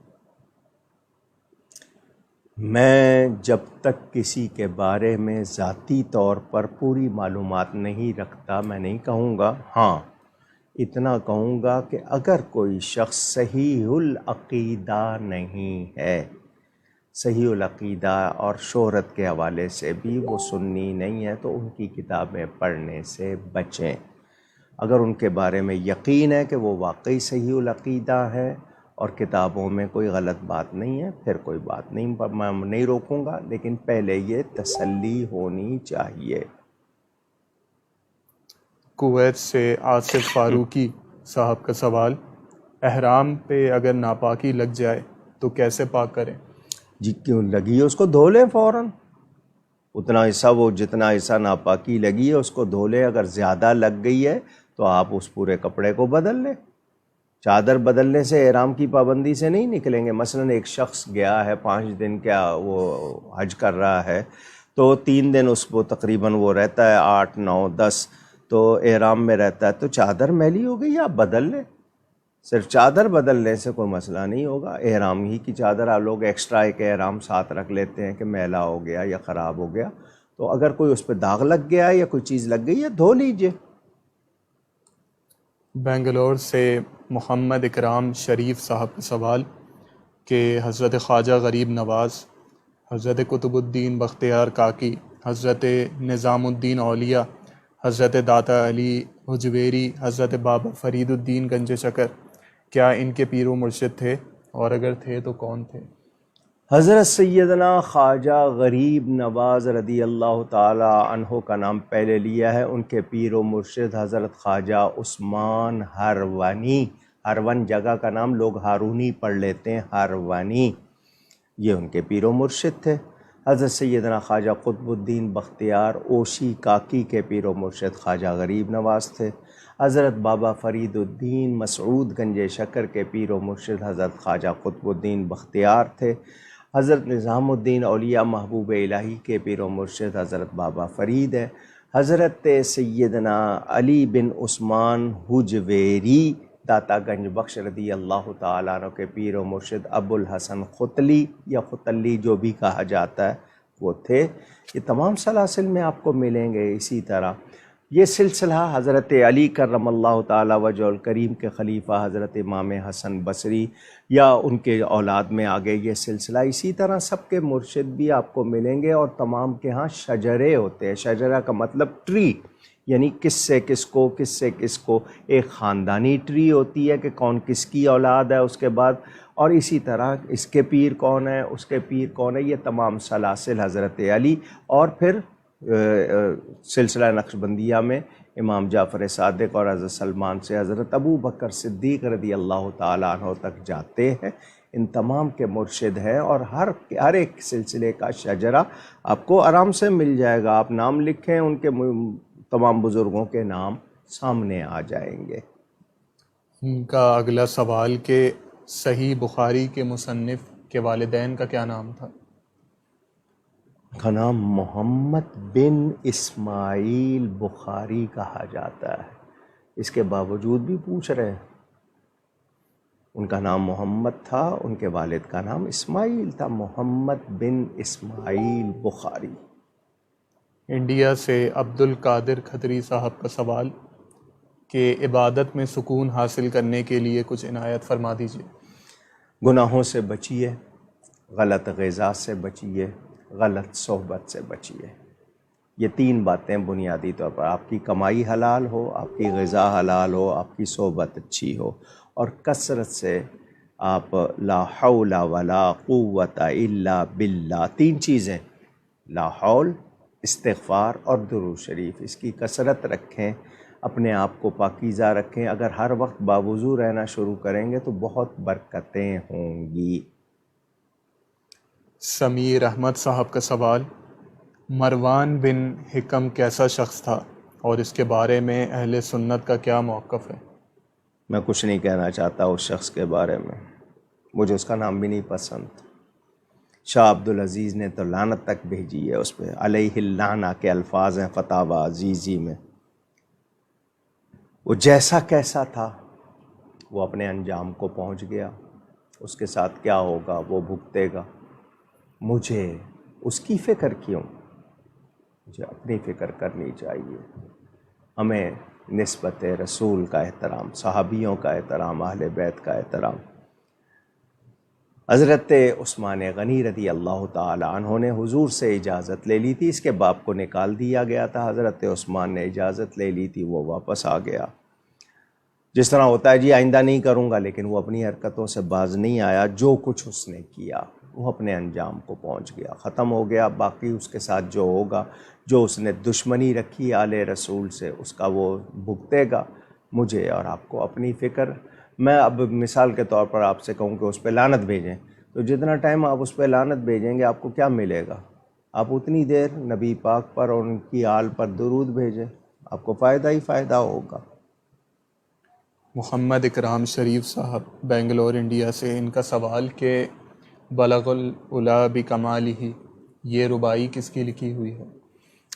میں جب تک کسی کے بارے میں ذاتی طور پر پوری معلومات نہیں رکھتا میں نہیں کہوں گا، ہاں اتنا کہوں گا کہ اگر کوئی شخص صحیح العقیدہ نہیں ہے، صحیح العقیدہ اور شہرت کے حوالے سے بھی وہ سنی نہیں ہے، تو ان کی کتابیں پڑھنے سے بچیں۔ اگر ان کے بارے میں یقین ہے کہ وہ واقعی صحیح العقیدہ ہے اور کتابوں میں کوئی غلط بات نہیں ہے، پھر کوئی بات نہیں، میں نہیں روکوں گا، لیکن پہلے یہ تسلی ہونی چاہیے۔ کویت سے آصف فاروقی صاحب کا سوال، احرام پہ اگر ناپاکی لگ جائے تو کیسے پاک کریں؟ جی کیوں لگی ہے اس کو دھو لیں فوراً، اتنا حصہ وہ جتنا حصہ ناپاکی لگی ہے اس کو دھو لیں۔ اگر زیادہ لگ گئی ہے تو آپ اس پورے کپڑے کو بدل لیں۔ چادر بدلنے سے احرام کی پابندی سے نہیں نکلیں گے۔ مثلا ایک شخص گیا ہے 5 دن کا وہ حج کر رہا ہے، تو 3 دن اس کو تقریباً وہ رہتا ہے 8 9 10، تو احرام میں رہتا ہے تو چادر میلی ہو گئی آپ بدل لیں، صرف چادر بدلنے سے کوئی مسئلہ نہیں ہوگا۔ احرام ہی کی چادر آپ لوگ ایکسٹرا ایک احرام ساتھ رکھ لیتے ہیں کہ میلا ہو گیا یا خراب ہو گیا، تو اگر کوئی اس پہ داغ لگ گیا یا کوئی چیز لگ گئی ہے دھو لیجئے۔ بنگلور سے محمد اکرام شریف صاحب کا سوال کہ حضرت خواجہ غریب نواز، حضرت قطب الدین بختیار کاکی، حضرت نظام الدین اولیاء، حضرت داتا علی حجویری، حضرت بابا فرید الدین گنج شکر، کیا ان کے پیر و مرشد تھے، اور اگر تھے تو کون تھے؟ حضرت سیدنا خواجہ غریب نواز رضی اللہ تعالی عنہ کا نام پہلے لیا ہے، ان کے پیر و مرشد حضرت خواجہ عثمان ہرونی، ہرون جگہ کا نام لوگ ہارونی پڑھ لیتے ہیں، ہرونی، یہ ان کے پیر و مرشد تھے۔ حضرت سیدنا خواجہ قطب الدین بختیار اوشی کاکی کے پیر و مرشد خواجہ غریب نواز تھے۔ حضرت بابا فرید الدین مسعود گنج شکر کے پیر و مرشد حضرت خواجہ قطب الدین بختیار تھے۔ حضرت نظام الدین اولیاء محبوب الہی کے پیر و مرشد حضرت بابا فرید ہے۔ حضرت سیدنا علی بن عثمان حجویری داتا گنج بخش رضی اللہ تعالیٰ عنہ کے پیر و مرشد ابو الحسن ختلی یا ختلی جو بھی کہا جاتا ہے وہ تھے۔ یہ تمام سلاسل میں آپ کو ملیں گے۔ اسی طرح یہ سلسلہ حضرت علی کرم اللہ تعالیٰ وجہ الکریم کے خلیفہ حضرت امام حسن بصری یا ان کے اولاد میں آگے یہ سلسلہ، اسی طرح سب کے مرشد بھی آپ کو ملیں گے، اور تمام کے ہاں شجرے ہوتے ہیں۔ شجرہ کا مطلب ٹری، یعنی کس سے کس کو، کس سے کس کو، ایک خاندانی ٹری ہوتی ہے کہ کون کس کی اولاد ہے اس کے بعد، اور اسی طرح اس کے پیر کون ہے، اس کے پیر کون ہے، یہ تمام سلاسل حضرت علی، اور پھر سلسلہ نقشبندیہ میں امام جعفر صادق اور حضرت سلمان سے حضرت ابو بکر صدیق رضی اللہ تعالیٰ عنہ تک جاتے ہیں۔ ان تمام کے مرشد ہیں، اور ہر ایک سلسلے کا شجرہ آپ کو آرام سے مل جائے گا۔ آپ نام لکھیں، ان کے تمام بزرگوں کے نام سامنے آ جائیں گے۔ ان کا اگلا سوال کہ صحیح بخاری کے مصنف کے والدین کا کیا نام تھا؟ کا نام محمد بن اسماعیل بخاری کہا جاتا ہے، اس کے باوجود بھی پوچھ رہے ہیں۔ ان کا نام محمد تھا، ان کے والد کا نام اسماعیل تھا، محمد بن اسماعیل بخاری۔ انڈیا سے عبد القادر کھتری صاحب کا سوال کہ عبادت میں سکون حاصل کرنے کے لیے کچھ عنایت فرما دیجیے۔ گناہوں سے بچیے، غلط غذا سے بچیے، غلط صحبت سے بچیے۔ یہ تین باتیں بنیادی طور پر، آپ کی کمائی حلال ہو، آپ کی غذا حلال ہو، آپ کی صحبت اچھی ہو، اور کثرت سے آپ لا حول ولا قوت الا باللہ، تین چیزیں، لا حول، استغفار اور درود شریف، اس کی کثرت رکھیں، اپنے آپ کو پاکیزہ رکھیں۔ اگر ہر وقت باوضو رہنا شروع کریں گے تو بہت برکتیں ہوں گی۔ سمیر احمد صاحب کا سوال، مروان بن حکم کیسا شخص تھا، اور اس کے بارے میں اہل سنت کا کیا موقف ہے؟ میں کچھ نہیں کہنا چاہتا اس شخص کے بارے میں، مجھے اس کا نام بھی نہیں پسند۔ شاہ عبدالعزیز نے تو لعنت تک بھیجی ہے اس پہ، علیہ اللعنہ کے الفاظ ہیں فتاوی عزیزی میں۔ وہ جیسا کیسا تھا وہ اپنے انجام کو پہنچ گیا، اس کے ساتھ کیا ہوگا وہ بھگتے گا۔ مجھے اس کی فکر کیوں، مجھے اپنی فکر کرنی چاہیے۔ ہمیں نسبت رسول کا احترام، صحابیوں کا احترام، اہل بیت کا احترام۔ حضرت عثمان غنی رضی اللہ تعالی عنہ نے حضور سے اجازت لے لی تھی، اس کے باپ کو نکال دیا گیا تھا، حضرت عثمان نے اجازت لے لی تھی، وہ واپس آ گیا۔ جس طرح ہوتا ہے جی آئندہ نہیں کروں گا، لیکن وہ اپنی حرکتوں سے باز نہیں آیا، جو کچھ اس نے کیا وہ اپنے انجام کو پہنچ گیا، ختم ہو گیا۔ باقی اس کے ساتھ جو ہوگا، جو اس نے دشمنی رکھی آل رسول سے، اس کا وہ بھگتے گا۔ مجھے اور آپ کو اپنی فکر، میں اب مثال کے طور پر آپ سے کہوں کہ اس پہ لعنت بھیجیں، تو جتنا ٹائم آپ اس پہ لعنت بھیجیں گے آپ کو کیا ملے گا؟ آپ اتنی دیر نبی پاک پر اور ان کی آل پر درود بھیجیں، آپ کو فائدہ ہی فائدہ ہوگا۔ محمد اکرام شریف صاحب بنگلور انڈیا سے، ان کا سوال کہ بلغ العلا بکمالہ، یہ ربائی کس کی لکھی ہوئی ہے؟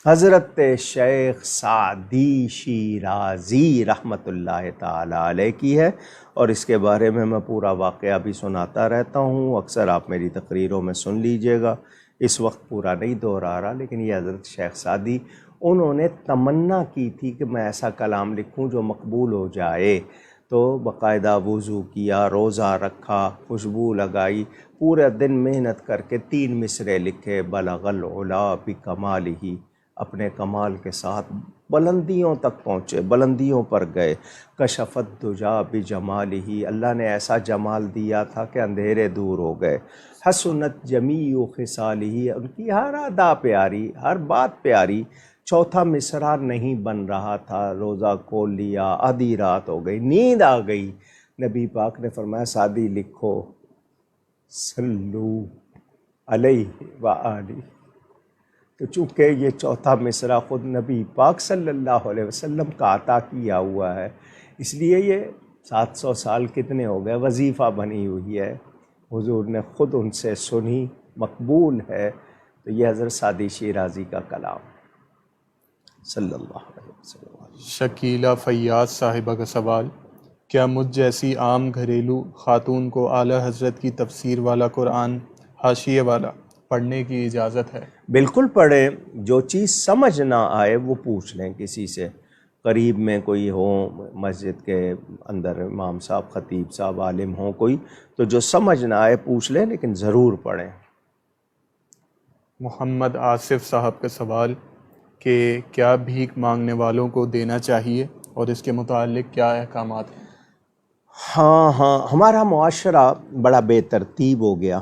حضرت شیخ سعدی شیرازی رحمۃ اللہ تعالی علیہ کی ہے، اور اس کے بارے میں پورا واقعہ بھی سناتا رہتا ہوں، اکثر آپ میری تقریروں میں سن لیجئے گا، اس وقت پورا نہیں دہرا رہا، لیکن یہ حضرت شیخ سعدی انہوں نے تمنا کی تھی کہ میں ایسا کلام لکھوں جو مقبول ہو جائے، تو باقاعدہ وضو کیا، روزہ رکھا، خوشبو لگائی، پورے دن محنت کر کے 3 مصرے لکھے، بلغ العلا بکمالہ، اپنے کمال کے ساتھ بلندیوں تک پہنچے، بلندیوں پر گئے، کشف الدجا بجمالہ، اللہ نے ایسا جمال دیا تھا کہ اندھیرے دور ہو گئے، حسنت جمیع خصالہ، ان کی ہر ادا پیاری، ہر بات پیاری، چوتھا مصرع نہیں بن رہا تھا، روزہ کھول لیا، آدھی رات ہو گئی، نیند آ گئی، نبی پاک نے فرمایا سعدی لکھو، صلو علیہ وآلہ، تو چونکہ یہ چوتھا مصرع خود نبی پاک صلی اللہ علیہ وسلم کا عطا کیا ہوا ہے، اس لیے یہ 700 سال کتنے ہو گئے وظیفہ بنی ہوئی ہے، حضور نے خود ان سے سنی، مقبول ہے، تو یہ حضرت سعدی شیرازی کا کلام صلی اللہ علیہ وسلم۔ شکیلہ فیاض صاحبہ کا سوال: کیا مجھ جیسی عام گھریلو خاتون کو اعلیٰ حضرت کی تفسیر والا قرآن حاشیے والا پڑھنے کی اجازت ہے؟ بالکل پڑھیں، جو چیز سمجھ نہ آئے وہ پوچھ لیں کسی سے، قریب میں کوئی ہو، مسجد کے اندر امام صاحب، خطیب صاحب، عالم ہوں کوئی، تو جو سمجھ نہ آئے پوچھ لیں، لیکن ضرور پڑھیں۔ محمد آصف صاحب کا سوال کہ کیا بھیک مانگنے والوں کو دینا چاہیے اور اس کے متعلق کیا احکامات ہیں؟ ہاں، ہمارا معاشرہ بڑا بے ترتیب ہو گیا،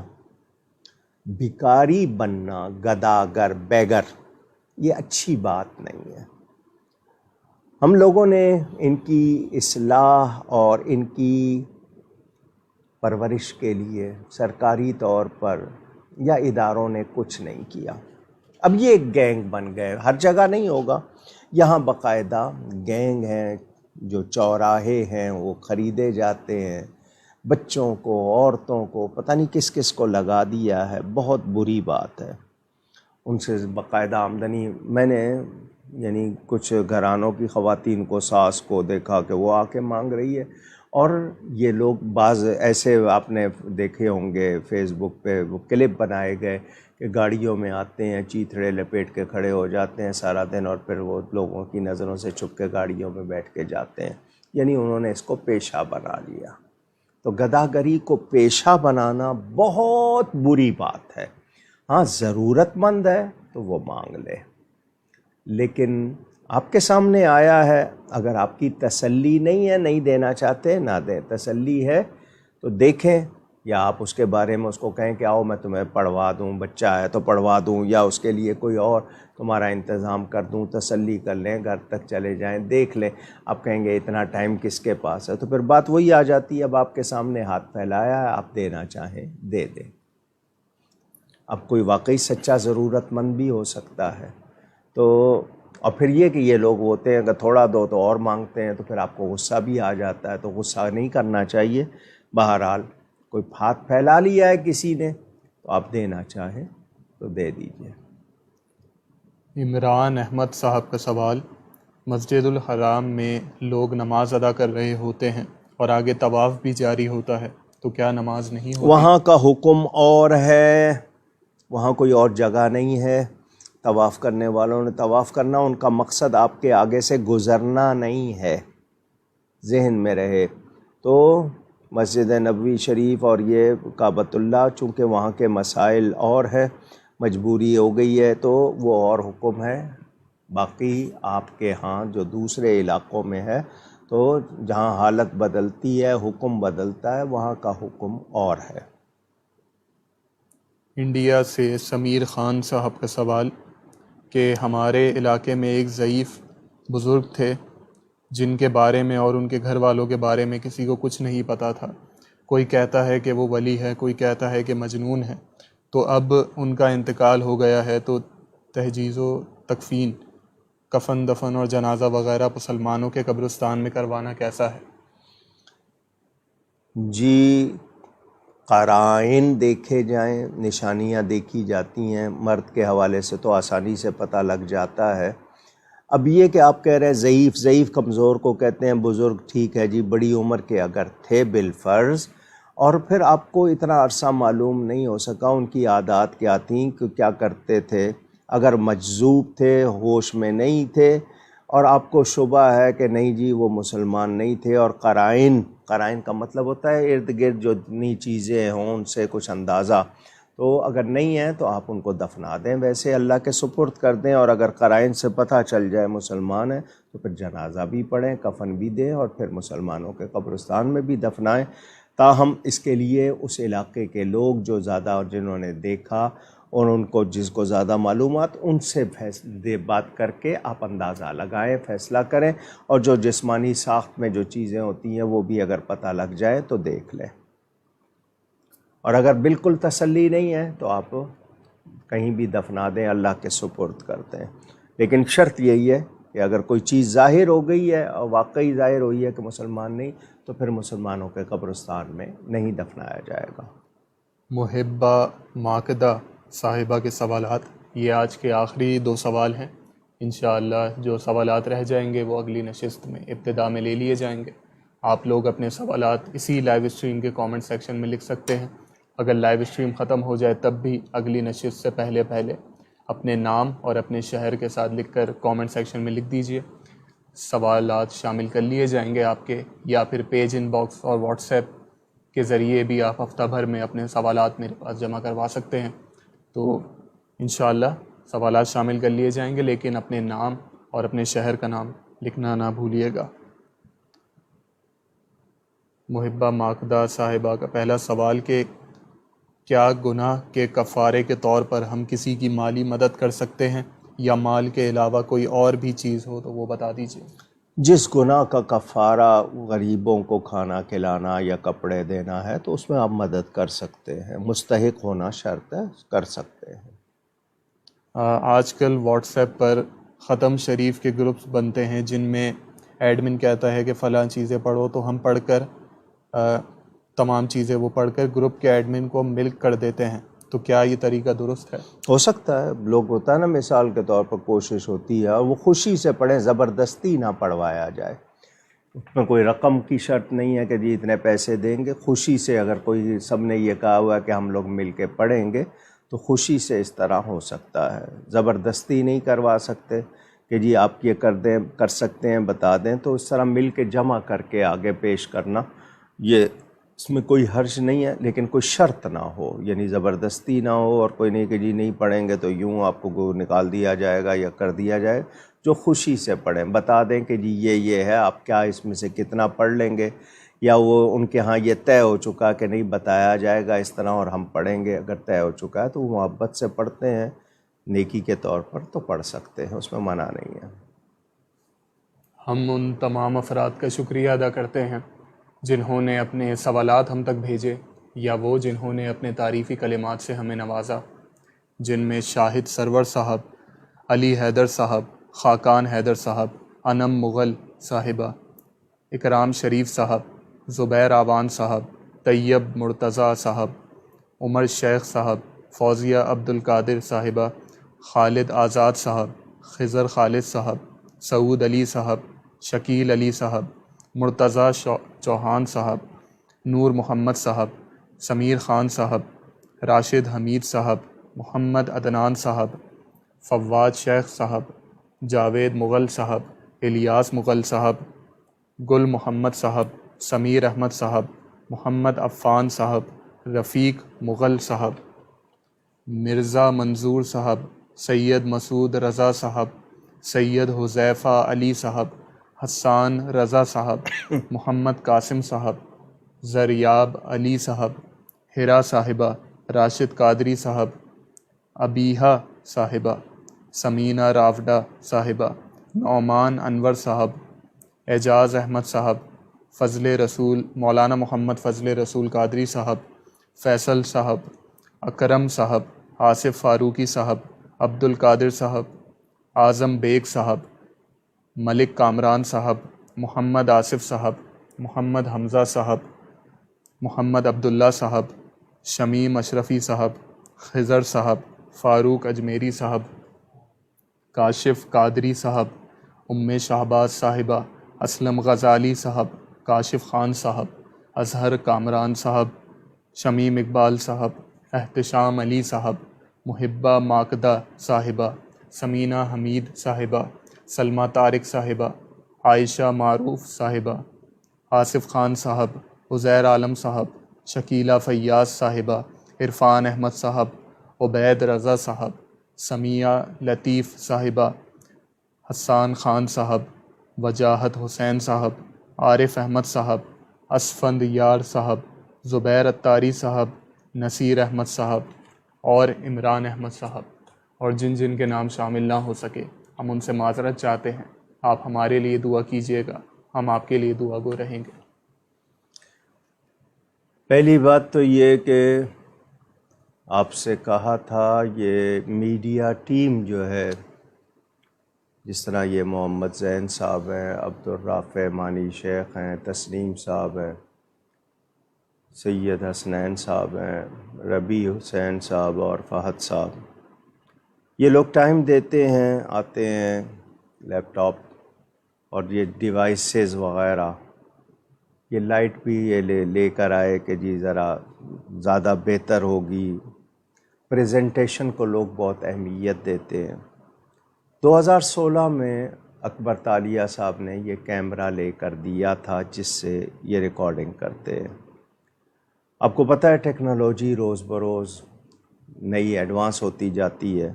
بھکاری بننا، گداگر، بیگر، یہ اچھی بات نہیں ہے۔ ہم لوگوں نے ان کی اصلاح اور ان کی پرورش کے لیے سرکاری طور پر یا اداروں نے کچھ نہیں کیا۔ اب یہ ایک گینگ بن گئے، ہر جگہ نہیں ہوگا، یہاں باقاعدہ گینگ ہیں، جو چوراہے ہیں وہ خریدے جاتے ہیں، بچوں کو، عورتوں کو، پتہ نہیں کس کس کو لگا دیا ہے، بہت بری بات ہے، ان سے باقاعدہ آمدنی۔ میں نے یعنی کچھ گھرانوں کی خواتین کو، ساس کو دیکھا کہ وہ آ کے مانگ رہی ہے، اور یہ لوگ بعض ایسے آپ نے دیکھے ہوں گے فیس بک پہ، وہ کلپ بنائے گئے کہ گاڑیوں میں آتے ہیں، چیتھڑے لپیٹ کے کھڑے ہو جاتے ہیں سارا دن، اور پھر وہ لوگوں کی نظروں سے چھپ کے گاڑیوں میں بیٹھ کے جاتے ہیں، یعنی انہوں نے اس کو پیشہ بنا لیا۔ تو گداگری کو پیشہ بنانا بہت بری بات ہے۔ ہاں ضرورت مند ہے تو وہ مانگ لے، لیکن آپ کے سامنے آیا ہے، اگر آپ کی تسلی نہیں ہے، نہیں دینا چاہتے، نہ دیں، تسلی ہے تو دیکھیں، یا آپ اس کے بارے میں اس کو کہیں کہ آؤ میں تمہیں پڑھوا دوں، بچہ ہے تو پڑھوا دوں، یا اس کے لیے کوئی اور تمہارا انتظام کر دوں، تسلی کر لیں، گھر تک چلے جائیں، دیکھ لیں۔ آپ کہیں گے اتنا ٹائم کس کے پاس ہے، تو پھر بات وہی آ جاتی ہے، اب آپ کے سامنے ہاتھ پھیلایا ہے، آپ دینا چاہیں دے دیں۔ اب کوئی واقعی سچا ضرورت مند بھی ہو سکتا ہے، تو اور پھر یہ کہ یہ لوگ ہوتے ہیں اگر تھوڑا دو تو اور مانگتے ہیں، تو پھر آپ کو غصہ بھی آ جاتا ہے، تو غصہ نہیں کرنا چاہیے۔ بہرحال کوئی ہاتھ پھیلا لیا ہے کسی نے تو آپ دینا چاہیں تو دے دیجئے۔ عمران احمد صاحب کا سوال: مسجد الحرام میں لوگ نماز ادا کر رہے ہوتے ہیں اور آگے طواف بھی جاری ہوتا ہے، تو کیا نماز نہیں ہوتی؟ وہاں کا حکم اور ہے، وہاں کوئی اور جگہ نہیں ہے، طواف کرنے والوں نے طواف کرنا، ان کا مقصد آپ کے آگے سے گزرنا نہیں ہے، ذہن میں رہے۔ تو مسجد نبوی شریف اور یہ کعبۃ اللہ، چونکہ وہاں کے مسائل اور ہے، مجبوری ہو گئی ہے، تو وہ اور حکم ہے۔ باقی آپ کے ہاں جو دوسرے علاقوں میں ہے، تو جہاں حالت بدلتی ہے، حکم بدلتا ہے، وہاں کا حکم اور ہے۔ انڈیا سے سمیر خان صاحب کا سوال کہ ہمارے علاقے میں ایک ضعیف بزرگ تھے جن کے بارے میں اور ان کے گھر والوں کے بارے میں کسی کو کچھ نہیں پتہ تھا، کوئی کہتا ہے کہ وہ ولی ہے، کوئی کہتا ہے کہ مجنون ہے، تو اب ان کا انتقال ہو گیا ہے، تو تجہیز و تکفین، کفن دفن اور جنازہ وغیرہ مسلمانوں کے قبرستان میں کروانا کیسا ہے؟ جی قرائن دیکھے جائیں، نشانیاں دیکھی جاتی ہیں، مرد کے حوالے سے تو آسانی سے پتہ لگ جاتا ہے۔ اب یہ کہ آپ کہہ رہے ہیں ضعیف کمزور کو کہتے ہیں بزرگ، ٹھیک ہے جی، بڑی عمر کے اگر تھے بالفرض، اور پھر آپ کو اتنا عرصہ معلوم نہیں ہو سکا ان کی عادات کیا تھیں، کہ کیا کرتے تھے، اگر مجذوب تھے، ہوش میں نہیں تھے، اور آپ کو شبہ ہے کہ نہیں جی وہ مسلمان نہیں تھے، اور قرائن کا مطلب ہوتا ہے ارد گرد جو اتنی چیزیں ہوں ان سے کچھ اندازہ، تو اگر نہیں ہیں تو آپ ان کو دفنا دیں، ویسے اللہ کے سپرد کر دیں، اور اگر قرائن سے پتہ چل جائے مسلمان ہیں تو پھر جنازہ بھی پڑھیں، کفن بھی دیں، اور پھر مسلمانوں کے قبرستان میں بھی دفنائیں۔ تاہم اس کے لیے اس علاقے کے لوگ جو زیادہ، اور جنہوں نے دیکھا اور ان کو جس کو زیادہ معلومات، ان سے بات کر کے آپ اندازہ لگائیں، فیصلہ کریں، اور جو جسمانی ساخت میں جو چیزیں ہوتی ہیں وہ بھی اگر پتہ لگ جائے تو دیکھ لیں، اور اگر بالکل تسلی نہیں ہے تو آپ کہیں بھی دفنا دیں، اللہ کے سپرد کرتے ہیں۔ لیکن شرط یہی ہے کہ اگر کوئی چیز ظاہر ہو گئی ہے اور واقعی ظاہر ہوئی ہے کہ مسلمان نہیں، تو پھر مسلمانوں کے قبرستان میں نہیں دفنایا جائے گا۔ محبہ ماکدہ صاحبہ کے سوالات، یہ آج کے آخری 2 سوال ہیں۔ انشاءاللہ جو سوالات رہ جائیں گے وہ اگلی نشست میں ابتدا میں لے لیے جائیں گے۔ آپ لوگ اپنے سوالات اسی لائیو اسٹریم کے کامنٹ سیکشن میں لکھ سکتے ہیں۔ اگر لائیو اسٹریم ختم ہو جائے تب بھی اگلی نشست سے پہلے اپنے نام اور اپنے شہر کے ساتھ لکھ کر کامنٹ سیکشن میں لکھ دیجئے۔ سوالات شامل کر لیے جائیں گے آپ کے، یا پھر پیج ان باکس اور واٹس ایپ کے ذریعے بھی آپ ہفتہ بھر میں اپنے سوالات میرے پاس جمع کروا سکتے ہیں۔ تو انشاءاللہ سوالات شامل کر لیے جائیں گے، لیکن اپنے نام اور اپنے شہر کا نام لکھنا نہ بھولیے گا۔ محبہ ماکدہ صاحبہ کا پہلا سوال کہ کیا گناہ کے کفارے کے طور پر ہم کسی کی مالی مدد کر سکتے ہیں، یا مال کے علاوہ کوئی اور بھی چیز ہو تو وہ بتا دیجیے۔ جس گناہ کا کفارہ غریبوں کو کھانا کھلانا یا کپڑے دینا ہے تو اس میں آپ مدد کر سکتے ہیں، مستحق ہونا شرط ہے، کر سکتے ہیں۔ آج کل واٹس ایپ پر ختم شریف کے گروپس بنتے ہیں جن میں ایڈمن کہتا ہے کہ فلاں چیزیں پڑھو، تو ہم پڑھ کر تمام چیزیں وہ پڑھ کر گروپ کے ایڈمن کو ملک کر دیتے ہیں، تو کیا یہ طریقہ درست ہے؟ ہو سکتا ہے، لوگ ہوتا ہے نا، مثال کے طور پر کوشش ہوتی ہے، اور وہ خوشی سے پڑھیں، زبردستی نہ پڑھوایا جائے، اس میں کوئی رقم کی شرط نہیں ہے کہ جی اتنے پیسے دیں گے، خوشی سے اگر کوئی، سب نے یہ کہا ہوا ہے کہ ہم لوگ مل کے پڑھیں گے، تو خوشی سے اس طرح ہو سکتا ہے، زبردستی نہیں کروا سکتے کہ جی آپ یہ کر سکتے ہیں بتا دیں، تو اس طرح مل کے جمع کر کے آگے پیش کرنا، یہ اس میں کوئی حرج نہیں ہے، لیکن کوئی شرط نہ ہو، یعنی زبردستی نہ ہو، اور کوئی نہیں کہ جی نہیں پڑھیں گے تو یوں آپ کو نکال دیا جائے گا یا کر دیا جائے، جو خوشی سے پڑھیں، بتا دیں کہ جی یہ ہے، آپ کیا اس میں سے کتنا پڑھ لیں گے، یا وہ ان کے ہاں یہ طے ہو چکا کہ نہیں بتایا جائے گا اس طرح اور ہم پڑھیں گے، اگر طے ہو چکا ہے تو وہ محبت سے پڑھتے ہیں نیکی کے طور پر تو پڑھ سکتے ہیں، اس میں منع نہیں ہے۔ ہم ان تمام افراد کا شکریہ ادا کرتے ہیں جنہوں نے اپنے سوالات ہم تک بھیجے، یا وہ جنہوں نے اپنے تعریفی کلمات سے ہمیں نوازا، جن میں شاہد سرور صاحب، علی حیدر صاحب، خاقان حیدر صاحب، انم مغل صاحبہ، اکرام شریف صاحب، زبیر آوان صاحب، طیب مرتضیٰ صاحب، عمر شیخ صاحب، فوزیہ عبد القادر صاحبہ، خالد آزاد صاحب، خضر خالد صاحب، سعود علی صاحب، شکیل علی صاحب، مرتضیٰ چوہان صاحب، نور محمد صاحب، سمیر خان صاحب، راشد حمید صاحب، محمد عدنان صاحب، فواد شیخ صاحب، جاوید مغل صاحب، الیاس مغل صاحب، گل محمد صاحب، سمیر احمد صاحب، محمد عفان صاحب، رفیق مغل صاحب، مرزا منظور صاحب، سید مسعود رضا صاحب، سید حذیفہ علی صاحب، حسان رضا صاحب، محمد قاسم صاحب، زریاب علی صاحب، ہرا صاحبہ، راشد قادری صاحب، ابیہا صاحبہ، سمینہ راوڈہ صاحبہ، نعمان انور صاحب، اعجاز احمد صاحب، فضل رسول، مولانا محمد فضل رسول قادری صاحب، فیصل صاحب، اکرم صاحب، آصف فاروقی صاحب، عبد القادر صاحب، اعظم بیگ صاحب، ملک کامران صاحب، محمد آصف صاحب، محمد حمزہ صاحب، محمد عبداللہ صاحب، شمیم اشرفی صاحب، خضر صاحب، فاروق اجمیری صاحب، کاشف قادری صاحب، ام شہباز صاحبہ، اسلم غزالی صاحب، کاشف خان صاحب، اظہر کامران صاحب، شمیم اقبال صاحب، احتشام علی صاحب، محبہ ماکدہ صاحبہ، سمینہ حمید صاحبہ، سلمہ طارق صاحبہ، عائشہ معروف صاحبہ، آصف خان صاحب، عزیر عالم صاحب، شکیلہ فیاض صاحبہ، عرفان احمد صاحب، عبید رضا صاحب، سمیہ لطیف صاحبہ، حسان خان صاحب، وجاہت حسین صاحب، عارف احمد صاحب، اسفند یار صاحب، زبیر اتاری صاحب، نصیر احمد صاحب اور عمران احمد صاحب، اور جن جن کے نام شامل نہ ہو سکے ہم ان سے معذرت چاہتے ہیں۔ آپ ہمارے لیے دعا کیجیے گا، ہم آپ کے لیے دعا گو رہیں گے۔ پہلی بات تو یہ کہ آپ سے کہا تھا یہ میڈیا ٹیم جو ہے، جس طرح یہ محمد زین صاحب ہیں، عبدالرافع مانی شیخ ہیں، تسنیم صاحب ہیں، سید حسنین صاحب ہیں، ربیع حسین صاحب اور فہد صاحب، یہ لوگ ٹائم دیتے ہیں، آتے ہیں، لیپ ٹاپ اور یہ ڈیوائسز وغیرہ، یہ لائٹ بھی یہ لے کر آئے کہ جی ذرا زیادہ بہتر ہوگی، پریزنٹیشن کو لوگ بہت اہمیت دیتے ہیں۔ 2016 میں اکبر تالیہ صاحب نے یہ کیمرہ لے کر دیا تھا جس سے یہ ریکارڈنگ کرتے ہیں۔ آپ کو پتہ ہے ٹیکنالوجی روز بروز نئی ایڈوانس ہوتی جاتی ہے،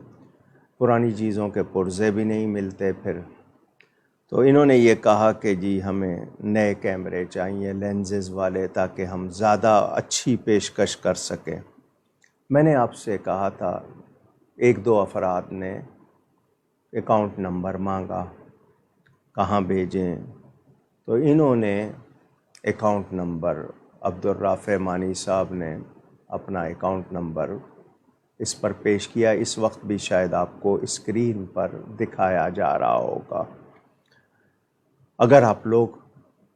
پرانی چیزوں کے پرزے بھی نہیں ملتے پھر، تو انہوں نے یہ کہا کہ جی ہمیں نئے کیمرے چاہیے لینزز والے تاکہ ہم زیادہ اچھی پیشکش کر سکیں۔ میں نے آپ سے کہا تھا، ایک دو افراد نے اکاؤنٹ نمبر مانگا کہاں بھیجیں، تو انہوں نے اکاؤنٹ نمبر، عبدالرافع مانی صاحب نے اپنا اکاؤنٹ نمبر اس پر پیش کیا، اس وقت بھی شاید آپ کو اسکرین پر دکھایا جا رہا ہوگا۔ اگر آپ لوگ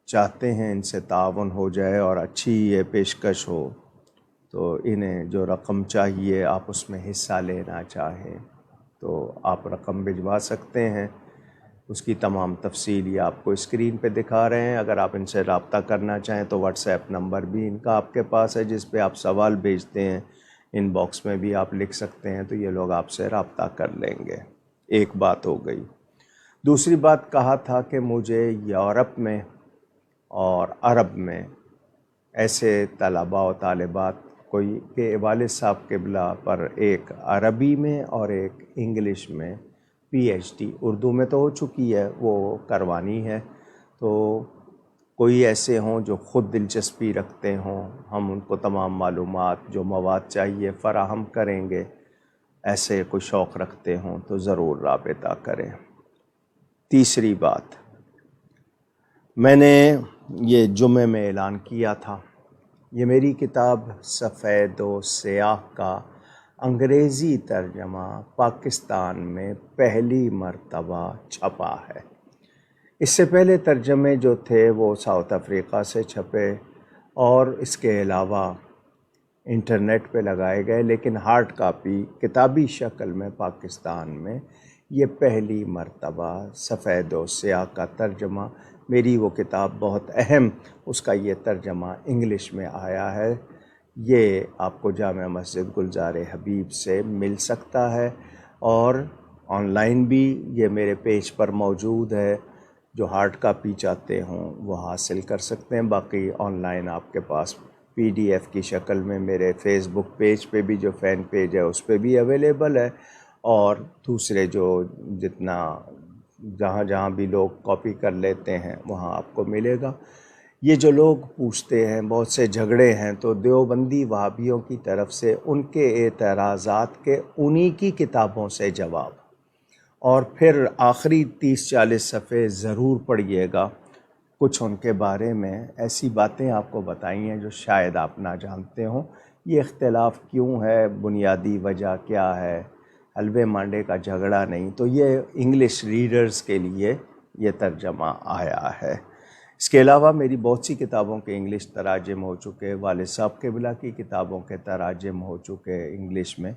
چاہتے ہیں ان سے تعاون ہو جائے اور اچھی یہ پیشکش ہو، تو انہیں جو رقم چاہیے آپ اس میں حصہ لینا چاہیں تو آپ رقم بھجوا سکتے ہیں۔ اس کی تمام تفصیل یہ آپ کو اسکرین پہ دکھا رہے ہیں۔ اگر آپ ان سے رابطہ کرنا چاہیں تو واٹس ایپ نمبر بھی ان کا آپ کے پاس ہے، جس پہ آپ سوال بھیجتے ہیں، ان باکس میں بھی آپ لکھ سکتے ہیں، تو یہ لوگ آپ سے رابطہ کر لیں گے۔ ایک بات ہو گئی۔ دوسری بات کہا تھا کہ مجھے یورپ میں اور عرب میں ایسے طلباء و طالبات کوئی کہ والد صاحب قبلہ پر ایک عربی میں اور ایک انگلش میں پی ایچ ڈی، اردو میں تو ہو چکی ہے، وہ کروانی ہے، تو کوئی ایسے ہوں جو خود دلچسپی رکھتے ہوں، ہم ان کو تمام معلومات جو مواد چاہیے فراہم کریں گے۔ ایسے کوئی شوق رکھتے ہوں تو ضرور رابطہ کریں۔ تیسری بات، میں نے یہ جمعے میں اعلان کیا تھا، یہ میری کتاب سفید و سیاہ کا انگریزی ترجمہ پاکستان میں پہلی مرتبہ چھپا ہے۔ اس سے پہلے ترجمے جو تھے وہ ساؤتھ افریقہ سے چھپے اور اس کے علاوہ انٹرنیٹ پہ لگائے گئے، لیکن ہارڈ کاپی کتابی شکل میں پاکستان میں یہ پہلی مرتبہ سفید و سیاہ کا ترجمہ، میری وہ کتاب بہت اہم، اس کا یہ ترجمہ انگلش میں آیا ہے۔ یہ آپ کو جامع مسجد گلزار حبیب سے مل سکتا ہے اور آن لائن بھی یہ میرے پیج پر موجود ہے، جو ہارڈ کاپی چاہتے ہوں وہ حاصل کر سکتے ہیں۔ باقی آن لائن آپ کے پاس پی ڈی ایف کی شکل میں میرے فیس بک پیج پہ بھی جو فین پیج ہے اس پہ بھی اویلیبل ہے، اور دوسرے جو جتنا جہاں بھی لوگ کاپی کر لیتے ہیں وہاں آپ کو ملے گا۔ یہ جو لوگ پوچھتے ہیں، بہت سے جھگڑے ہیں، تو دیوبندی وہابیوں کی طرف سے ان کے اعتراضات کے انہی کی کتابوں سے جواب، اور پھر آخری 30-40 صفحے ضرور پڑھیے گا، کچھ ان کے بارے میں ایسی باتیں آپ کو بتائی ہیں جو شاید آپ نہ جانتے ہوں۔ یہ اختلاف کیوں ہے، بنیادی وجہ کیا ہے، حلوے مانڈے کا جھگڑا نہیں، تو یہ انگلش ریڈرز کے لیے یہ ترجمہ آیا ہے۔ اس کے علاوہ میری بہت سی کتابوں کے انگلش تراجم ہو چکے، والد صاحب قبلہ کی کتابوں کے تراجم ہو چکے انگلش میں،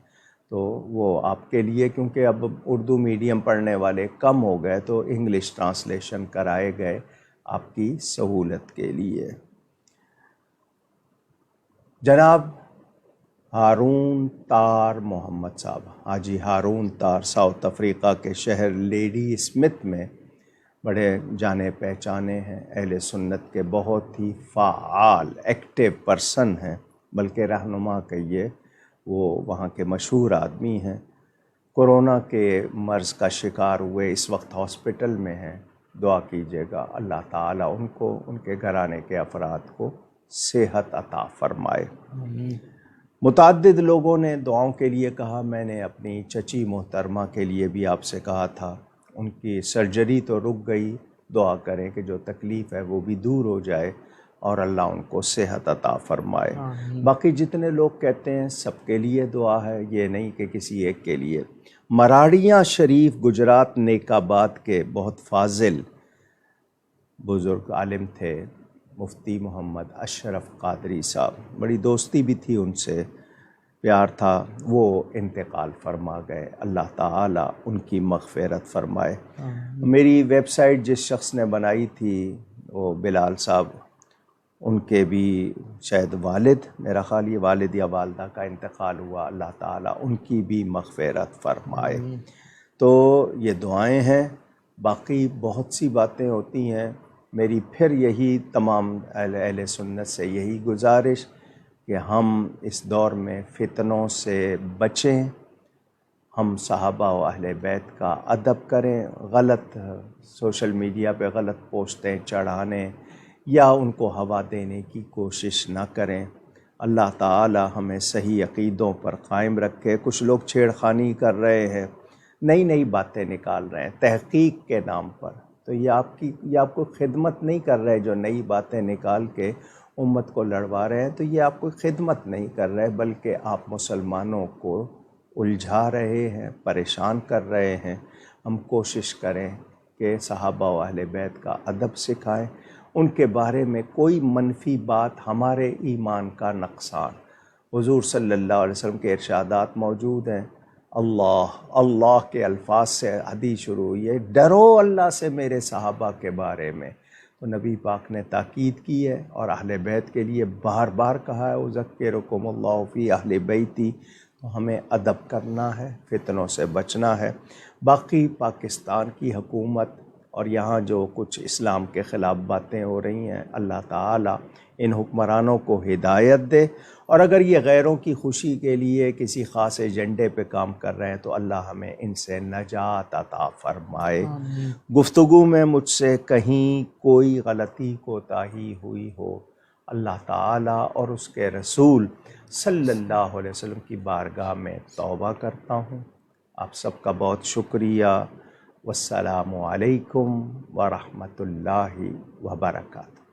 تو وہ آپ کے لیے، کیونکہ اب اردو میڈیم پڑھنے والے کم ہو گئے تو انگلش ٹرانسلیشن کرائے گئے آپ کی سہولت کے لیے۔ جناب ہارون تار محمد صاحب، حاجی ہارون تار، ساؤتھ افریقہ کے شہر لیڈی اسمتھ میں بڑے جانے پہچانے ہیں، اہل سنت کے بہت ہی فعال ایکٹیو پرسن ہیں، بلکہ رہنما کہیے، وہ وہاں کے مشہور آدمی ہیں۔ کورونا کے مرض کا شکار ہوئے، اس وقت ہاسپٹل میں ہیں، دعا کیجیے گا اللہ تعالیٰ ان کو، ان کے گھرانے کے افراد کو صحت عطا فرمائے۔ متعدد لوگوں نے دعاؤں کے لیے کہا، میں نے اپنی چچی محترمہ کے لیے بھی آپ سے کہا تھا، ان کی سرجری تو رک گئی، دعا کریں کہ جو تکلیف ہے وہ بھی دور ہو جائے اور اللہ ان کو صحت عطا فرمائے۔ باقی جتنے لوگ کہتے ہیں سب کے لیے دعا ہے، یہ نہیں کہ کسی ایک کے لیے۔ مراڑیاں شریف گجرات نیک آباد کے بہت فاضل بزرگ عالم تھے، مفتی محمد اشرف قادری صاحب، بڑی دوستی بھی تھی ان سے، پیار تھا، وہ انتقال فرما گئے، اللہ تعالیٰ ان کی مغفرت فرمائے۔ میری ویب سائٹ جس شخص نے بنائی تھی وہ بلال صاحب، ان کے بھی شاید والد، میرا خیال یہ والد یا والدہ کا انتقال ہوا، اللہ تعالیٰ ان کی بھی مغفرت فرمائے۔ تو یہ دعائیں ہیں، باقی بہت سی باتیں ہوتی ہیں۔ میری پھر یہی تمام اہل سنت سے یہی گزارش کہ ہم اس دور میں فتنوں سے بچیں، ہم صحابہ و اہل بیت کا ادب کریں، غلط سوشل میڈیا پہ غلط پوسٹیں چڑھانے یا ان کو ہوا دینے کی کوشش نہ کریں۔ اللہ تعالی ہمیں صحیح عقیدوں پر قائم رکھے۔ کچھ لوگ چھیڑ خانی کر رہے ہیں، نئی نئی باتیں نکال رہے ہیں تحقیق کے نام پر، تو یہ آپ کو خدمت نہیں کر رہے جو نئی باتیں نکال کے امت کو لڑوا رہے ہیں، تو یہ آپ کو خدمت نہیں کر رہے بلکہ آپ مسلمانوں کو الجھا رہے ہیں، پریشان کر رہے ہیں۔ ہم کوشش کریں کہ صحابہ و اہل بیت کا ادب سکھائیں، ان کے بارے میں کوئی منفی بات ہمارے ایمان کا نقصان۔ حضور صلی اللہ علیہ وسلم کے ارشادات موجود ہیں، اللہ کے الفاظ سے حدیث شروع ہوئی ہے، ڈرو اللہ سے میرے صحابہ کے بارے میں، تو نبی پاک نے تاکید کی ہے اور اہل بیت کے لیے بار بار کہا ہے اذکرکم اللہ فی اہل بیتی، تو ہمیں ادب کرنا ہے، فتنوں سے بچنا ہے۔ باقی پاکستان کی حکومت اور یہاں جو کچھ اسلام کے خلاف باتیں ہو رہی ہیں، اللہ تعالیٰ ان حکمرانوں کو ہدایت دے، اور اگر یہ غیروں کی خوشی کے لیے کسی خاص ایجنڈے پہ کام کر رہے ہیں تو اللہ ہمیں ان سے نجات عطا فرمائے۔ گفتگو میں مجھ سے کہیں کوئی غلطی کوتاہی ہوئی ہو، اللہ تعالیٰ اور اس کے رسول صلی اللہ علیہ وسلم کی بارگاہ میں توبہ کرتا ہوں۔ آپ سب کا بہت شکریہ۔ والسلام علیکم ورحمۃ اللہ وبرکاتہ۔